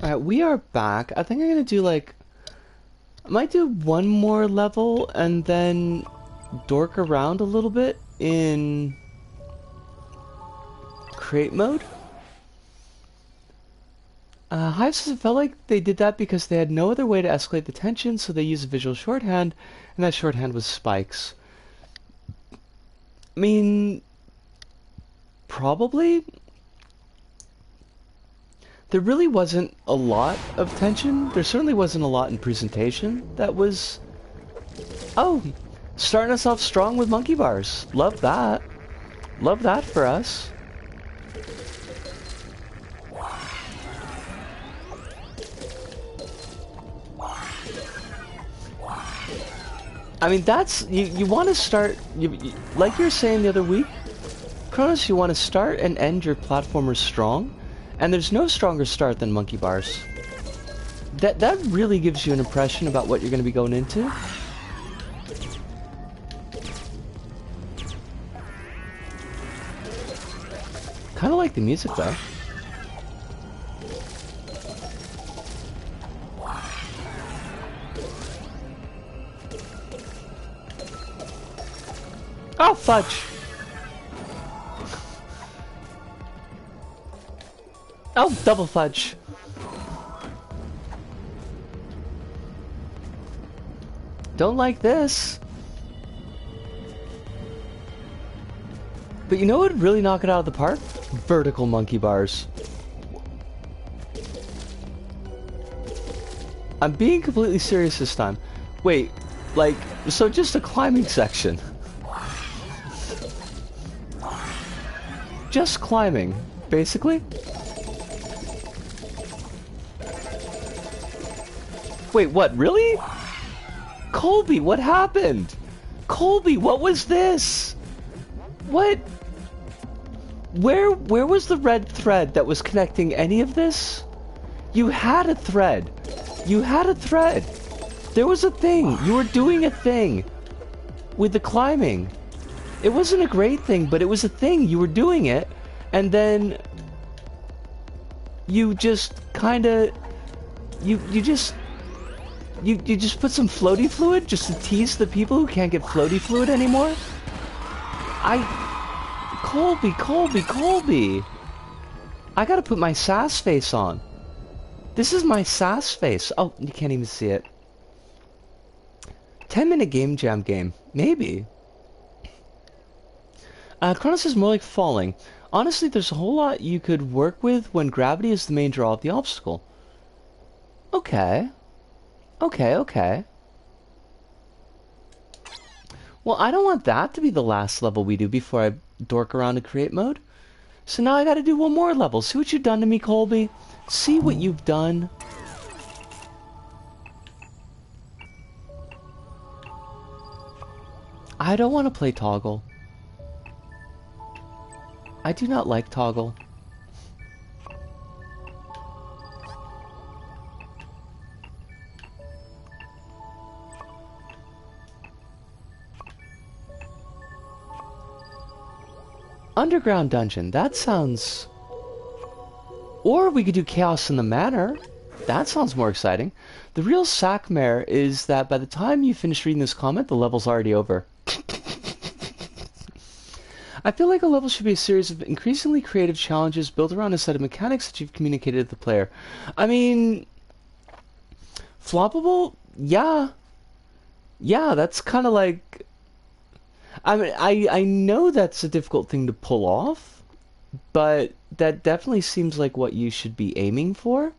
Alright, we are back. I think I'm gonna do like... I might do one more level and then dork around a little bit in create mode. Hive says it felt like they did that because they had no other way to escalate the tension, so they used a visual shorthand, and that shorthand was spikes. I mean, probably. There really wasn't a lot of tension. There certainly wasn't a lot in presentation that was... Oh, starting us off strong with monkey bars. Love that. Love that for us. I mean, that's... You want to start... like you were saying the other week, Kronos, you want to start and end your platformers strong. And there's no stronger start than monkey bars. That really gives you an impression about what you're going to be going into. Kind of like the music though. Oh, fudge! Oh, double fudge. Don't like this. But you know what would really knock it out of the park? Vertical monkey bars. I'm being completely serious this time. Wait, like, so just a climbing section. Just climbing, basically. Wait, what, really? Colby, what happened? Colby, what was this? What? Where was the red thread that was connecting any of this? You had a thread. You had a thread. There was a thing. You were doing a thing with the climbing. It wasn't a great thing, but it was a thing. You were doing it, and then you just kind of... You just put some floaty fluid just to tease the people who can't get floaty fluid anymore? Colby! I gotta put my sass face on. This is my sass face. Oh, you can't even see it. 10-minute game jam game. Maybe. Kronos is more like falling. Honestly, there's a whole lot you could work with when gravity is the main draw of the obstacle. Okay. Okay. Well, I don't want that to be the last level we do before I dork around in create mode. So now I gotta do one more level. See what you've done to me, Colby? See what you've done? I don't want to play Toggle. I do not like Toggle. Underground dungeon, that sounds... Or we could do Chaos in the Manor. That sounds more exciting. The real sackmare is that by the time you finish reading this comment, the level's already over. I feel like a level should be a series of increasingly creative challenges built around a set of mechanics that you've communicated to the player. I mean... Floppable? Yeah. Yeah, that's kind of like... I mean, I know that's a difficult thing to pull off, but that definitely seems like what you should be aiming for.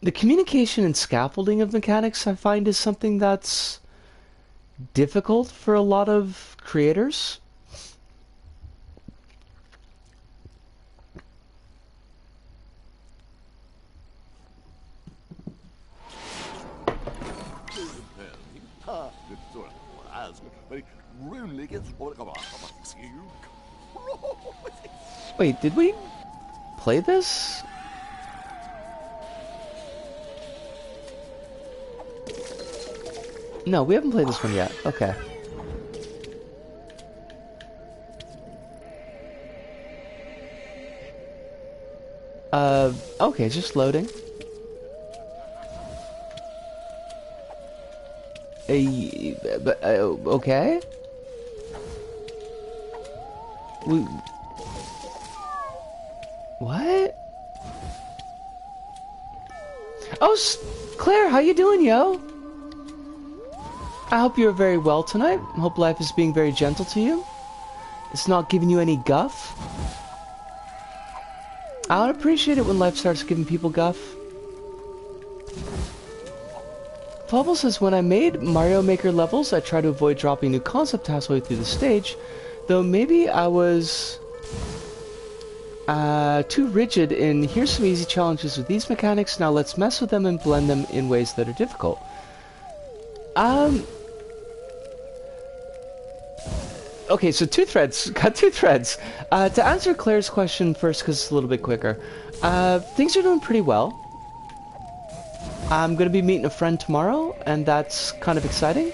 The communication and scaffolding of mechanics, I find, is something that's difficult for a lot of creators. Wait, did we play this? No, we haven't played this one yet. Okay. Okay, just loading. Okay. We... What? Oh, Claire, how you doing, yo? I hope you're very well tonight. Hope life is being very gentle to you. It's not giving you any guff. I would appreciate it when life starts giving people guff. Flubble says, when I made Mario Maker levels, I try to avoid dropping new concept halfway through the stage, though maybe I was too rigid in here's some easy challenges with these mechanics, now let's mess with them and blend them in ways that are difficult. Okay, so got two threads. To answer Claire's question first, because it's a little bit quicker, things are doing pretty well. I'm going to be meeting a friend tomorrow, and that's kind of exciting,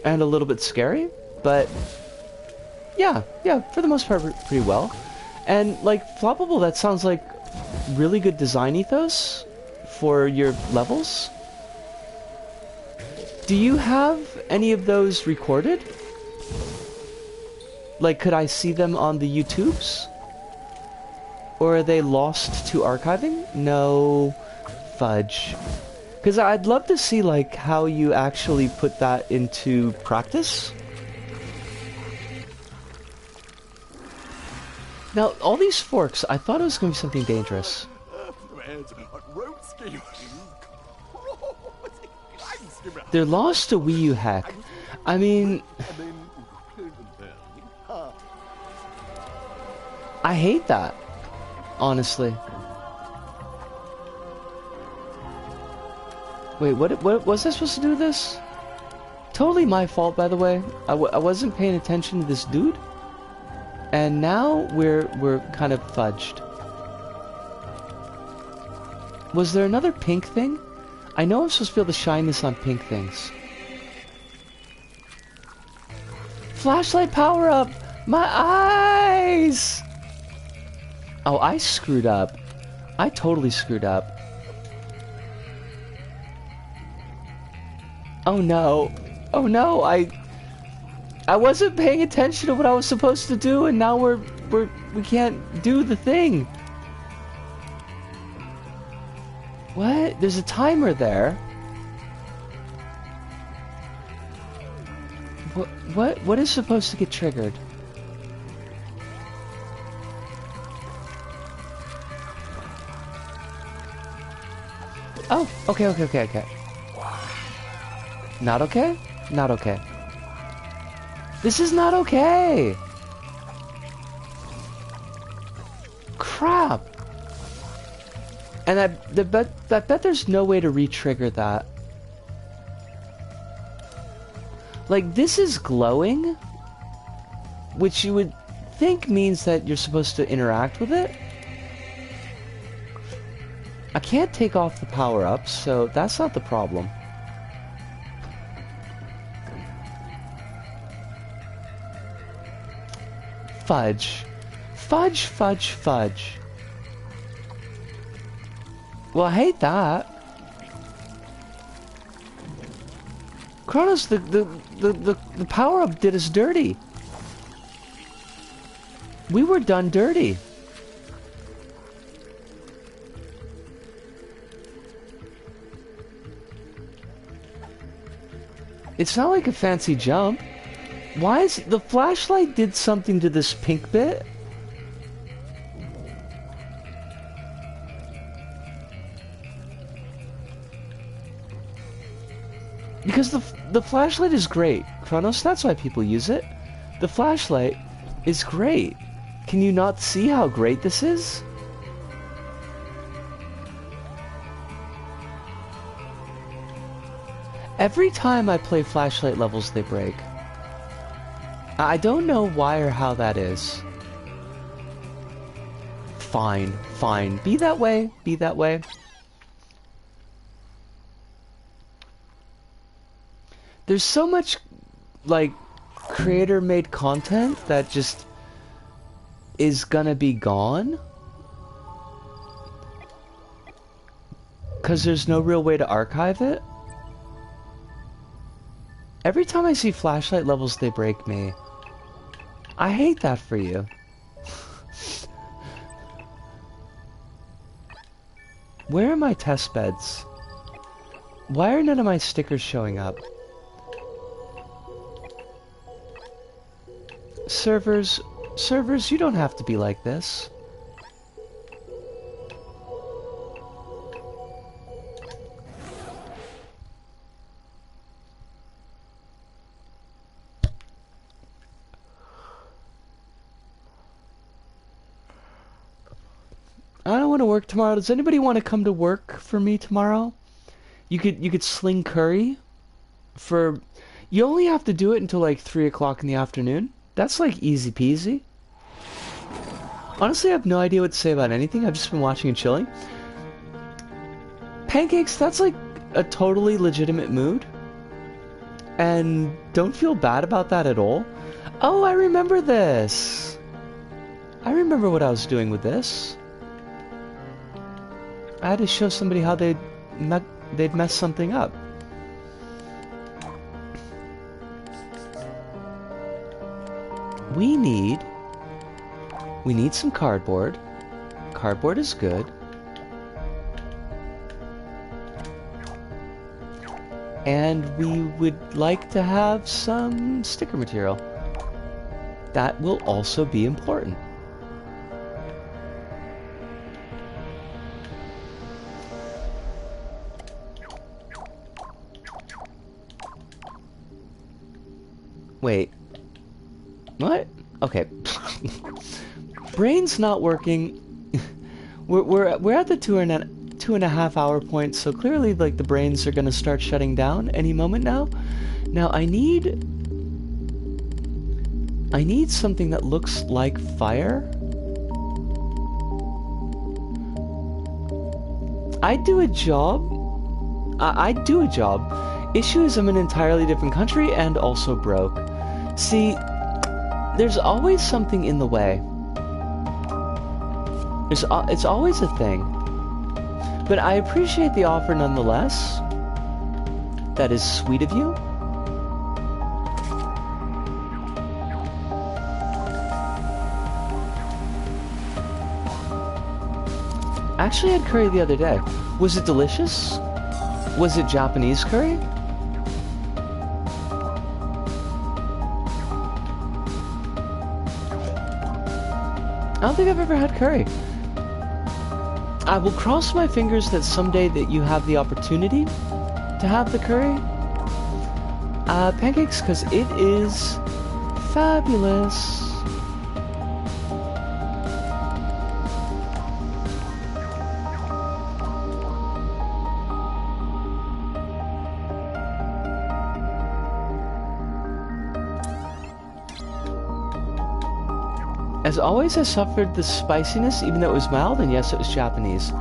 and a little bit scary, but yeah, for the most part, pretty well. And, like, Floppable, that sounds like really good design ethos for your levels. Do you have any of those recorded? Like, could I see them on the YouTubes? Or are they lost to archiving? No fudge. Because I'd love to see, like, how you actually put that into practice. Now, all these forks, I thought it was going to be something dangerous. They're lost to Wii U hack. I mean... I hate that, honestly. Wait, what was I supposed to do with this? Totally my fault, by the way. I wasn't paying attention to this dude. And now we're kind of fudged. Was there another pink thing? I know I'm supposed to be able to shine this on pink things. Flashlight power up! My eyes! Oh, I screwed up. I totally screwed up. Oh no. Oh no, I wasn't paying attention to what I was supposed to do, and now we can't do the thing. What? There's a timer there. What is supposed to get triggered? Oh, okay. Not okay? Not okay. This is not okay! Crap! And I bet there's no way to re-trigger that. Like, this is glowing, which you would think means that you're supposed to interact with it. I can't take off the power-ups, so that's not the problem. Fudge. Fudge. Well, I hate that. Kronos, the power-up did us dirty. We were done dirty. It's not like a fancy jump. Why is the flashlight did something to this pink bit? Because the flashlight is great, Kronos, that's why people use it. The flashlight is great. Can you not see how great this is? Every time I play flashlight levels, they break. I don't know why or how that is. Fine. Be that way. There's so much, like, creator-made content that just is gonna be gone. Because there's no real way to archive it? Every time I see flashlight levels, they break me. I hate that for you. Where are my test beds? Why are none of my stickers showing up? Servers, you don't have to be like this. I don't want to work tomorrow. Does anybody want to come to work for me tomorrow? You could sling curry for... You only have to do it until like 3 o'clock in the afternoon. That's like easy peasy. Honestly, I have no idea what to say about anything. I've just been watching and chilling. Pancakes, that's like a totally legitimate mood. And don't feel bad about that at all. Oh, I remember this. I remember what I was doing with this. I had to show somebody how they'd mess something up. We need some cardboard. Cardboard is good. And we would like to have some sticker material. That will also be important. Wait. What? Okay. Brain's not working. we're at the 2.5 hour point, so clearly like the brains are gonna start shutting down any moment now. Now I need something that looks like fire. I'd do a job. I'd do a job. Issue is I'm in an entirely different country and also broke. See, there's always something in the way. It's always a thing. But I appreciate the offer nonetheless. That is sweet of you. Actually, I had curry the other day. Was it delicious? Was it Japanese curry? I don't think I've ever had curry. I will cross my fingers that someday that you have the opportunity to have the curry. Pancakes, because it is fabulous. As always, I suffered the spiciness, even though it was mild, and yes, it was Japanese.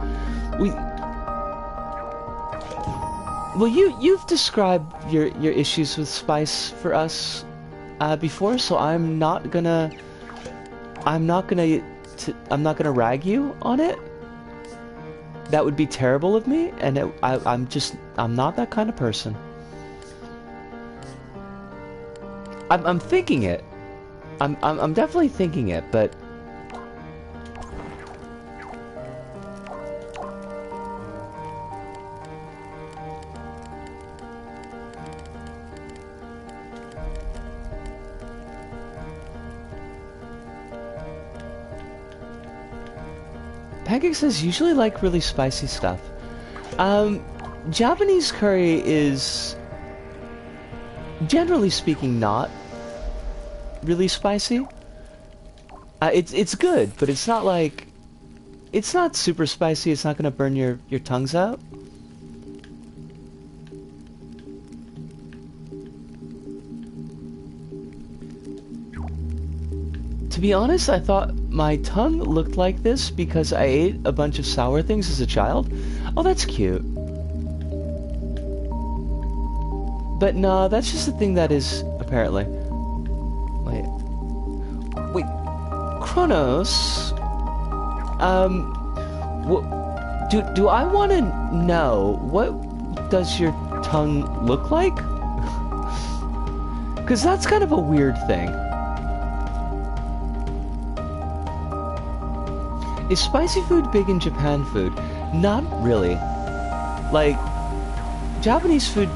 Well, you've described your issues with spice for us before, so I'm not gonna rag you on it. That would be terrible of me, and I'm not that kind of person. I'm thinking it. I'm definitely thinking it, but Pancake says usually like really spicy stuff. Japanese curry is generally speaking not really spicy. It's good, but it's not like... It's not super spicy, it's not gonna burn your tongues out. To be honest, I thought my tongue looked like this because I ate a bunch of sour things as a child. Oh, that's cute. But no, that's just a thing that is, apparently. Wait, Kronos, Do I want to know what does your tongue look like? Because that's kind of a weird thing. Is spicy food big in Japan food? Not really. Like, Japanese food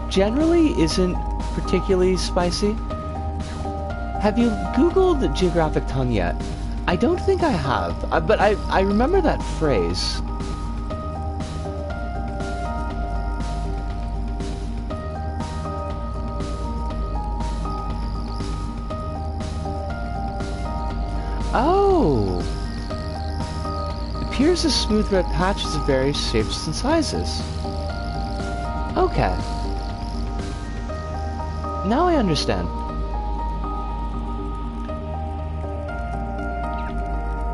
generally isn't particularly spicy. Have you Googled geographic tongue yet? I don't think I have, but I remember that phrase. Oh! It appears as smooth red patches of various shapes and sizes. Okay. Now I understand.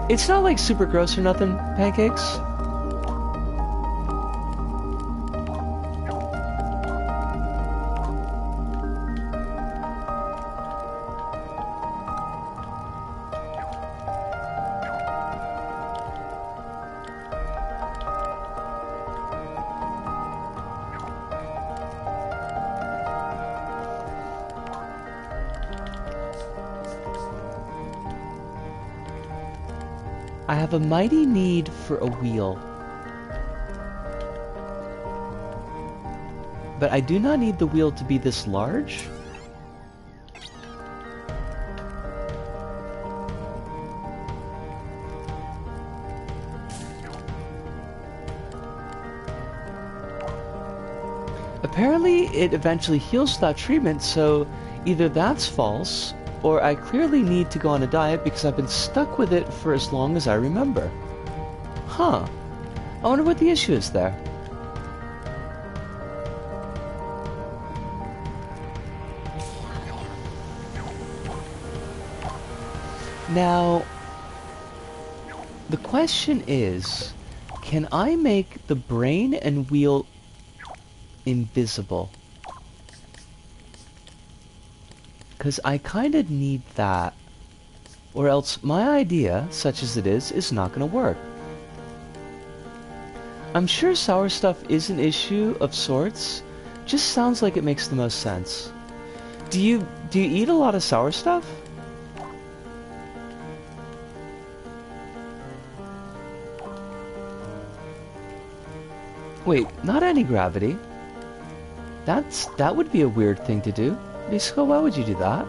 It's not like super gross or nothing, pancakes. I have a mighty need for a wheel. But I do not need the wheel to be this large. Apparently, it eventually heals without treatment, so either that's false, or I clearly need to go on a diet because I've been stuck with it for as long as I remember. Huh. I wonder what the issue is there. Now, the question is, can I make the brain and wheel invisible? Because I kind of need that. Or else my idea, such as it is not going to work. I'm sure sour stuff is an issue of sorts. Just sounds like it makes the most sense. Do you eat a lot of sour stuff? Wait, not anti-gravity. That would be a weird thing to do. Bisco, why would you do that?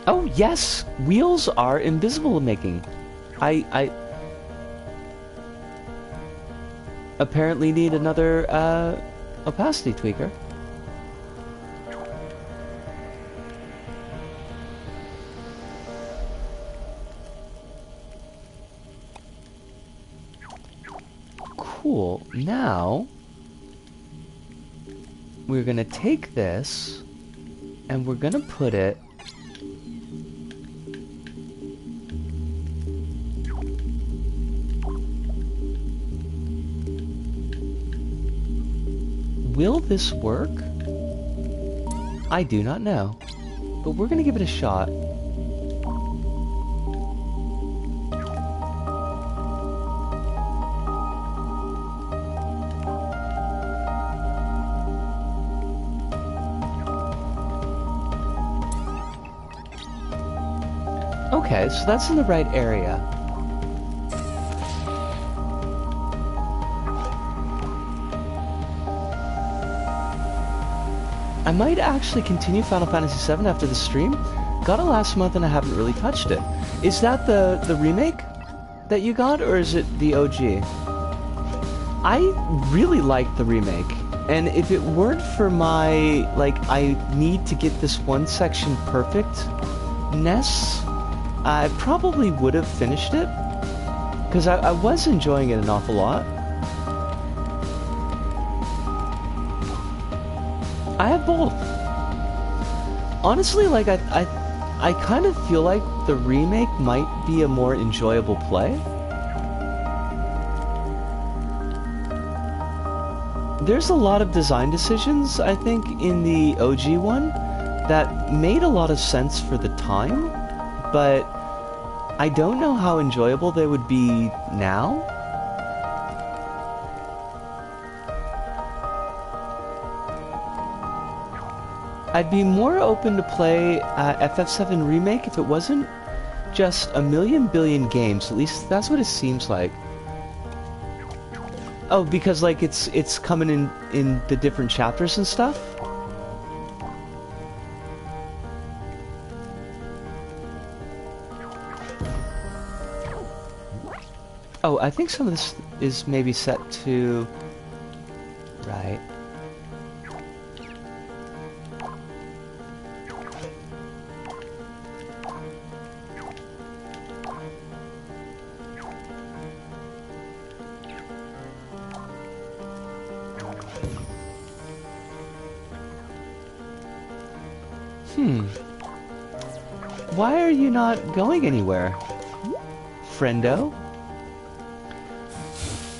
Oh yes, wheels are invisible making. I apparently need another opacity tweaker. Cool. Now we're gonna take this and we're gonna put it Will this work? I do not know, but we're gonna give it a shot. Okay, so that's in the right area. I might actually continue Final Fantasy VII after the stream. Got it last month and I haven't really touched it. Is that the remake that you got, or is it the OG? I really like the remake. And if it weren't for my, I need to get this one section perfect-ness, I probably would have finished it. Because I was enjoying it an awful lot. I have both. Honestly, I kind of feel like the remake might be a more enjoyable play. There's a lot of design decisions, I think, in the OG one that made a lot of sense for the time, but I don't know how enjoyable they would be now. I'd be more open to play FF7 Remake if it wasn't just a million billion games. At least that's what it seems like. Oh, because like it's coming in the different chapters and stuff. Oh, I think some of this is maybe set to... Right. Why are you not going anywhere, friendo?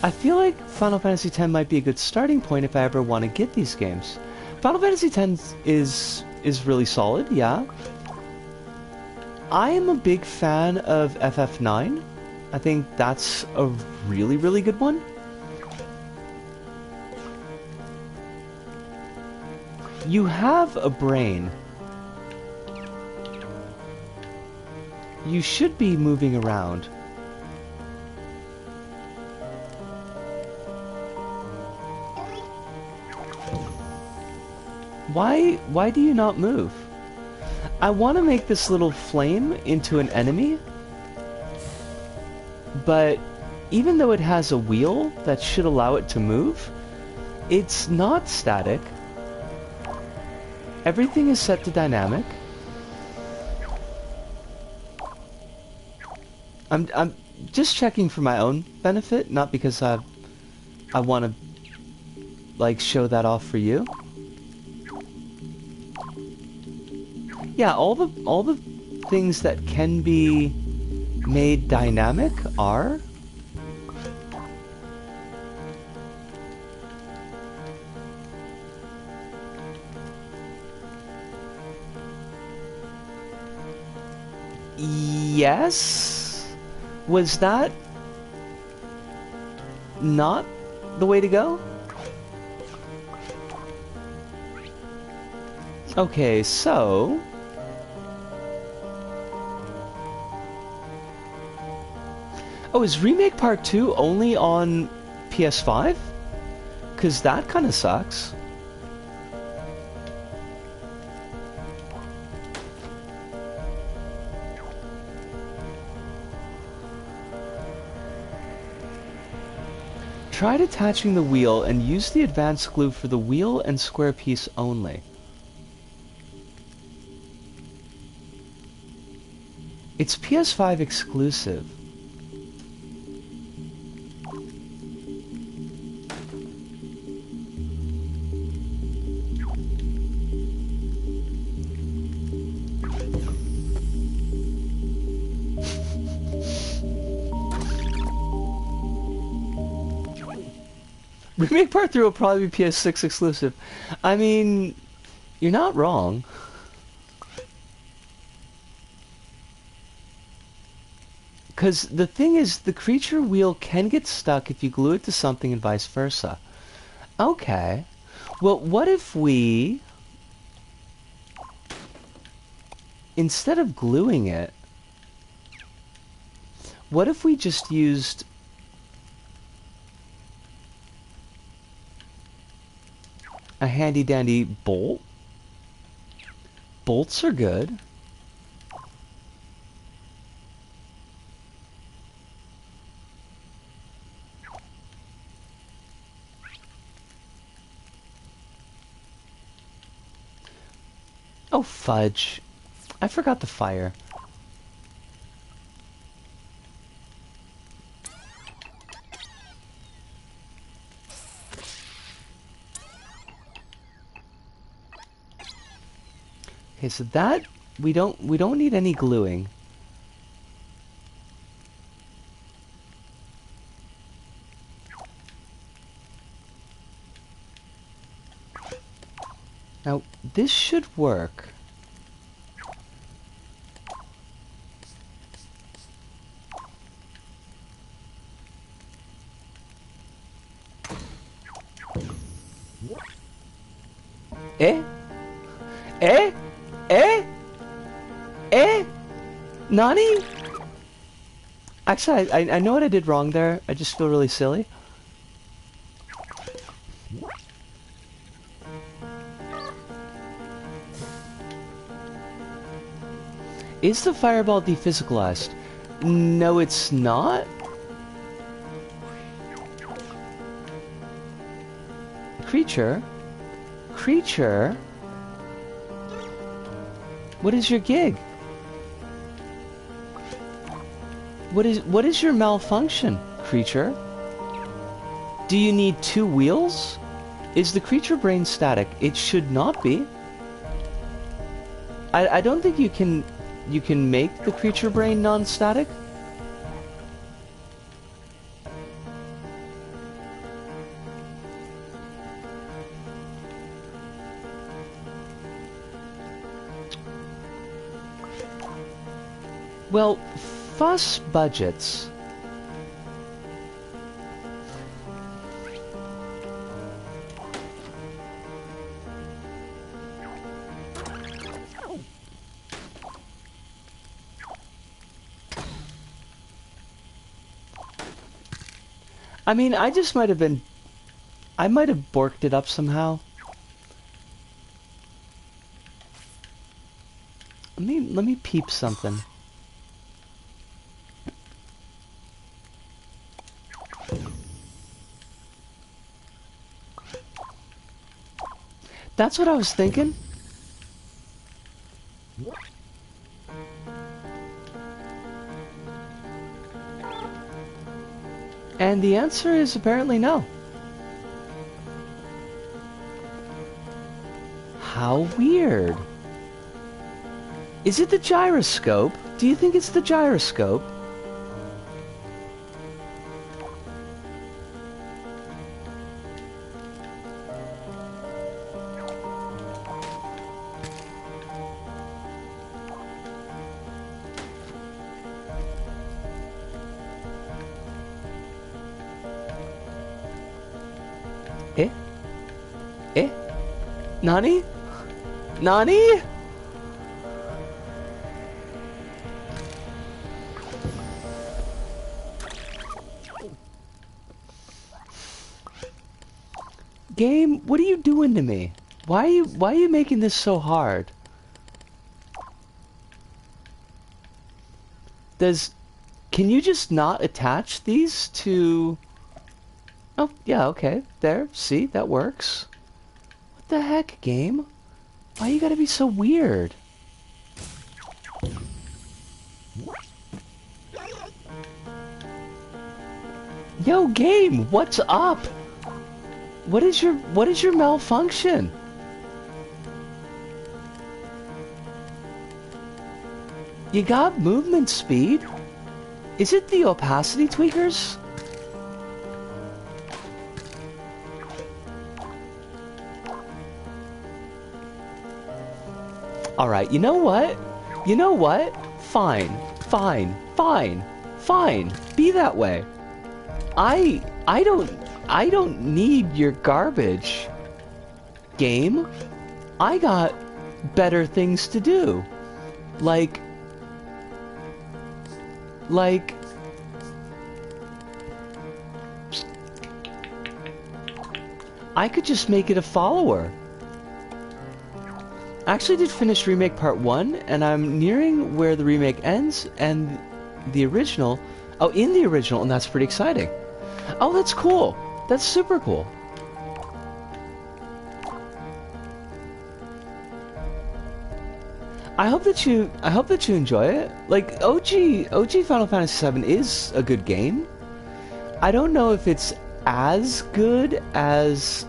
I feel like Final Fantasy X might be a good starting point if I ever want to get these games. Final Fantasy X is really solid, yeah. I am a big fan of FF9. I think that's a really, really good one. You have a brain. You should be moving around. Why do you not move? I want to make this little flame into an enemy, but even though it has a wheel that should allow it to move, it's not static. Everything is set to dynamic. I'm just checking for my own benefit, not because I want to like show that off for you. Yeah, all the things that can be made dynamic are. Yes? Was that not the way to go? Okay, so... Oh, is Remake Part 2 only on PS5? 'Cause that kinda sucks. Try detaching the wheel and use the advanced glue for the wheel and square piece only. It's PS5 exclusive. Remake Part 3 will probably be PS6 exclusive. I mean, you're not wrong. Because the thing is, the creature wheel can get stuck if you glue it to something and vice versa. Okay. Well, what if we... Instead of gluing it, what if we just used... a handy-dandy bolt? Bolts are good. Oh, fudge. I forgot the fire. Okay, so that we don't need any gluing. Now, this should work. Eh? Eh? Eh? Eh? Nani? Actually, I know what I did wrong there. I just feel really silly. Is the fireball dephysicalized? No, it's not. Creature? Creature? What is your gig? What is your malfunction, creature? Do you need 2 wheels? Is the creature brain static? It should not be. I don't think you can make the creature brain non-static. Well, fuss budgets. I mean, I might have borked it up somehow. Let me peep something. That's what I was thinking. And the answer is apparently no. How weird. Is it the gyroscope? Do you think it's the gyroscope? Eh? Eh? Nani? Nani? Game, what are you doing to me? Why are you making this so hard? Can you just not attach these to... Oh, yeah, okay. There, see, that works. What the heck, game? Why you gotta be so weird? Yo, game, what's up? What is your malfunction? You got movement speed? Is it the opacity tweakers? Alright, you know what? You know what? Fine. Fine. Fine. Fine. Be that way. I don't need your garbage, game. I got better things to do. Like I could just make it a follower. I actually did finish Remake Part 1, and I'm nearing where the remake ends, and the original... Oh, in the original, and that's pretty exciting. Oh, that's cool. That's super cool. I hope that you enjoy it. Like, OG Final Fantasy VII is a good game. I don't know if it's as good as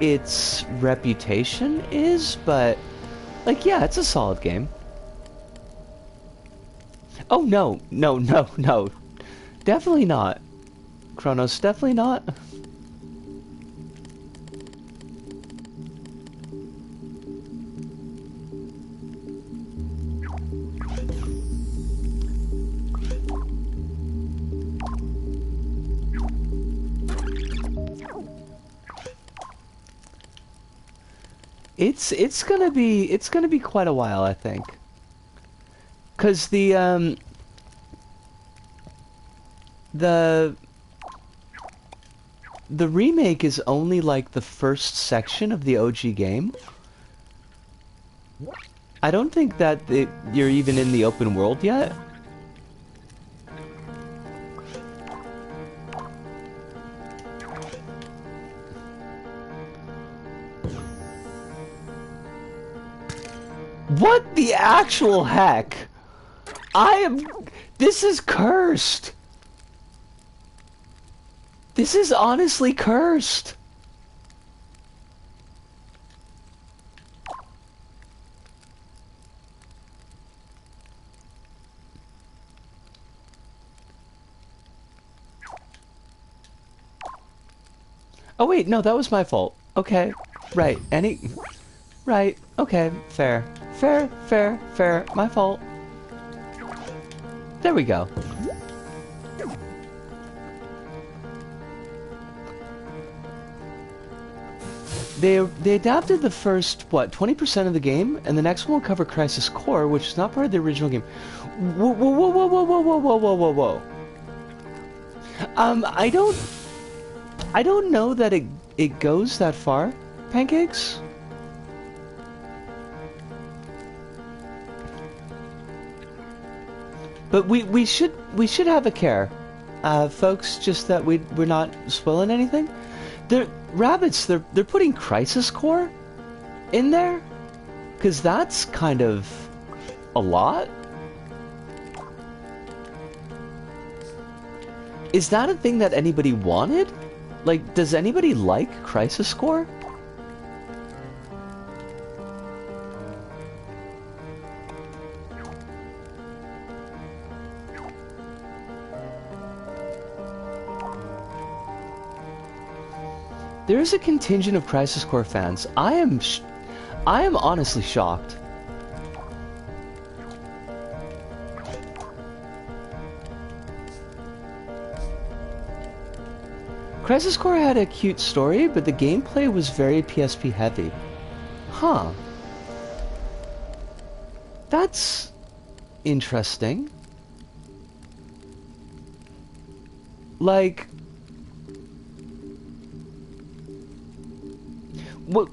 its reputation is, but like, yeah, it's a solid game. Oh no, definitely not. Chronos, definitely not. it's gonna be quite a while, I think. 'Cause the the remake is only like the first section of the OG game. I don't think that you're even in the open world yet. What the actual heck? This is cursed. This is honestly cursed. Oh wait, no, that was my fault. Okay, right, right, okay, fair. Fair, fair, fair, my fault. There we go. They adapted the first, what, 20% of the game, and the next one will cover Crisis Core, which is not part of the original game. Whoa, whoa, whoa, whoa, whoa, whoa, whoa, whoa, whoa, whoa, whoa. I don't know that it goes that far, Pancakes. But we should have a care, folks. Just that we're not spoiling anything. They're putting Crisis Core in there, because that's kind of a lot. Is that a thing that anybody wanted? Like, does anybody like Crisis Core? There is a contingent of Crisis Core fans. I am honestly shocked. Crisis Core had a cute story, but the gameplay was very PSP heavy. Huh. That's interesting. Like, what?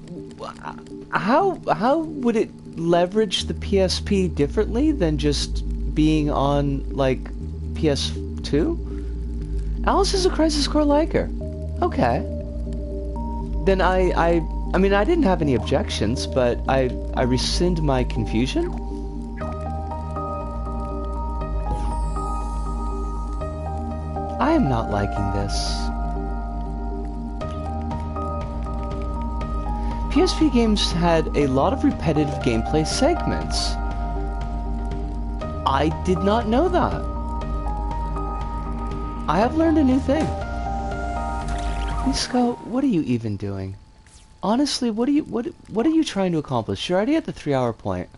How would it leverage the PSP differently than just being on like PS2? Alice is a Crisis Core liker. Okay. Then I mean, I didn't have any objections, but I rescind my confusion. I am not liking this. PSP games had a lot of repetitive gameplay segments. I did not know that. I have learned a new thing. Nisco, what are you even doing? Honestly, what are you trying to accomplish? You're already at the 3-hour point.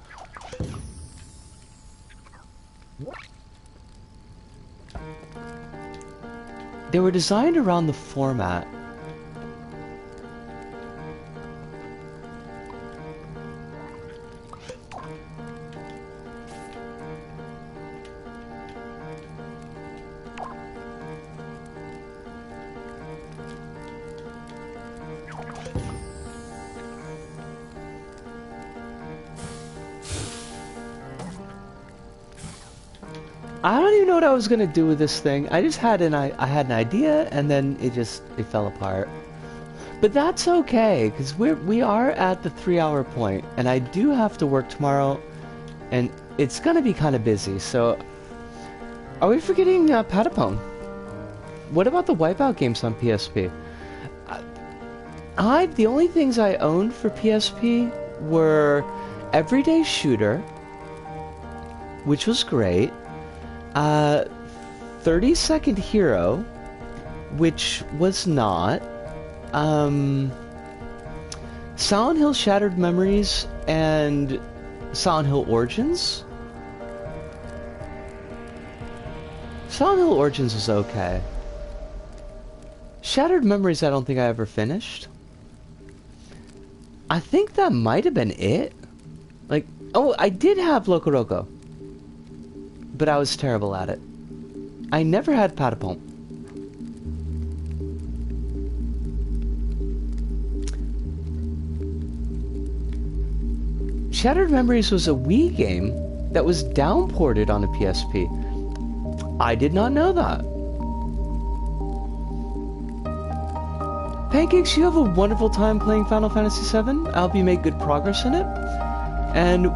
They were designed around the format. I don't even know what I was gonna do with this thing. I just had I had an idea, and then it fell apart. But that's okay, because we are at the 3-hour point, and I do have to work tomorrow, and it's gonna be kind of busy. So, are we forgetting Patapon? What about the Wipeout games on PSP? The only things I owned for PSP were Everyday Shooter, which was great. 30-Second Hero, which was not. Silent Hill Shattered Memories and Silent Hill Origins. Silent Hill Origins was okay. Shattered Memories I don't think I ever finished. I think that might have been it. Like, oh, I did have Loco Roco, but I was terrible at it. I never had Patapon. Shattered Memories was a Wii game that was downported on a PSP. I did not know that. Pancakes, you have a wonderful time playing Final Fantasy VII. I hope you make good progress in it. And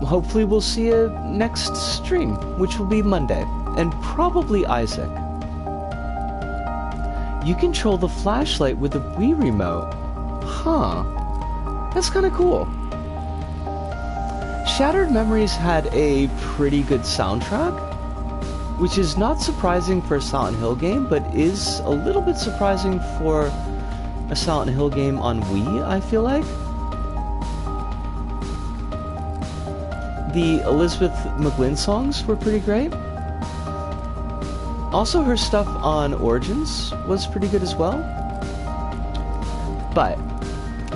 hopefully we'll see you next stream, which will be Monday. And probably Isaac. You control the flashlight with the Wii remote. Huh. That's kind of cool. Shattered Memories had a pretty good soundtrack, which is not surprising for a Silent Hill game, but is a little bit surprising for a Silent Hill game on Wii, I feel like. The Elizabeth McGuinn songs were pretty great. Also, her stuff on Origins was pretty good as well. But,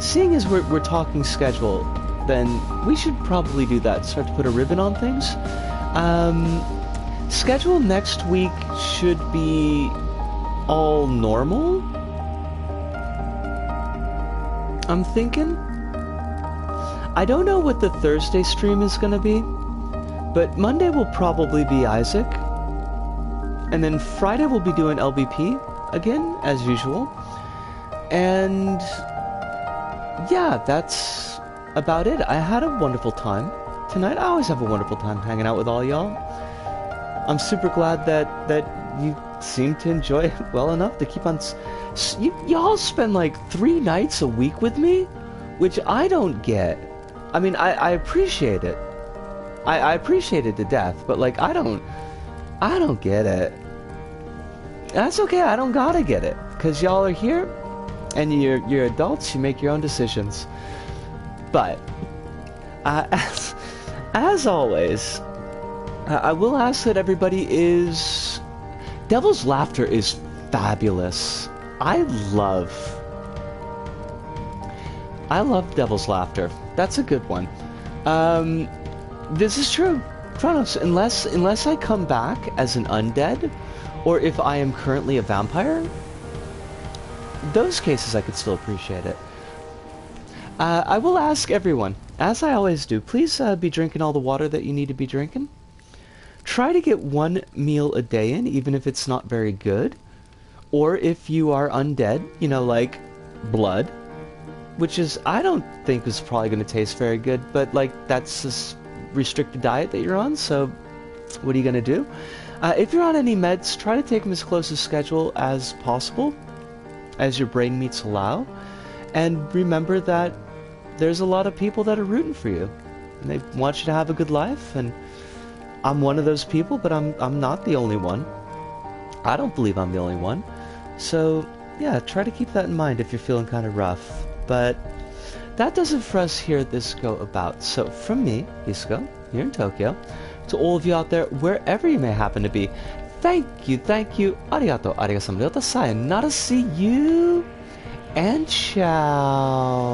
seeing as we're talking schedule, then we should probably do that. Start to put a ribbon on things. Schedule next week should be all normal, I'm thinking. I don't know what the Thursday stream is going to be, but Monday will probably be Isaac. And then Friday we'll be doing LBP again, as usual. And yeah, that's about it. I had a wonderful time tonight. I always have a wonderful time hanging out with all y'all. I'm super glad that you seem to enjoy it well enough to keep on... Y'all spend like 3 nights a week with me, which I don't get. I mean, I appreciate it. I appreciate it to death, but like, I don't get it. That's okay, I don't gotta get it, because y'all are here, and you're adults, you make your own decisions. But, as always, I will ask that everybody is... Devil's Laughter is fabulous. I love Devil's Laughter. That's a good one. This is true. Kronos, unless I come back as an undead, or if I am currently a vampire, those cases I could still appreciate it. I will ask everyone, as I always do, please be drinking all the water that you need to be drinking. Try to get 1 meal a day in, even if it's not very good. Or if you are undead, you know, like blood, which is, I don't think is probably going to taste very good, but like that's a restricted diet that you're on, so what are you going to do? If you're on any meds, try to take them as close to schedule as possible, as your brain meats allow. And remember that there's a lot of people that are rooting for you. And they want you to have a good life, and I'm one of those people, but I'm not the only one. I don't believe I'm the only one. So, yeah, try to keep that in mind if you're feeling kind of rough. But that does it for us here at This Go About. So, from me, Isko, here in Tokyo, to all of you out there, wherever you may happen to be, thank you, arigato, sayonara, see you, and ciao.